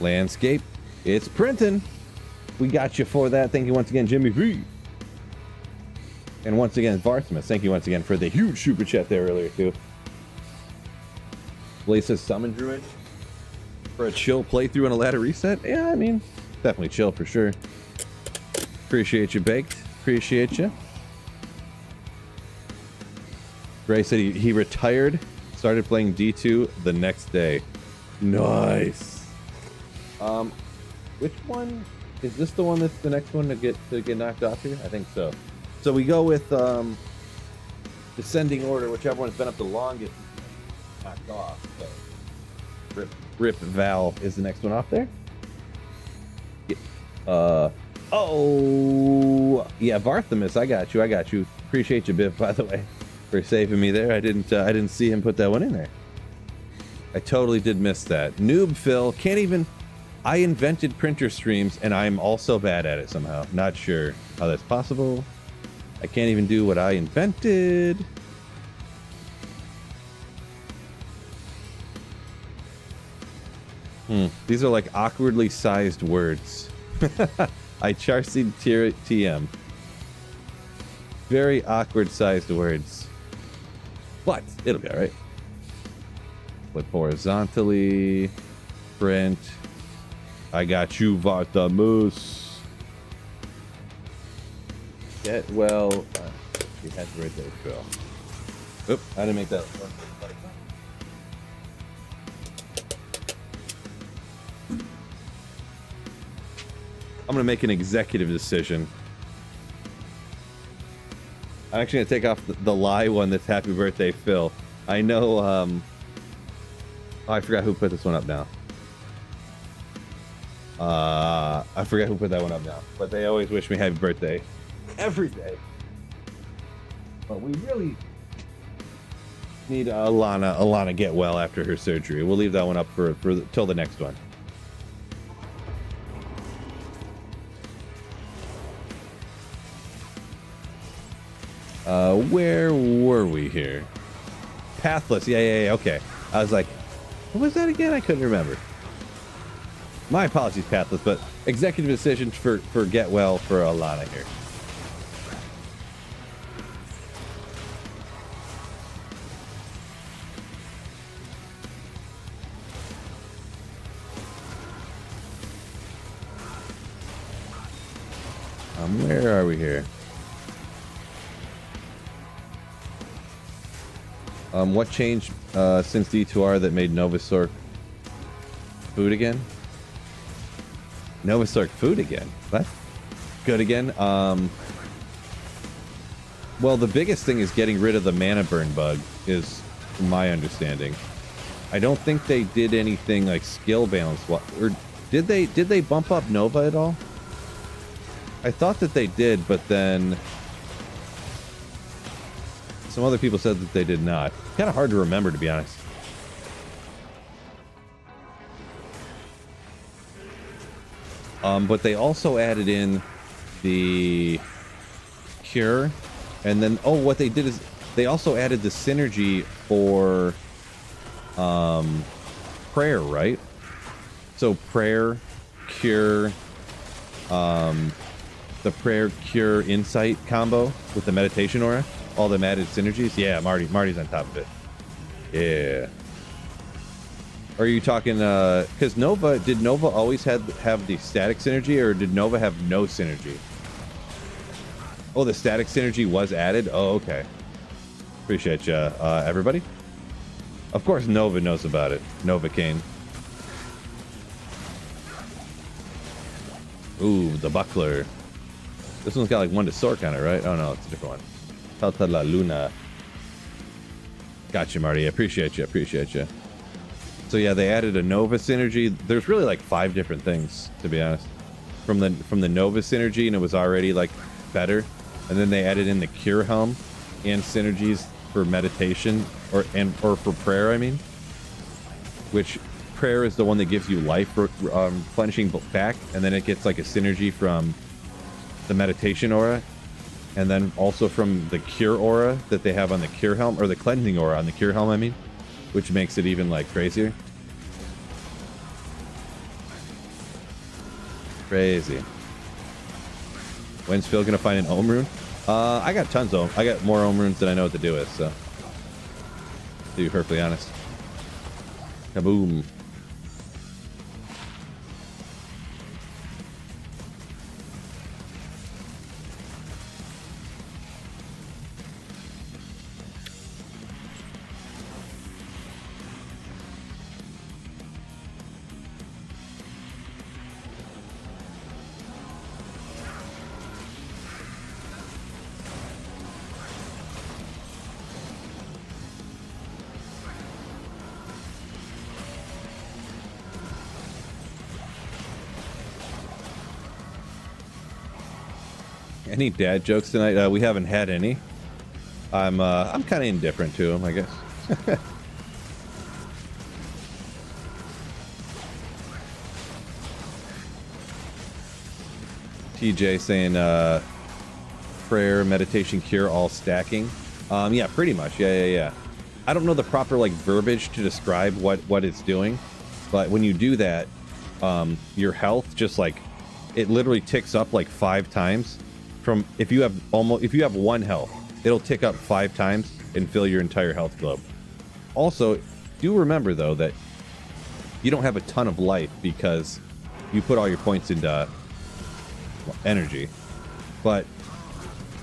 Landscape. It's printing. We got you for that. Thank you once again, Jimmy V. And once again, Varthimus. Thank you once again for the huge super chat there earlier, too. Blaze says Summon Druid for a chill playthrough and a ladder reset. Yeah, I mean, definitely chill for sure. Appreciate you, Baked. Appreciate you. Gray said he retired, started playing D2 the next day. Nice. Which one is this? The one that's the next one to get knocked off here? I think so. So we go with descending order, whichever one's been up the longest knocked off. So Rip Val is the next one off there. Oh yeah, Varthimus, I got you. Appreciate you, Biff, by the way, for saving me there. I didn't see him put that one in there. I totally did miss that. Noob Phil can't even. I invented printer streams and I'm also bad at it somehow. Not sure how that's possible. I can't even do what I invented. These are like awkwardly sized words. I charsied TM. Very awkward sized words. But it'll be alright. Flip horizontally. Print. I got you, Varthimus. Get well. She had right there, Phil. Oop, I didn't make that. I'm gonna make an executive decision. I'm actually gonna take off the lie one that's happy birthday, Phil. I know, oh, I forgot who put this one up now. I forgot who put that one up now, but they always wish me happy birthday every day. But we really need Alana get well after her surgery. We'll leave that one up for till the next one. Where were we here? Pathless, yeah, okay. I was like, what was that again? I couldn't remember. My apologies, Pathless, but executive decision for get well for Alana here. Where are we here? What changed since D2R that made Novasork food again? Novasork food again? What? Good again? Well, the biggest thing is getting rid of the mana burn bug, is my understanding. I don't think they did anything like skill balance. Or did they bump up Nova at all? I thought that they did, but then some other people said that they did not. Kind of hard to remember, to be honest. But they also added in the cure, and then what they did is they also added the synergy for prayer, right? So prayer, cure, the prayer, cure, insight combo with the meditation aura. All them added synergies. Yeah, Marty's on top of it. Yeah. Are you talking because did Nova always have the static synergy, or did Nova have no synergy? Oh, the static synergy was added. Oh, okay. Appreciate you, everybody. Of course Nova knows about it. Nova Kane. Ooh, the buckler. This one's got like 1 to Sork on it, right? Oh no, it's a different one. Talta la Luna. Gotcha, Marty. I appreciate you. So yeah, they added a Nova synergy. There's really like 5 different things, to be honest. From the Nova synergy, and it was already like better. And then they added in the Cure Helm and synergies for meditation or for prayer, I mean. Which prayer is the one that gives you life, replenishing back, and then it gets like a synergy from the meditation aura. And then also from the Cure aura that they have on the Cure Helm, or the Cleansing aura on the Cure Helm, I mean, which makes it even like crazier. Crazy. When's Phil gonna find an Ohm rune? I got tons of them. I got more Ohm runes than I know what to do with, so. To be perfectly honest. Kaboom. Any dad jokes tonight? We haven't had any. I'm kind of indifferent to them, I guess. TJ saying prayer, meditation, cure, all stacking. Yeah, pretty much. Yeah. I don't know the proper like verbiage to describe what it's doing, but when you do that, your health just like it literally ticks up like 5 times. From if you have 1 health, it'll tick up 5 times and fill your entire health globe. Also, do remember though that you don't have a ton of life because you put all your points into energy. But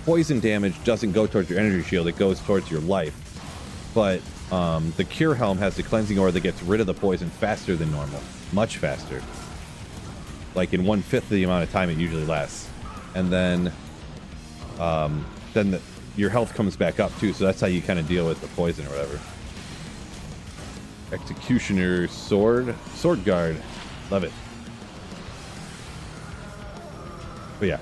poison damage doesn't go towards your energy shield, it goes towards your life. But the Cure Helm has the cleansing aura that gets rid of the poison faster than normal. Much faster. Like in 1/5 of the amount of time it usually lasts. And then your health comes back up too, so that's how you kind of deal with the poison or whatever. Executioner sword guard, love it. But yeah,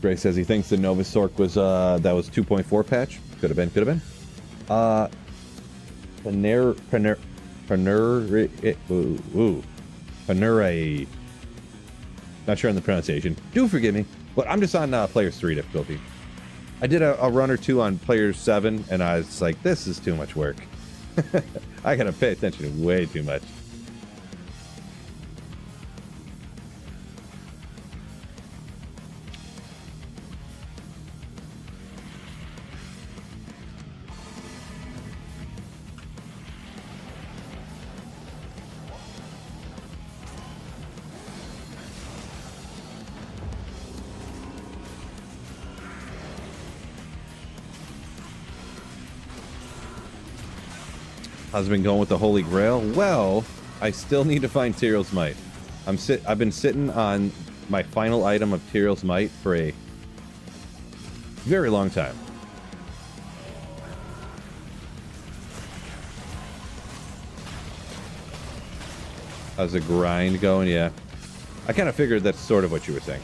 Gray says he thinks the Nova Sork was that was 2.4 patch. Could have been. Panure. Not sure on the pronunciation. Do forgive me, but I'm just on Players 3 difficulty. I did a run or two on Players 7, and I was like, this is too much work. I gotta pay attention way too much. How's it been going with the Holy Grail? Well, I still need to find Tyrell's Might. I've been sitting on my final item of Tyrell's Might for a very long time. How's the grind going? Yeah. I kind of figured that's sort of what you were saying.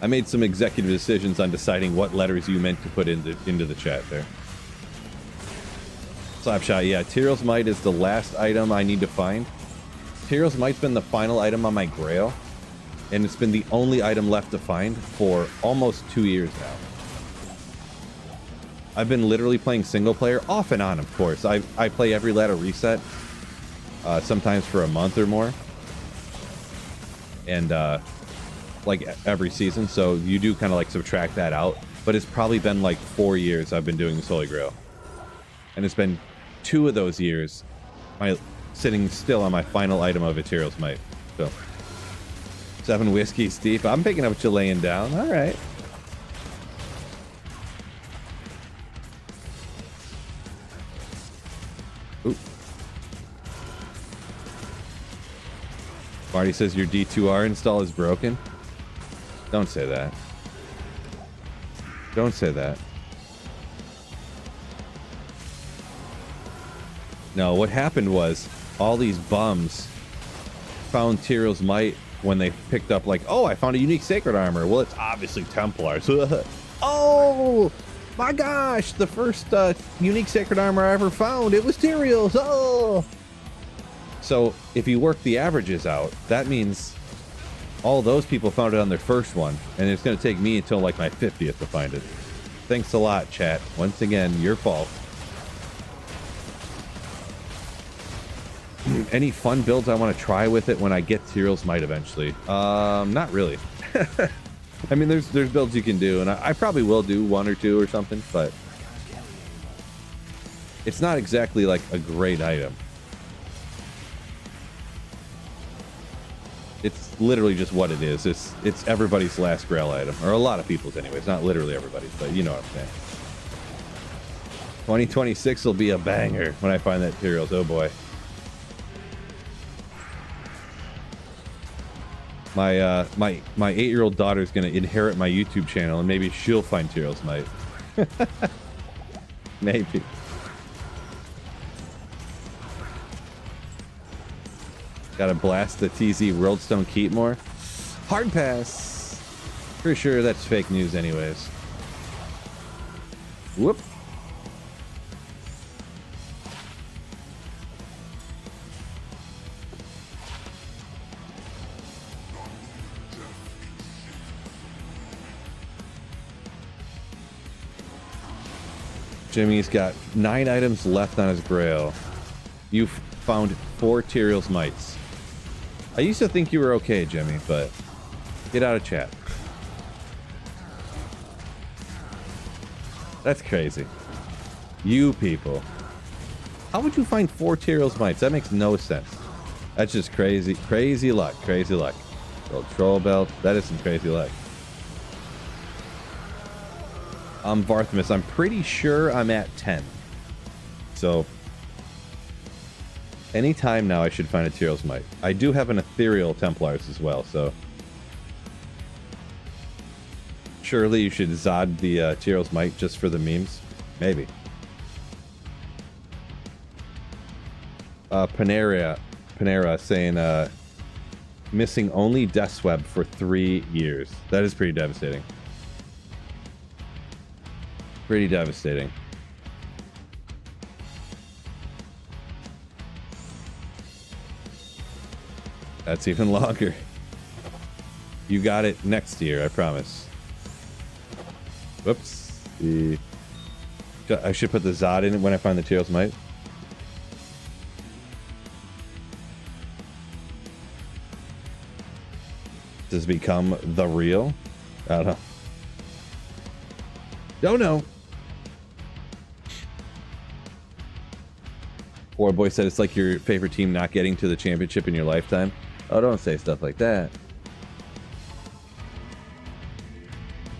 I made some executive decisions on deciding what letters you meant to put into the chat there. Slapshot, yeah, Tyrell's Might is the last item I need to find. Tyrell's Might's been the final item on my Grail, and it's been the only item left to find for almost 2 years now. I've been literally playing single player, off and on, of course. I play every ladder reset, sometimes for a month or more. And, like, every season, so you do kind of, like, subtract that out. But it's probably been, like, 4 years I've been doing this Holy Grail. And it's been 2 of those years sitting still on my final item of Tyrell's Might. So 7 whiskeys deep. I'm picking up what you're laying down. All right. Ooh. Marty says your D2R install is broken. Don't say that. Don't say that. No, what happened was all these bums found Tyrell's Might when they picked up like, oh, I found a unique sacred armor. Well, it's obviously Templars. Oh my gosh, the first unique sacred armor I ever found, it was Tyrell's. Oh. So if you work the averages out, that means all those people found it on their first one, and it's going to take me until like my 50th to find it. Thanks a lot, chat. Once again, your fault. Any fun builds I want to try with it when I get Tyrell's Might eventually? Not really. I mean, there's builds you can do, and I probably will do one or two or something, but it's not exactly like a great item. It's literally just what it is. It's everybody's last grail item, or a lot of people's anyway. It's not literally everybody's, but you know what I'm saying. 2026 will be a banger when I find that Tyrell's. Oh boy. My 8-year-old daughter is going to inherit my YouTube channel, and maybe she'll find Tyrell's Might. Maybe. Gotta blast the TZ Worldstone Keep more. Hard pass. Pretty sure that's fake news anyways. Whoop. Jimmy's got 9 items left on his grail. You've found 4 Tyrell's Mights. I used to think you were okay, Jimmy, but get out of chat. That's crazy. You people. How would you find 4 Tyrell's Mights? That makes no sense. That's just crazy. Crazy luck. Crazy luck. Little troll belt. That is some crazy luck. I'm Varthimus. I'm pretty sure I'm at 10. So anytime now I should find a Tyrell's Might. I do have an Ethereal Templars as well, so surely you should Zod the Tyrell's Might just for the memes. Maybe. Panera saying missing only Death's Web for 3 years. That is pretty devastating. Pretty devastating. That's even longer. You got it next year, I promise. Whoops. I should put the Zod in it when I find the Tyrell's Might. Does it become the real? I don't know. Don't know. Poor boy said it's like your favorite team not getting to the championship in your lifetime. Oh, don't say stuff like that.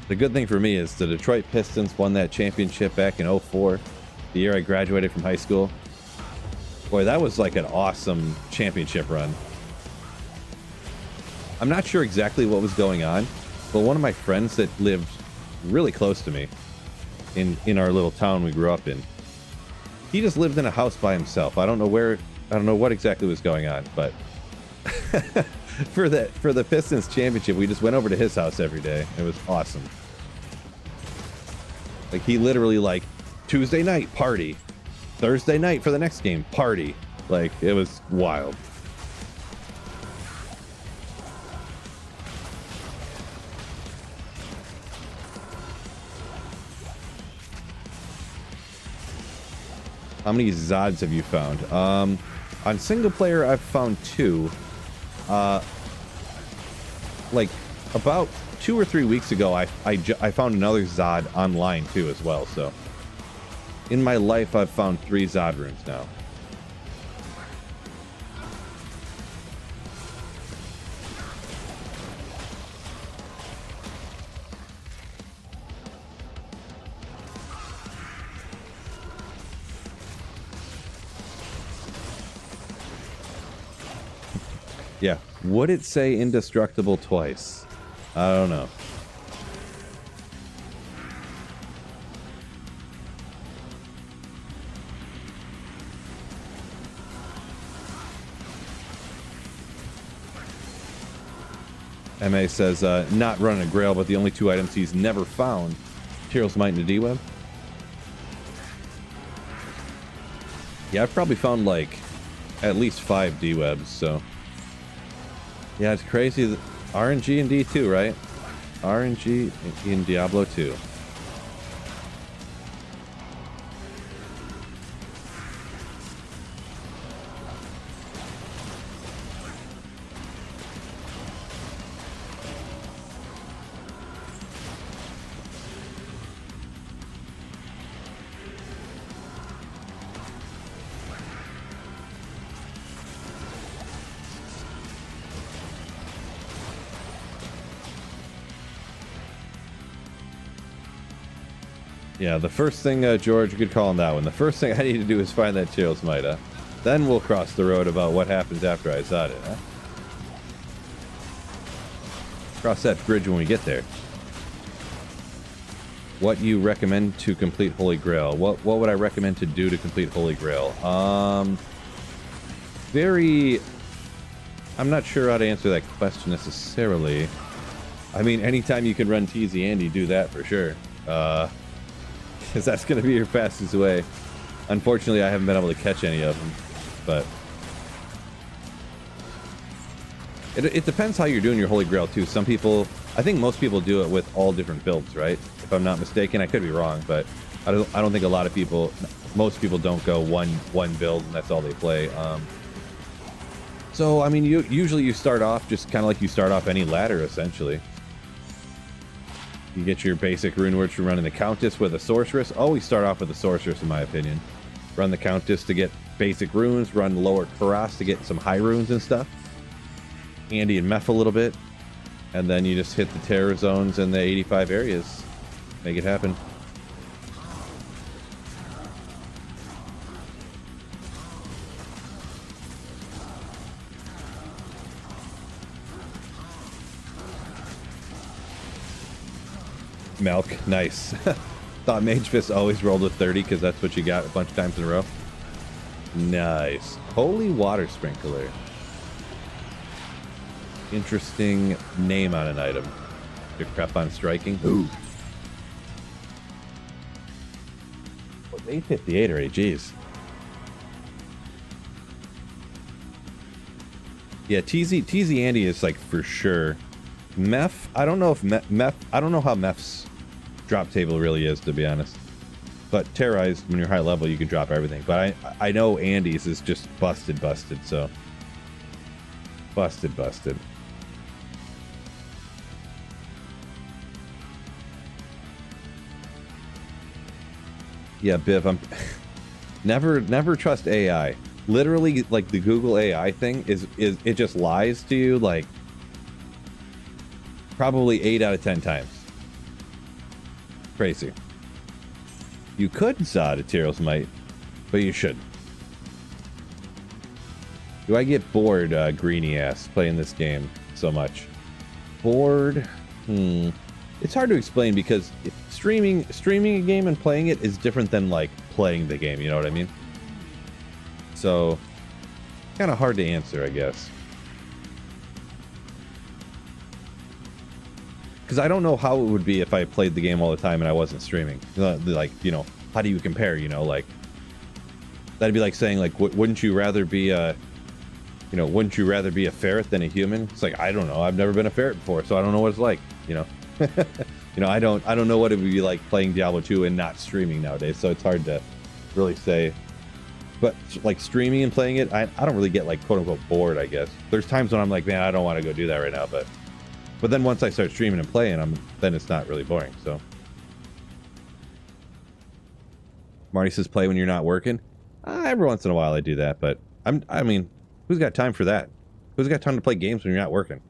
The good thing for me is the Detroit Pistons won that championship back in 04, the year I graduated from high school. Boy, that was like an awesome championship run. I'm not sure exactly what was going on, but one of my friends that lived really close to me in our little town we grew up in, he just lived in a house by himself. I don't know what exactly was going on, but for the Pistons championship, we just went over to his house every day. It was awesome. Like, he literally, like, Tuesday night party, Thursday night for the next game party. Like, it was wild. How many Zods have you found? On single player, I've found 2. Like about 2 or 3 weeks ago, I found another Zod online too as well. So in my life, I've found 3 Zod runes now. Yeah. Would it say indestructible twice? I don't know. MA says, not running a Grail, but the only 2 items he's never found. Tyrell's Might and a D-Web. Yeah, I've probably found like at least 5 D-Webs, so... Yeah, it's crazy RNG in D2, right? RNG in Diablo 2. Yeah, the first thing, George, good call on that one. The first thing I need to do is find that Cheerless Mida. Then we'll cross the road about what happens after I zod it, huh? Cross that bridge when we get there. What you recommend to complete Holy Grail? What would I recommend to do to complete Holy Grail? I'm not sure how to answer that question necessarily. I mean, anytime you can run TZ Andy, do that for sure. Because that's going to be your fastest way. Unfortunately, I haven't been able to catch any of them, but it depends how you're doing your Holy Grail too. Some people, I think most people do it with all different builds, right? If I'm not mistaken, I could be wrong, but I don't think a lot of people, most people don't go one build and that's all they play. So I mean, usually you start off just kind of like you start off any ladder essentially. You get your basic rune words from running the Countess with a Sorceress. Always start off with a Sorceress, in my opinion. Run the Countess to get basic runes. Run lower Karas to get some high runes and stuff. Andy and Meph a little bit. And then you just hit the terror zones and the 85 areas. Make it happen. Milk, nice. Thought Mage Fist always rolled a 30 because that's what you got a bunch of times in a row. Nice. Holy Water Sprinkler. Interesting name on an item. Your prep on striking. Ooh. What's 858 already? Jeez. Yeah, TZ Andy is like for sure. Meph, I don't know if Meph, I don't know how Meph's drop table really is, to be honest. But Terrorized, when you're high level, you can drop everything. But I know Andy's is just busted, so. Busted. Yeah, Biv, I'm never trust AI. Literally, like the Google AI thing is it just lies to you like probably 8 out of 10 times. Crazy. You could zod a Tyrell's Might, but you shouldn't. Do I get bored, greeny ass, playing this game so much? Bored? It's hard to explain because streaming a game and playing it is different than like playing the game, you know what I mean? So, kind of hard to answer, I guess. Because I don't know how it would be if I played the game all the time and I wasn't streaming. Like, you know, how do you compare, you know, like... That'd be like saying, like, wouldn't you rather be a... You know, wouldn't you rather be a ferret than a human? It's like, I don't know. I've never been a ferret before, so I don't know what it's like, you know? You know, I don't know what it would be like playing Diablo 2 and not streaming nowadays, so it's hard to really say. But, like, streaming and playing it, I don't really get, like, quote-unquote bored, I guess. There's times when I'm like, man, I don't want to go do that right now, but then once I start streaming and playing, then it's not really boring, so. Marty says play when you're not working. Every once in a while I do that, but I mean, who's got time for that? Who's got time to play games when you're not working?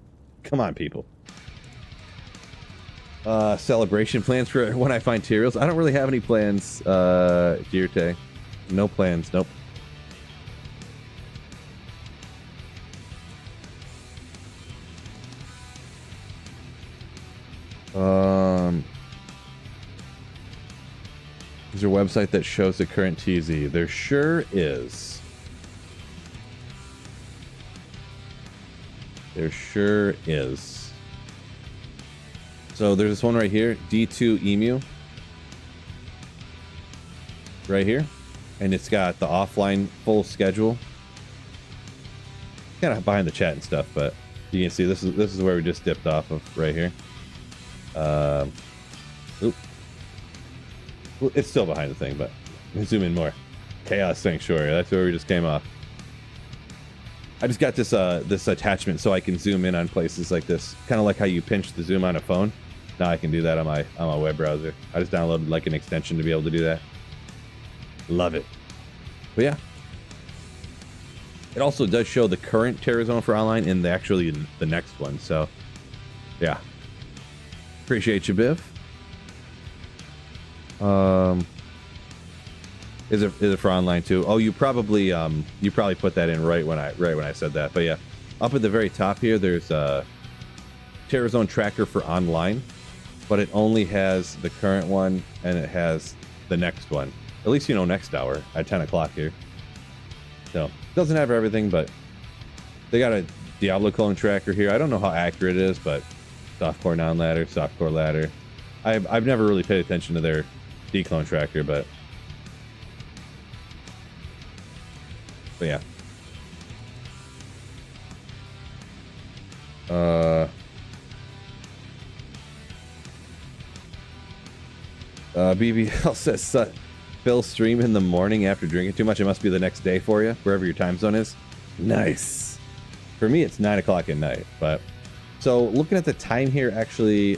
Come on, people. Celebration plans for when I find Tyraels. I don't really have any plans, Girte. No plans, nope. Is there a website that shows the current TZ? There sure is. There sure is. So there's this one right here, D2 Emu. Right here. And it's got the offline full schedule. Kind of behind the chat and stuff, but You can see this is where we just dipped off of right here. Oop. Well, it's still behind the thing, but zoom in more. Chaos Sanctuary. That's where we just came off. I just got this this attachment so I can zoom in on places like this, kind of like how you pinch the zoom on a phone. Now I can do that on my web browser. I just downloaded like an extension to be able to do that. Love it. But yeah, it also does show the current Terror Zone for online in actually the next one. So yeah, appreciate you, Biv. Is it for online too? Oh, you probably put that in right when I said that. But yeah, up at the very top here, there's a Terror Zone tracker for online, but it only has the current one and it has the next one. At least next hour at 10 o'clock here. So doesn't have everything, but they got a Diablo clone tracker here. I don't know how accurate it is, but softcore non-ladder, softcore ladder. I've never really paid attention to their declone tracker, but yeah. BBL says Phil stream in the morning after drinking too much. It must be the next day for you, wherever your time zone is. Nice. For me, it's 9 o'clock at night. But so looking at the time here, actually,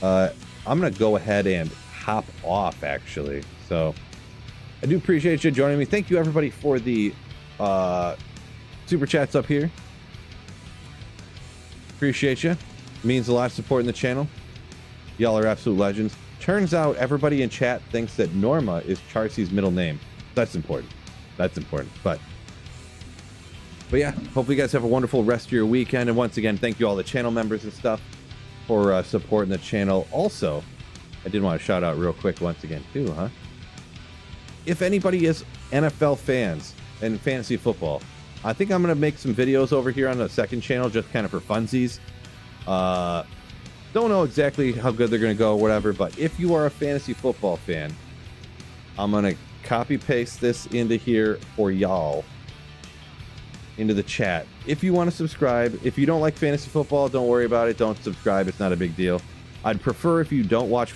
I'm gonna go ahead and hop off. Actually, so I do appreciate you joining me. Thank you everybody for the super chats up here. Appreciate you. Means a lot of support in the channel. Y'all are absolute legends. Turns out everybody in chat thinks that Norma is Charcy's middle name. That's important. That's important. But yeah, hopefully you guys have a wonderful rest of your weekend. And once again, thank you all the channel members and stuff for supporting the channel. Also, I did want to shout out real quick once again too, huh? If anybody is NFL fans and fantasy football, I think I'm going to make some videos over here on the second channel just kind of for funsies. Don't know exactly how good they're going to go or whatever, but if you are a fantasy football fan, I'm going to copy paste this into here for y'all, into the chat. If you want to subscribe, if you don't like fantasy football, don't worry about it. Don't subscribe. It's not a big deal. I'd prefer if you don't like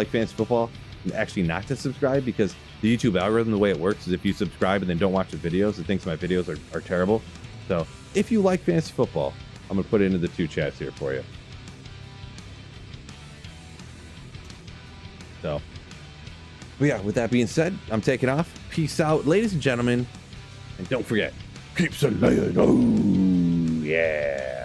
fantasy football, actually not to subscribe, because the YouTube algorithm, the way it works is if you subscribe and then don't watch the videos, it thinks my videos are terrible. So if you like fantasy football, I'm going to put it into the two chats here for you. So, but yeah, with that being said, I'm taking off. Peace out, ladies and gentlemen. And don't forget, keep slaying. Oh, yeah.